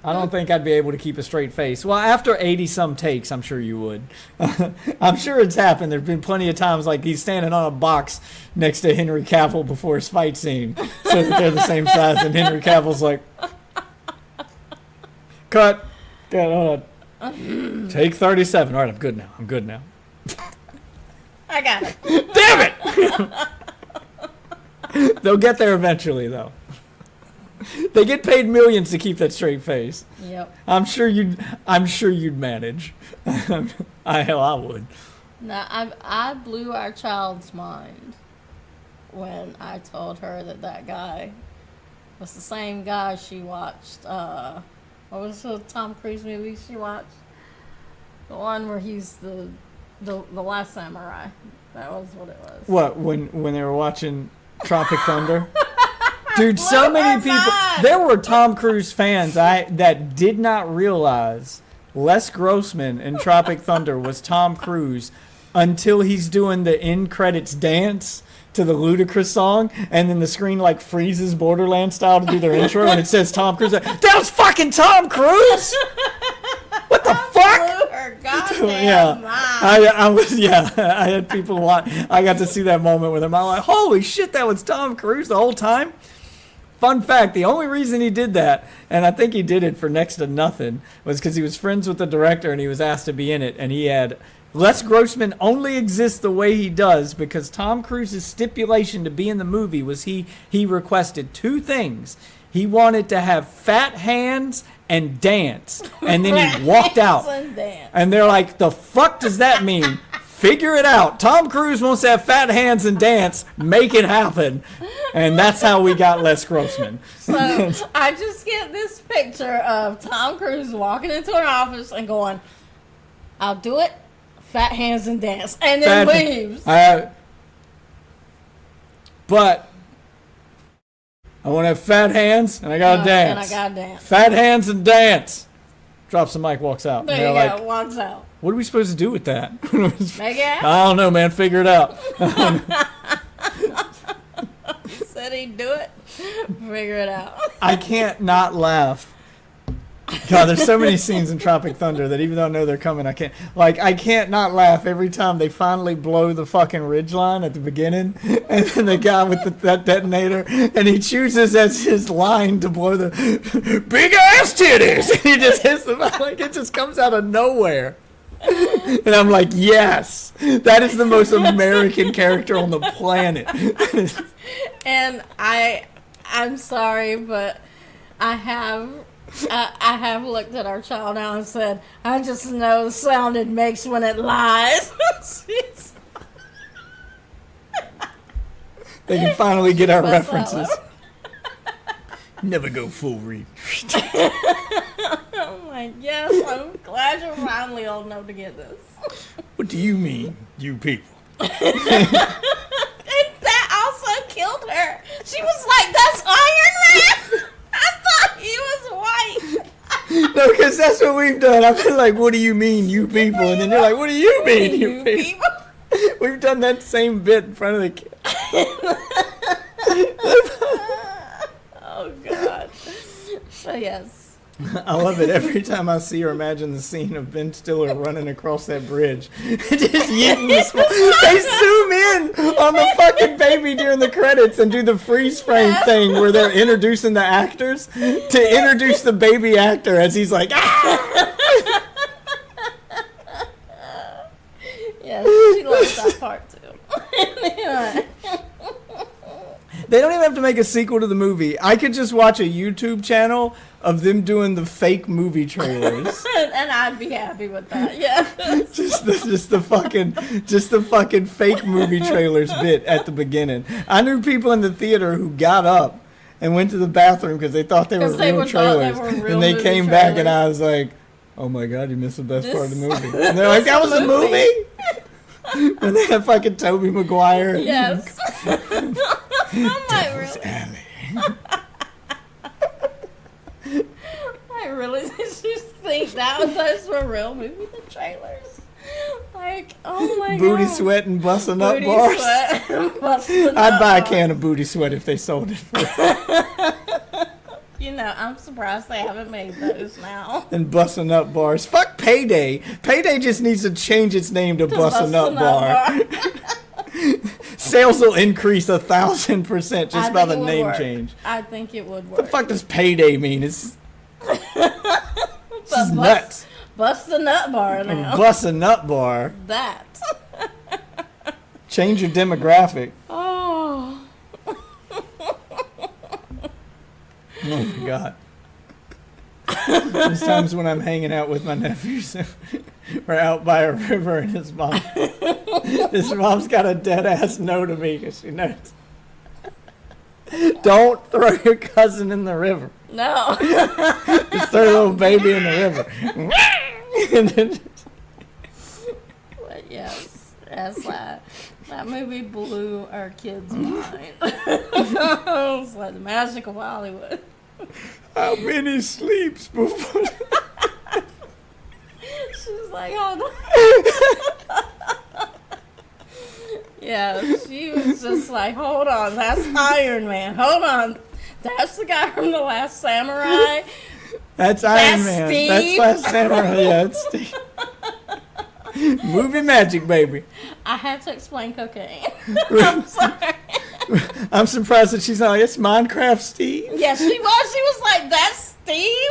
I don't think I'd be able to keep a straight face. Well, after 80-some takes, I'm sure you would. I'm sure it's happened. There've been plenty of times like he's standing on a box next to Henry Cavill before his fight scene, so that they're the same size, and Henry Cavill's like, cut. Hold on. Take 37. All right, I'm good now. I got it. Damn it! They'll get there eventually, though. They get paid millions to keep that straight face. Yep. I'm sure you'd manage. I would. Now, I blew our child's mind when I told her that guy was the same guy she watched. What was the Tom Cruise movie she watched? The one where he's the Last Samurai. That was what it was. What, when they were watching Tropic Thunder? Dude, so many people. There were Tom Cruise fans that did not realize Les Grossman in Tropic Thunder was Tom Cruise until he's doing the end credits dance to the Ludacris song, and then the screen like freezes Borderland style to do their intro, and it says Tom Cruise. That was fucking Tom Cruise. What the fuck? Yeah, I had people watch. I got to see that moment with him. I'm like, holy shit, that was Tom Cruise the whole time. Fun fact, the only reason he did that, and I think he did it for next to nothing, was because he was friends with the director and he was asked to be in it, and he had Les Grossman only exists the way he does because Tom Cruise's stipulation to be in the movie was he requested two things. He wanted to have fat hands and dance, and then he walked out. And they're like, the fuck does that mean? Figure it out. Tom Cruise wants to have fat hands and dance. Make it happen. And that's how we got Les Grossman. So I just get this picture of Tom Cruise walking into an office and going, I'll do it. Fat hands and dance. And then leaves. But I want to have fat hands and I got to dance. And I got to dance. Fat hands and dance. Drops the mic, walks out. There you go. Walks out. What are we supposed to do with that? Make it happen. I don't know, man. Figure it out. He said he'd do it. Figure it out. I can't not laugh. God, there's so many scenes in Tropic Thunder that even though I know they're coming, I can't not laugh every time they finally blow the fucking ridgeline at the beginning, and then the guy with that detonator, and he chooses as his line to blow the big ass titties, and he just hits them like it just comes out of nowhere. And I'm like, yes, that is the most American character on the planet. And I'm sorry, but I have looked at our child now and said, I just know the sound it makes when it lies. They can finally get our references. Never go full read. I'm like, yes, I'm glad you're finally old enough to get this. What do you mean, you people? And that also killed her. She was like, that's Iron Man? I thought he was white. No, because that's what we've done. I've been like, what do you mean, you people? And then you're like, what do you mean, you people? We've done that same bit in front of the kid. I love it. Every time I see or imagine the scene of Ben Stiller running across that bridge, just yeeting this. They zoom in on the fucking baby during the credits and do the freeze frame thing where they're introducing the actors to introduce the baby actor as he's like, ah! Yeah, she loves that part too. Anyway. They don't even have to make a sequel to the movie. I could just watch a YouTube channel of them doing the fake movie trailers. And I'd be happy with that. Yeah. just the fucking fake movie trailers bit at the beginning. I knew people in the theater who got up and went to the bathroom because they thought they were real trailers. And they came back and I was like, oh my God, you missed the best part of the movie. And they're like, that was the movie? And they had fucking Tobey Maguire. Yes. I really just think those were real movie, the trailers. Like, oh my God. Booty sweat and busting up bars. I'd buy a can of booty sweat if they sold it for it. You know, I'm surprised they haven't made those now. And busting up bars. Fuck Payday. Payday just needs to change its name to Busting Up Bar. Sales will increase 1,000% just by the name change. I think it would work. What the fuck does Payday mean? It's nuts. Bust the nut bar now. Bust a nut bar. That. Change your demographic. Oh. Oh my God. There's times when I'm hanging out with my nephews. We're out by a river and his mom's got a dead ass no to me because she knows. Don't throw your cousin in the river. No. Just throw your little baby in the river. But yes, that's that movie blew our kids' mind. It's like the magic of Hollywood. How many sleeps before? She's like, hold on. Yeah, she was just like, hold on, that's Iron Man. Hold on, that's the guy from The Last Samurai. That's Iron Man. Steve. That's Last Samurai. Yeah, it's Steve. Movie magic, baby. I had to explain cocaine. I'm sorry. I'm surprised that she's not like, it's Minecraft Steve. Yeah, she was. She was like, that's Steve?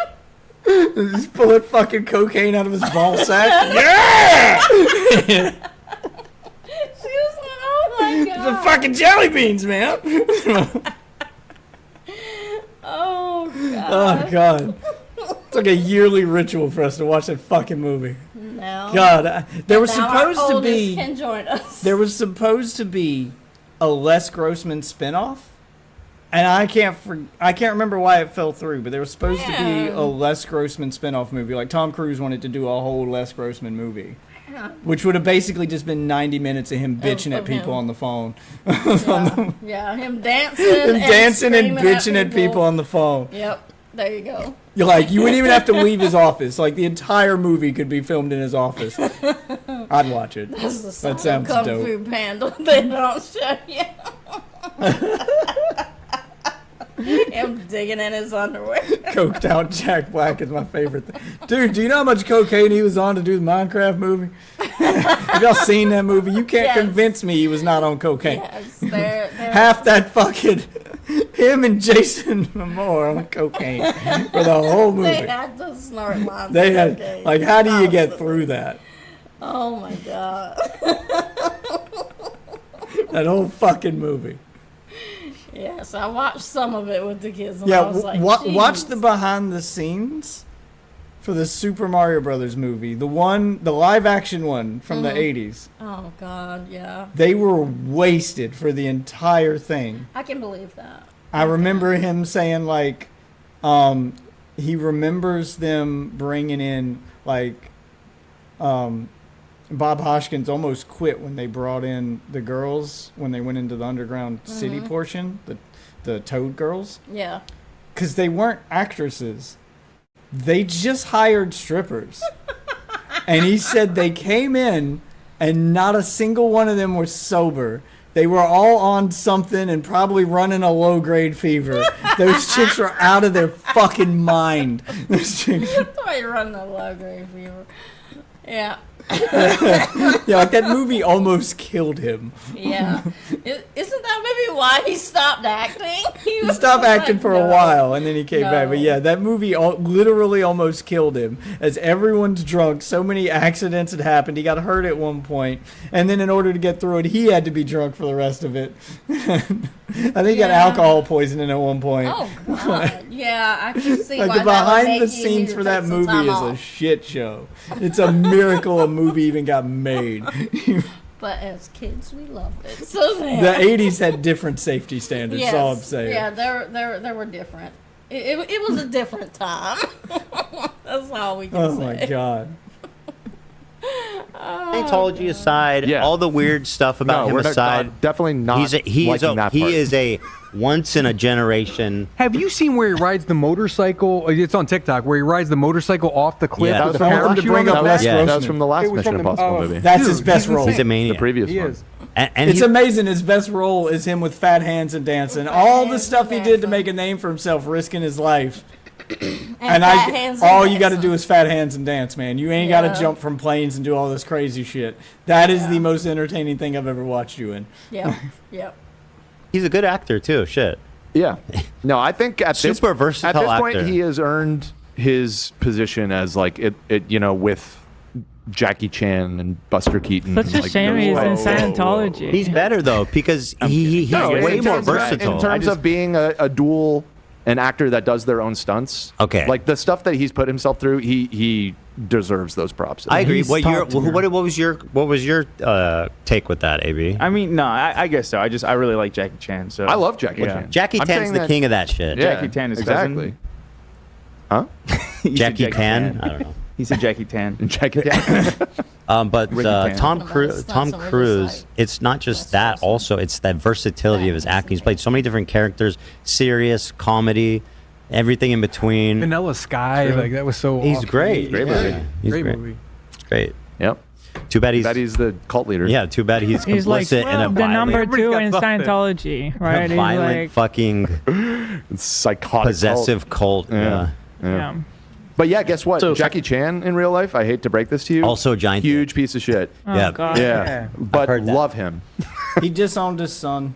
He's pulling fucking cocaine out of his ball sack. Yeah! She was like, oh my God. The fucking jelly beans, man. Oh, God. Oh, God. It's like a yearly ritual for us to watch that fucking movie. No. God, there was Now supposed our to be. oldest can join us. There was supposed to be a Les Grossman spinoff, and I can't remember why it fell through. But there was supposed to be a Les Grossman spinoff movie. Like Tom Cruise wanted to do a whole Les Grossman movie, which would have basically just been 90 minutes of him bitching at people on the phone. Yeah, him dancing, and bitching at people on the phone. Yep. There you go. You're like, you wouldn't even have to leave his office. Like, the entire movie could be filmed in his office. I'd watch it. That sounds Kung dope. Fu Panda they don't show you. Him digging in his underwear. Coked out Jack Black is my favorite thing. Dude, do you know how much cocaine he was on to do the Minecraft movie? Have y'all seen that movie? You can't convince me he was not on cocaine. Yes, Half that fucking... Him and Jason Momoa on cocaine for the whole movie. They had to snort lots They of had... cocaine. Like, how do you get through that? Oh, my God. That whole fucking movie. Yes, I watched some of it with the kids. And Yeah, I was like, watch the behind the scenes for the Super Mario Brothers movie. The live action one from the 80s. Oh, God, yeah. They were wasted for the entire thing. I can believe that. I remember him saying, like, he remembers them bringing in, like, Bob Hoskins almost quit when they brought in the girls when they went into the underground city portion, the Toad girls. Yeah. Because they weren't actresses. They just hired strippers. And he said they came in and not a single one of them was sober They were all on something and probably running a low-grade fever. Those chicks were out of their fucking mind. Those chicks. Probably running a low-grade fever. Yeah. Yeah, like that movie almost killed him. Yeah. Isn't that maybe why he stopped acting? He stopped acting for a while, and then he came back. But yeah, that movie literally almost killed him. As everyone's drunk, so many accidents had happened. He got hurt at one point, and then in order to get through it, he had to be drunk for the rest of it. I think he got alcohol poisoning at one point. Oh God! Yeah, I can see. Like why the behind the that would make scenes you for that take some movie time is off. a shit show. It's a miracle a movie even got made. But as kids, we loved it. So The 80s had different safety standards. That's all I'm saying. Yeah, they were different. It was a different time. That's all we can say. Oh my God. Scientology aside, all the weird stuff about him aside, definitely not. He is a once in a generation. Have you seen where he rides the motorcycle? It's on TikTok where he rides the motorcycle off the cliff. Yeah. with the That was parachute to bring on up the Les back? Grossman. That was from the last It was Mission from the- Impossible movie. That's his best role. He's a maniac. The previous He one. is. And It's amazing. His best role is him with fat hands and dancing. All the stuff he did to make a name for himself, risking his life. And fat hands and all you got to dancing. do is fat hands and dance, man. You ain't got to jump from planes and do all this crazy shit. That is the most entertaining thing I've ever watched you in. Yep. Yep. he's a good actor too. Shit. Yeah. No, I think at this Super versatile at this point actor. he has earned his position as like it with Jackie Chan and Buster Keaton. Such a like, shame he's in Scientology. He's better though because he's way in more terms versatile. in terms of being a dual an actor that does their own stunts. Okay. Like the stuff that he's put himself through, he deserves those props. I agree. What was your take with that, AB? I mean, no, I guess so. I really like Jackie Chan. So I love Jackie Chan. Jackie I'm Chan's saying the that- king of that shit. Yeah, Jackie Chan is exactly. Huh? Jackie Chan? I don't know. He said Jackie Chan. Jackie Chan. But Ricky Tan. Tom Cruise, it's not just that. Also, it's that versatility of his acting. He's played so many different characters: serious, comedy, everything in between. Vanilla Sky, like that was so. He's awesome. great. Great movie. He's Great great. movie. Great. Yep. Too bad he's the cult leader. Yeah. Too bad he's He's like complicit in a the number violent, 2 in Scientology, right? He's violent like, fucking psychotic, possessive cult. Yeah. yeah. But yeah, guess what? So- Jackie Chan in real life, I hate to break this to you. Also a giant huge piece of shit. Oh, Yeah. God. Yeah. But heard that. love him. He disowned his son.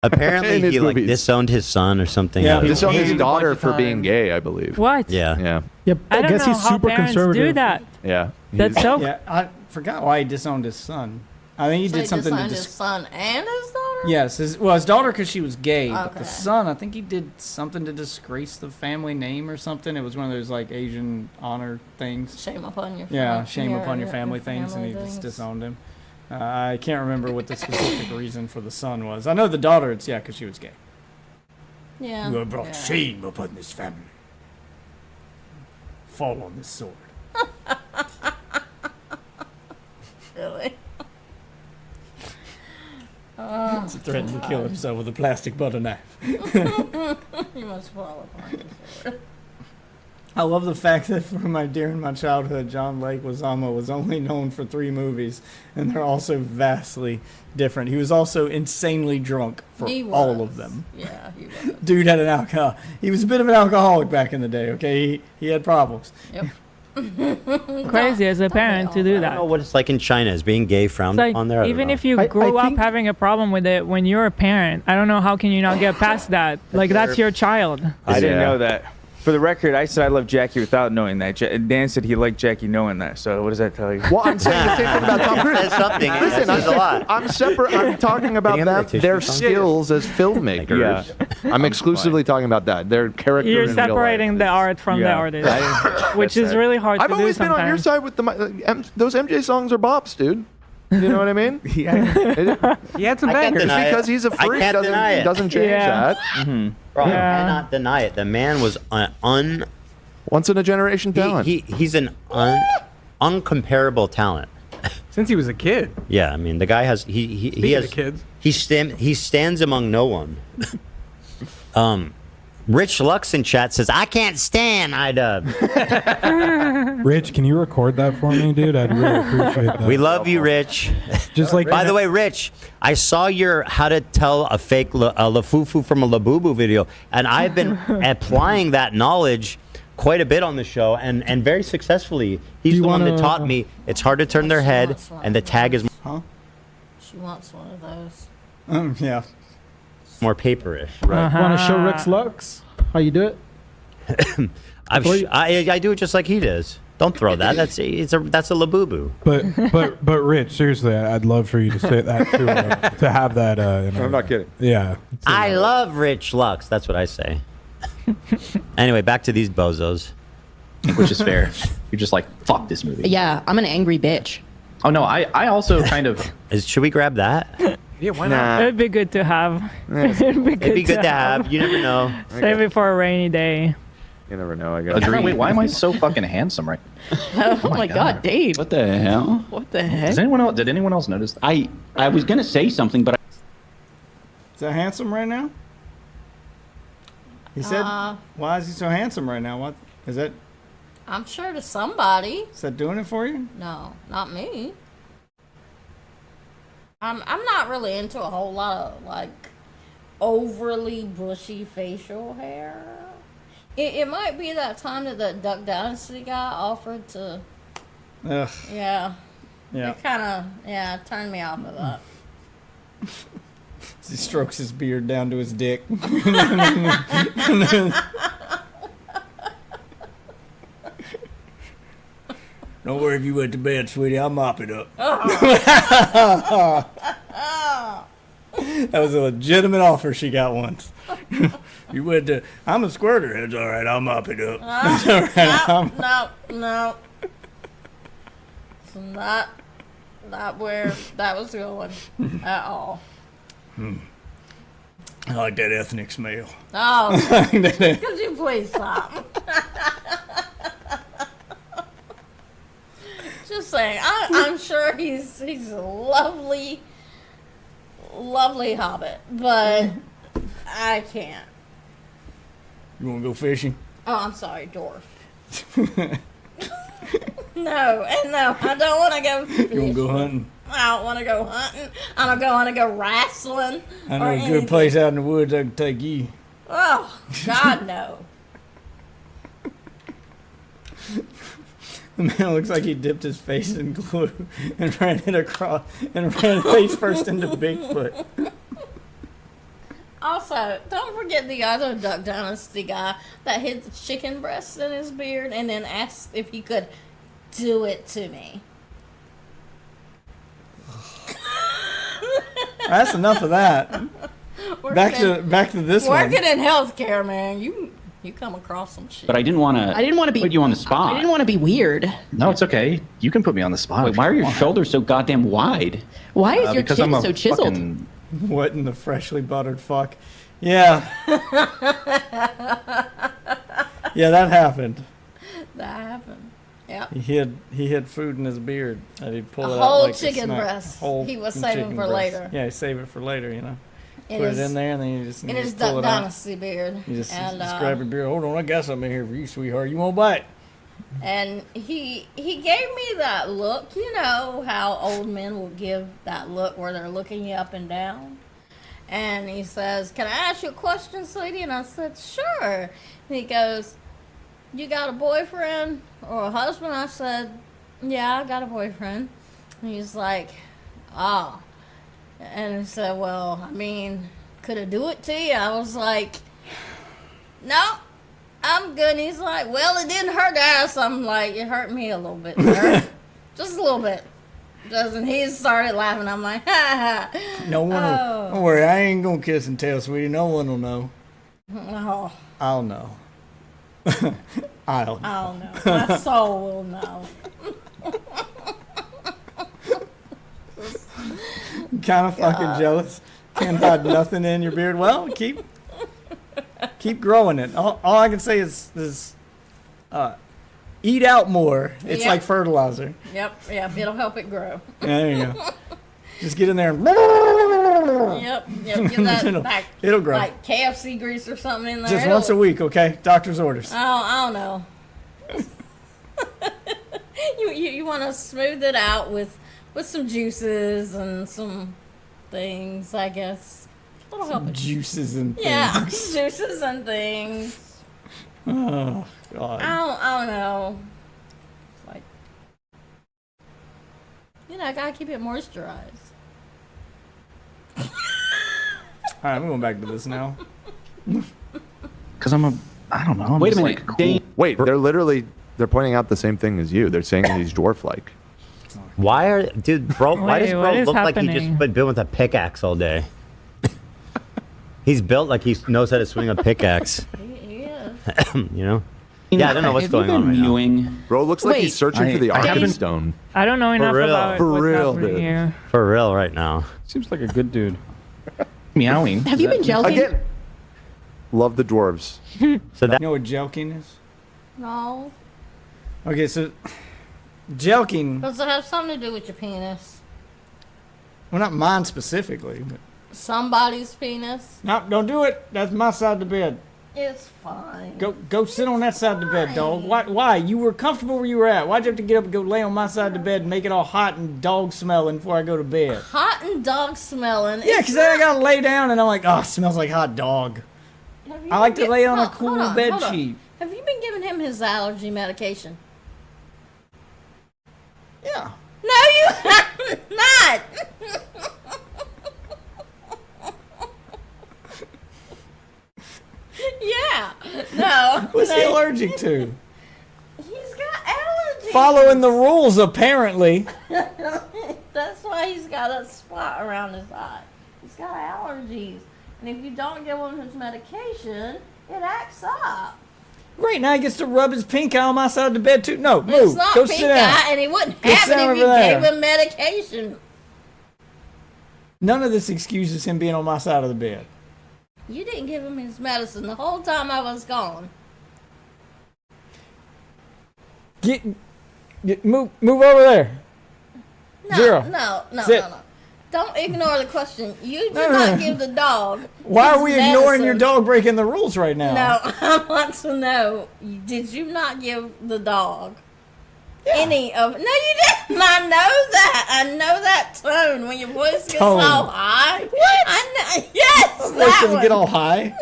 Apparently, In his he like movies. disowned his son or something. Yeah, I don't He know. disowned his He- daughter bunch of for being times. gay, I believe. What? Yeah. Yeah. Yep. I I don't guess know he's how super parents conservative. do that. Yeah. That's He's- so. Yeah, I forgot why he disowned his son. I think he So did he something to disowned his son and his daughter? Yes, his daughter because she was gay, but Okay. the son, I think he did something to disgrace the family name or something. It was one of those like Asian honor things. Shame upon your Yeah, shame upon your family your things, and he family just things. disowned him. I can't remember what the specific reason for the son was. I know the daughter, it's because she was gay. Yeah. You have brought yeah. shame upon this family. Fall on this sword. Really? He threatened to kill himself with a plastic butter knife. You must fall upon your sword. I love the fact that during my childhood, John Leguizamo was only known for 3 movies, and they're also vastly different. He was also insanely drunk for He all was. of them. Yeah, he was. Dude had an alcohol. He was a bit of an alcoholic back in the day. Okay, he had problems. Yep. Crazy as a parent to do I that. don't know what it's like in China. Is being gay frowned It's like, on there? I don't even know. if you grew up having a problem with it when you're a parent, I don't know how can you not get past that. Like that's your child. I didn't know that. For the record, I said I love Jackie without knowing that. Dan said he liked Jackie knowing that. So what does that tell you? Well, I'm saying the same thing about Tom Cruise. Says something. Listen, That says a lot. I'm separate. I'm talking about Getting that, tissue their paper? skills as filmmakers. I'm exclusively talking about that. Their character. You're in real life. separating the art from the artist, which is really hard I've to do always been sometimes. on your side with those MJ songs are bops, dude. You know what I mean? Yeah. He had some I can't bangers. deny it. Because he's a I freak can't deny it. doesn't change Yeah. that. Bro, Yeah. I cannot deny it. The man was Once in a generation talent. He's an uncomparable talent. Since he was a kid. Yeah, I mean the guy has he Speaking has of kids. he stands among no one. Rich Lux in chat says, I can't stand iDubbbz. Rich, can you record that for me, dude? I'd really appreciate that. We love you, Rich. Just like, by the way, Rich, I saw your how to tell a fake lafufu from a labubu video, and I've been applying that knowledge quite a bit on the show, and very successfully. He's the one that taught me it's hard to turn their head, and the tag is She wants one of those. Yeah. more paperish. Right. Want to show Rex Lux how you do it? I do it just like he does. Don't throw that. That's a labubu. But Rich, seriously, I'd love for you to say that too, to have that. I'm not kidding. Yeah. I love Rich Lux. That's what I say. Anyway, back to these bozos. Which is fair. You're just like, fuck this movie. Yeah, I'm an angry bitch. Oh no, I also kind of. Should we grab that? Yeah, why not? It'd be good to have. It'd be good to have. You never know. Save it for a rainy day. You never know, I guess. Wait, why am I so fucking handsome right now? Oh my god, Dave. What the hell? What the heck? Did anyone else notice that? I was gonna say something, but Is that handsome right now? He said, why is he so handsome right now? What is that? I'm sure to somebody. Is that doing it for you? No, not me. I'm not really into a whole lot of like overly bushy facial hair. It might be that time that the Duck Dynasty guy offered to. Ugh. Yeah. Yeah. It kind of turned me off of that. He strokes his beard down to his dick. Don't worry if you went to bed, sweetie. I'll mop it up. That was a legitimate offer she got once. You went to, I'm a squirter. It's all right. I'll mop it up. It's all right. No. It's not where that was going at all. I like that ethnic smell. Oh, could you please stop? Just saying, I'm sure he's a lovely hobbit, but I can't. You want to go fishing? Oh, I'm sorry, dwarf. No, I don't want to go fishing. You want to go hunting? I don't want to go hunting. I don't want to go wrestling. I know a good place out in the woods I can take you. Oh, God, no. The man looks like he dipped his face in glue and ran it across and ran face first into Bigfoot. Also, don't forget the other Duck Dynasty guy that hid the chicken breasts in his beard and then asked if he could do it to me. That's enough of that. Back to this one. Working in healthcare, man, you come across some shit. But I didn't want to put you on the spot. I didn't want to be weird. No, it's okay. You can put me on the spot. Wait, why are your shoulders so goddamn wide? Why is your chin so chiseled? What in the freshly buttered fuck? Yeah. Yeah, that happened. That happened. Yeah. He had food in his beard, and he'd pull it out whole like chicken breast. He was saving for later. Yeah, he saved it for later. You know, put it in there, and then you just in his Duck Dynasty beard. You just grab your beard. Hold on, I got something here for you, sweetheart. You won't bite. And he gave me that look. You know how old men will give that look where they're looking you up and down. And he says, "Can I ask you a question, sweetie?" And I said, "Sure." And he goes, "You got a boyfriend or a husband?" I said, "Yeah, I got a boyfriend." And he's like, "Oh." And he said, "Well, I mean, could I do it to you?" I was like, "No, I'm good." And he's like, "Well, it didn't hurt to ask." I'm like, "It hurt me a little bit, sir." Just a little bit. And he started laughing. I'm like, "Ha ha." No one will. Don't worry, I ain't gonna kiss and tell, sweetie. No one will know. Oh. I'll know. I'll know. My soul will know. Kind of fucking jealous. Can't hide nothing in your beard. Well, keep growing it. All I can say is eat out more. It's like fertilizer. Yep. It'll help it grow. There you go. Just get in there and Yep. Give that back. It'll grow. Like KFC grease or something in there. Just once a week, okay? Doctor's orders. I don't know. you want to smooth it out with some juices and some things, I guess. That'll help it. Juices and things. Yeah, juices and things. Oh God. I don't know. Like, I gotta keep it moisturized. All right, I'm going back to this now. Because I don't know. Wait a minute. Cool. Wait, they're pointing out the same thing as you. They're saying that he's dwarf-like. Why why does bro look like he just been with a pickaxe all day? He's built like he knows how to swing a pickaxe. He is. Yeah, I don't know what's going on right now. Bro looks like he's searching for the Arcane Stone. I don't know enough about For what's real, happening dude. here. For real right now. Seems like a good dude. Meowing. Have you been joking? Again, love the dwarves. So that You know what jelking is? No. Okay, so jelking. Does it have something to do with your penis? Well, not mine specifically, but Somebody's penis? no, don't do it. That's my side of the bed. It's fine. Go sit on that side of the bed, dog. Why? You were comfortable where you were at. Why'd you have to get up and go lay on my side of the bed and make it all hot and dog smelling before I go to bed? Hot and dog smelling. Yeah, because then I gotta lay down and I'm like, oh, it smells like hot dog. I like to lay on a cool bed sheet. Have you been giving him his allergy medication? Yeah. No, you have not. Yeah. No. What's he allergic to? He's got allergies. Following the rules, apparently. That's why he's got a spot around his eye. He's got allergies. And if you don't give him his medication, it acts up. Great, now he gets to rub his pink eye on my side of the bed, too. No, It's move. not Go pink sit down. eye, and he wouldn't Go have sit it down if you over there. gave him medication. None of this excuses him being on my side of the bed. You didn't give him his medicine the whole time I was gone. Move over there. No, Zero. No. Sit. Don't ignore the question. You did not give the dog. Why are we his ignoring your medicine. dog breaking the rules right now? No, I want to know. Did you not give the dog any of? No, you didn't. I know that. I know that tone when your voice gets Tone. all high. What? I know. Yes, My voice that doesn't one. get all high.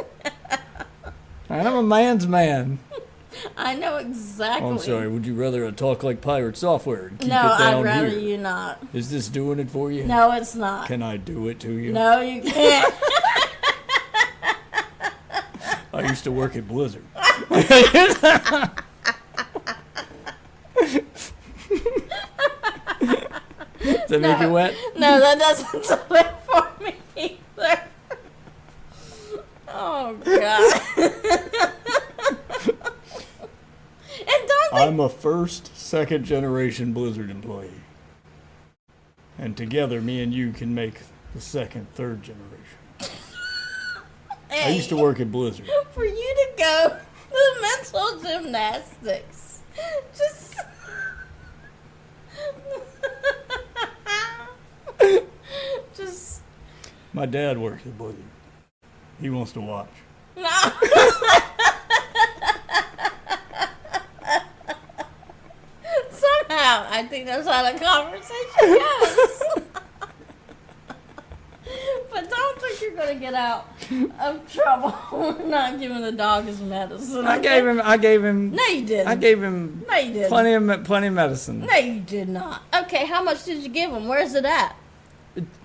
And I'm a man's man. I know exactly. I'm sorry, would you rather I talk like pirate software and keep No, it down I'd rather here? you not. Is this doing it for you? No, it's not. Can I do it to you? No, you can't. I used to work at Blizzard. Does that make you wet? No, that doesn't do it for me either. Oh, God. And don't they... I'm a first, second generation Blizzard employee. And together, me and you can make the second, third generation. Hey, I used to work at Blizzard. for you to go to mental gymnastics, just... just... My dad works at Blizzard. He wants to watch. No. Somehow, I think that's how the conversation goes. But don't think you're gonna get out of trouble for not giving the dog his medicine. I gave him. No, you didn't. I gave him. No, you didn't. Plenty of medicine. No, you did not. Okay, how much did you give him? Where's it at?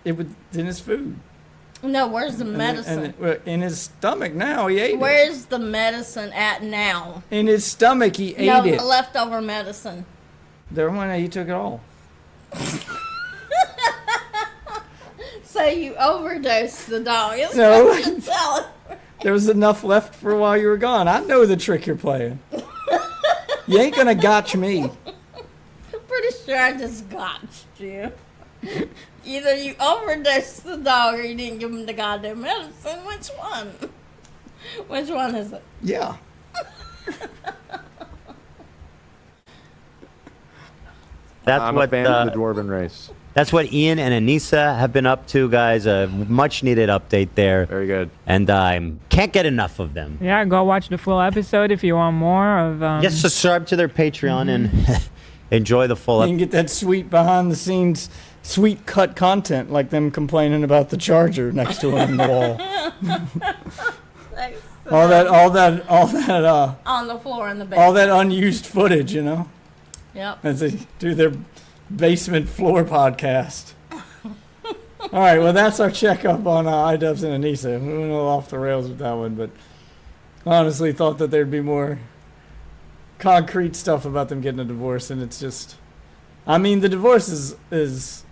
It was in his food. No, where's the medicine? In his stomach now. He ate it. Where's the medicine at now? In his stomach, he ate No, it. the leftover medicine. There one, he took it all. So you overdosed the dog. It's No. what you're telling me. There was enough left for while you were gone. I know the trick you're playing. You ain't gonna gotch me. I'm pretty sure I just gotched you. Either you overdosed the dog or you didn't give him the goddamn medicine. Which one? Which one is it? Yeah. That's I'm what a fan of the dwarven race. That's what Ian and Anissa have been up to, guys. A much-needed update there. Very good. And I can't get enough of them. Yeah, go watch the full episode if you want more of. Yes, subscribe to their Patreon and enjoy the full You can get that sweet behind-the-scenes, sweet cut content, like them complaining about the charger next to them in the wall. all that. On the floor in the basement. All that unused footage, you know. Yep. As they do their basement floor podcast. All right, well, that's our checkup on iDubbbz and Anissa. We went a little off the rails with that one, but honestly thought that there'd be more concrete stuff about them getting a divorce, and it's just, I mean, the divorce is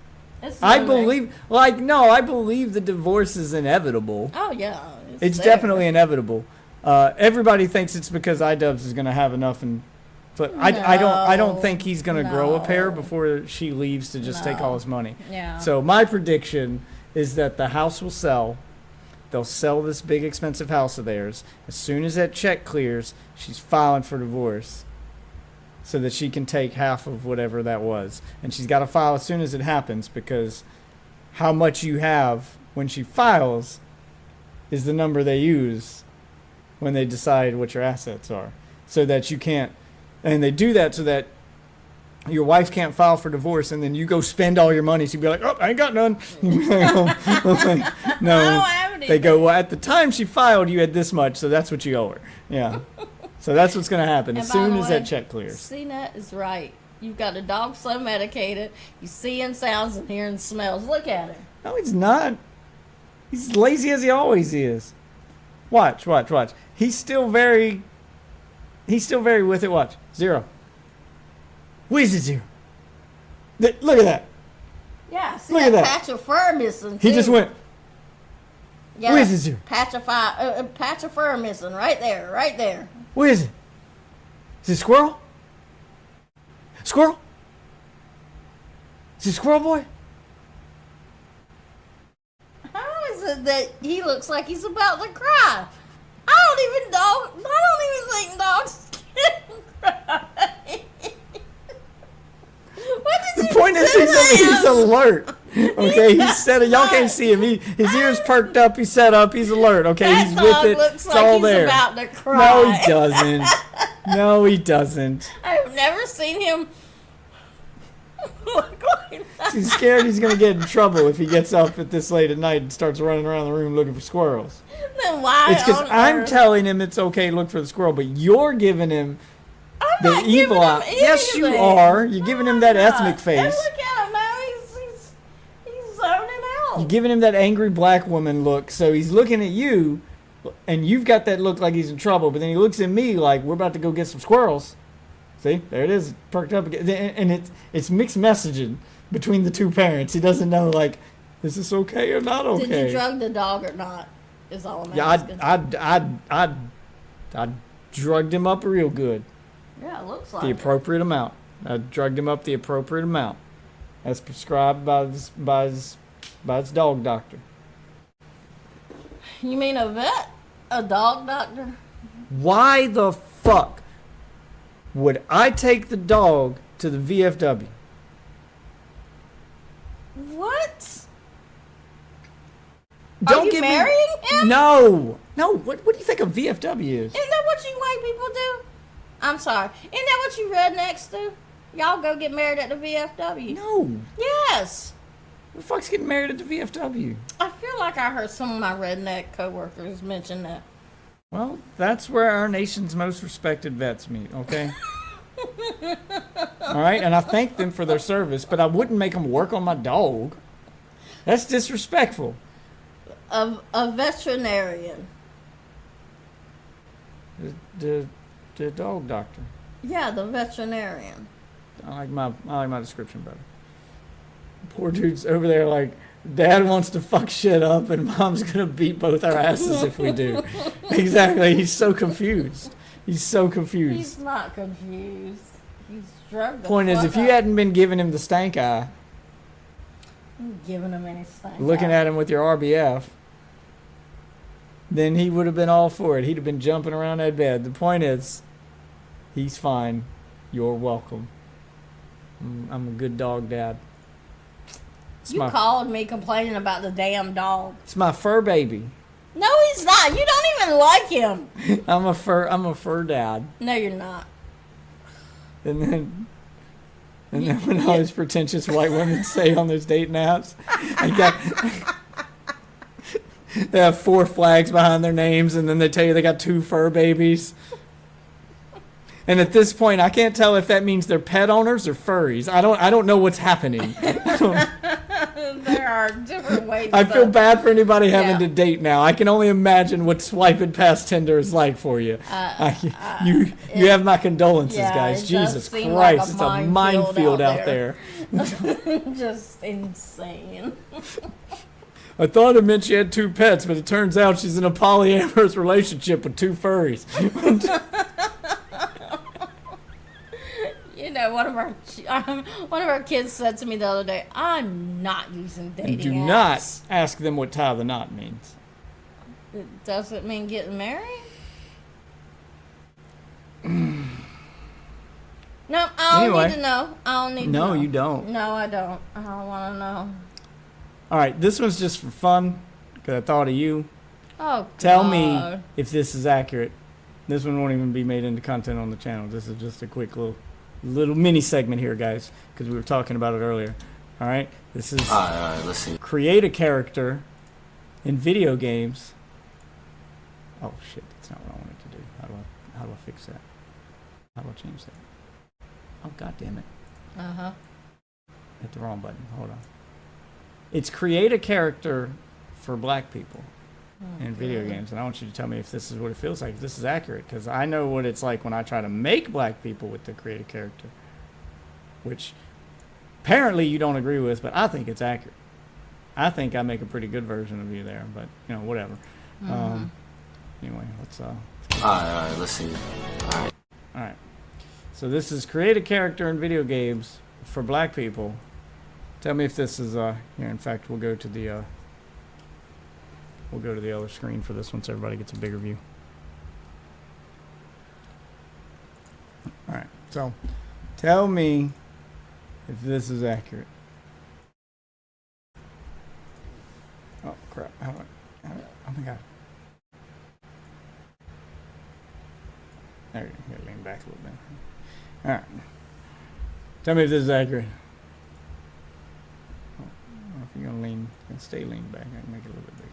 I believe the divorce is inevitable. Oh yeah, it's definitely inevitable. Everybody thinks it's because iDubbbz is going to have enough, and but I don't think he's going to grow a pair before she leaves to just take all his money. Yeah. So my prediction is that the house will sell. They'll sell this big expensive house of theirs. As soon as that check clears, she's filing for divorce so that she can take half of whatever that was. And she's got to file as soon as it happens, because how much you have when she files is the number they use when they decide what your assets are. So that you can't, and they do that so that your wife can't file for divorce, and then you go spend all your money. She'd be like, "Oh, I ain't got none." No, they go, "Well, at the time she filed, you had this much, so that's what you owe her." Yeah, so that's what's gonna happen as soon as that check clears. CNET is right. You've got a dog so medicated, he's seeing sounds and hearing smells. Look at him. No, he's not. He's lazy as he always is. Watch. He's still very with it. Watch. Zero. Where's it, Zero? Look at that. Yeah, see Look at that that. patch of fur missing, too. He just went. Yeah, Where's it, Zero? Patch of fur missing. Right there. Where is it? Is it squirrel? Squirrel? Is it squirrel boy? How is it that he looks like he's about to cry? I don't even think dogs can cry. The point is he's alert. Okay, he's set. Y'all can't see him. His ears perked up. He's set up. He's alert. Okay, That he's dog with it. looks It's like all he's there. about to cry. No, he doesn't. No, he doesn't. I've never seen him look like that. He's scared he's gonna get in trouble if he gets up at this late at night and starts running around the room looking for squirrels. Then why? It's because I'm telling him it's okay to look for the squirrel, but you're giving him the evil eye. Yes, you are. You're giving him that ethnic face. Hey, look at him now. He's zoning out. You're giving him that angry black woman look, so he's looking at you, and you've got that look like he's in trouble, but then he looks at me like we're about to go get some squirrels. See, there it is, perked up again. And it's mixed messaging between the two parents. He doesn't know, like, is this okay or not okay? Did you drug the dog or not? Is all I'm asking. I drugged him up real good. Yeah, it looks like the appropriate amount. I drugged him up the appropriate amount, as prescribed by his dog doctor. You mean a vet? A dog doctor? Why the fuck would I take the dog to the VFW? What? Don't Are you give marrying him? No. What do you think a VFW is? Isn't that what you white people do? I'm sorry. Isn't that what you rednecks do? Y'all go get married at the VFW. No. Yes. Who the fuck's getting married at the VFW? I feel like I heard some of my redneck coworkers mention that. Well, that's where our nation's most respected vets meet, okay? All right, and I thank them for their service, but I wouldn't make them work on my dog. That's disrespectful. A veterinarian. The dog doctor. Yeah, the veterinarian. I like my description better. Poor dude's over there like, Dad wants to fuck shit up and Mom's gonna beat both our asses if we do. Exactly. He's so confused. He's not confused. He's drugged. Point is, if you hadn't been giving him the stank eye, giving him any stank looking at him with your RBF, then he would have been all for it. He'd have been jumping around that bed. The point is, he's fine. You're welcome. I'm a good dog dad. You called me complaining about the damn dog. It's my fur baby. No, he's not. You don't even like him. I'm a fur dad. No, you're not. And then when all those pretentious white women say on those dating apps, they have 4 flags behind their names, and then they tell you they got 2 fur babies. And at this point, I can't tell if that means they're pet owners or furries. I don't know what's happening. There are different ways. I feel bad for anybody having to date now. I can only imagine what swiping past Tinder is like for you. You have my condolences, guys. Jesus Christ, like it's a minefield out there. Just insane. I thought it meant she had 2 pets, but it turns out she's in a polyamorous relationship with 2 furries. You know, one of our kids said to me the other day, "I'm not using dating apps." Do not ask them what tie the knot means. Does it mean getting married? No, I don't need to know. I don't need to know. No, you don't. No, I don't. I don't want to know. All right, this one's just for fun because I thought of you. Oh, Tell me if this is accurate. This one won't even be made into content on the channel. This is just a quick little mini segment here, guys, because we were talking about it earlier. All right, this is all right, let's see. Create a character in video games. Oh shit, that's not what I wanted to do. How do I fix that? How do I change that? Oh god damn it. Hit the wrong button. Hold on. It's create a character for black people in video games, and I want you to tell me if this is what it feels like, if this is accurate, because I know what it's like when I try to make black people with the create a character, which apparently you don't agree with, but I think it's accurate. I think I make a pretty good version of you there, but you know, whatever. Anyway, let's all right, let's see. All right. So this is create a character in video games for black people. Tell me if this is here. In fact, we'll go to the other screen for this one so everybody gets a bigger view. All right. So, tell me if this is accurate. Oh crap! Oh my god! There, you gotta lean back a little bit. All right. Tell me if this is accurate. Oh, if you're gonna stay leaned back, I can make it a little bit bigger.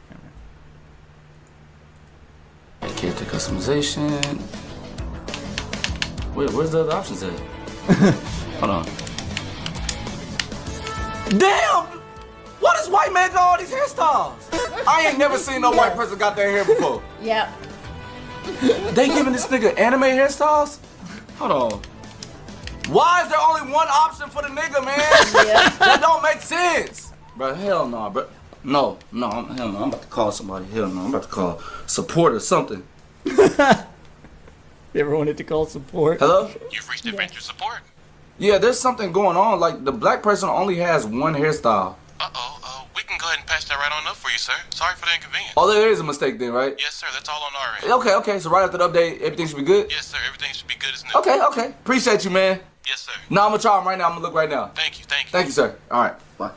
Character customization. Wait, where's the other options at? Hold on. Damn! Why does white man got all these hairstyles? I ain't never seen no white person got their hair before. Yep. They giving this nigga anime hairstyles? Hold on. Why is there only one option for the nigga, man? That don't make sense. Bro, hell no, bro. No, hell no. I'm about to call somebody. Hell no, I'm about to call support or something. You ever wanted to call support? Hello? You've reached adventure support. Yeah, there's something going on. Like, the black person only has one hairstyle. We can go ahead and patch that right on up for you, sir. Sorry for the inconvenience. Oh, there is a mistake then, right? Yes, sir. That's all on our end. Okay. So right after the update, everything should be good? Yes, sir. Everything should be good as new. Okay. Appreciate you, man. Yes, sir. No, I'm gonna try them right now. I'm gonna look right now. Thank you. Thank you, sir. All right. Bye.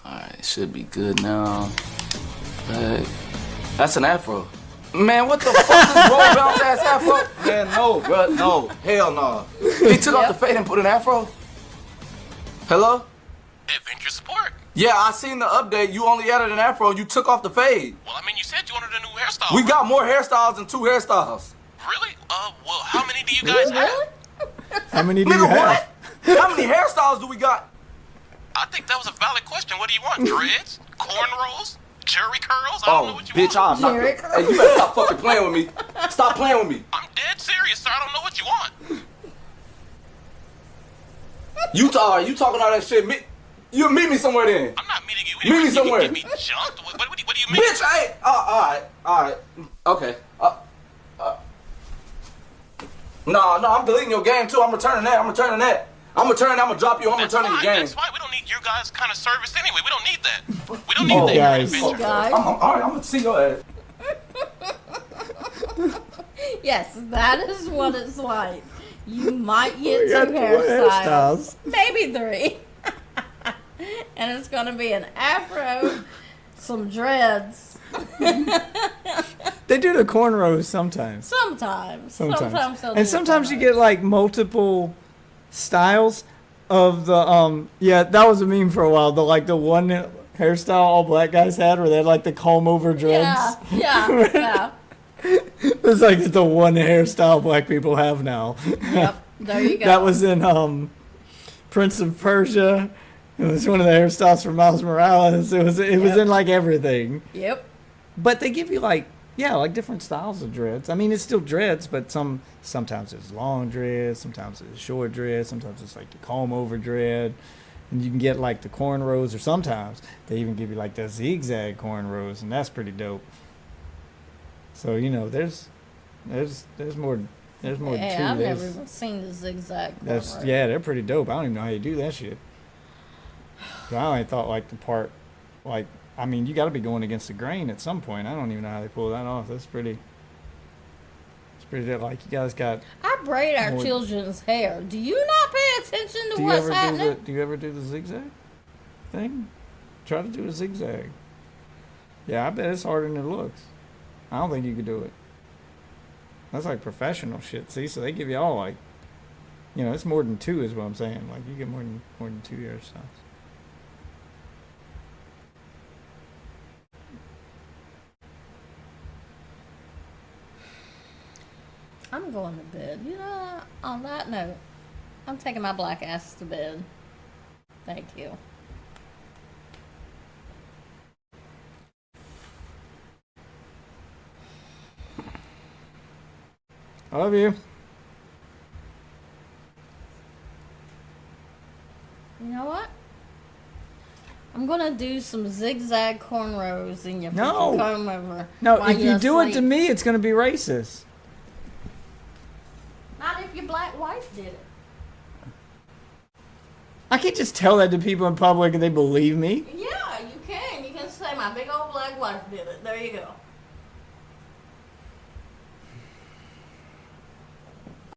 All right, should be good now. That's an afro. Man, what the fuck is this roll bounce ass afro? Man, no, bro, no. Hell no. He took off the fade and put an afro? Hello? Adventure support. Yeah, I seen the update. You only added an afro and you took off the fade. Well, I mean, you said you wanted a new hairstyle. We got more hairstyles than 2 hairstyles. Really? Well, how many do you guys have? How many do you have? What? How many hairstyles do we got? I think that was a valid question. What do you want? Dreads? Cornrows? Jerry curls? I don't know what you want. I'm not. Hey, you better stop fucking playing with me. Stop playing with me. I'm dead serious, sir. I don't know what you want. You talking all that shit. You meet me somewhere then. I'm not meeting you. Meet me somewhere. You get me jumped. What do you mean? Bitch, hey. All right. Okay. No, I'm deleting your game too. I'm returning that. I'm gonna drop you. I'm returning your game. That's fine. We don't need your guys' kind of service anyway. We don't need that. We don't need that. Guys. All right, I'm gonna see your ass. Yes, that is what it's like. You might get 2 hairstyles. Maybe 3. And it's going to be an afro, some dreads. They do the cornrows sometimes. Sometimes And sometimes you get like multiple styles of the yeah, that was a meme for a while. The one hairstyle all black guys had where they had like the comb over dreads. Yeah. It's like the one hairstyle black people have now. Yep. There you go. That was in Prince of Persia. It was one of the hairstyles for Miles Morales. It was in like everything. Yep. But they give you like different styles of dreads. I mean, it's still dreads, but sometimes it's long dreads, sometimes it's short dreads, sometimes it's like the comb over dread, and you can get like the cornrows, or sometimes they even give you like the zigzag cornrows, and that's pretty dope. So there's more to I've never even seen the zigzag cornrows. They're pretty dope. I don't even know how you do that shit. I only thought like the part, like, I mean, you got to be going against the grain at some point. I don't even know how they pull that off. It's pretty like you guys got. I braid our children's hair. Do you not pay attention to what's happening? Do you ever do the zigzag thing? Try to do a zigzag. Yeah, I bet it's harder than it looks. I don't think you could do it. That's like professional shit. See, so they give you all like, it's more than 2 is what I'm saying. Like you get more than 2 hairstyles. I'm going to bed. On that note, I'm taking my black ass to bed. Thank you. I love you. You know what? I'm going to do some zigzag cornrows in your comb over. No, if you do it to me, it's going to be racist. Not if your black wife did it. I can't just tell that to people in public and they believe me. Yeah, you can. You can say my big old black wife did it. There you go.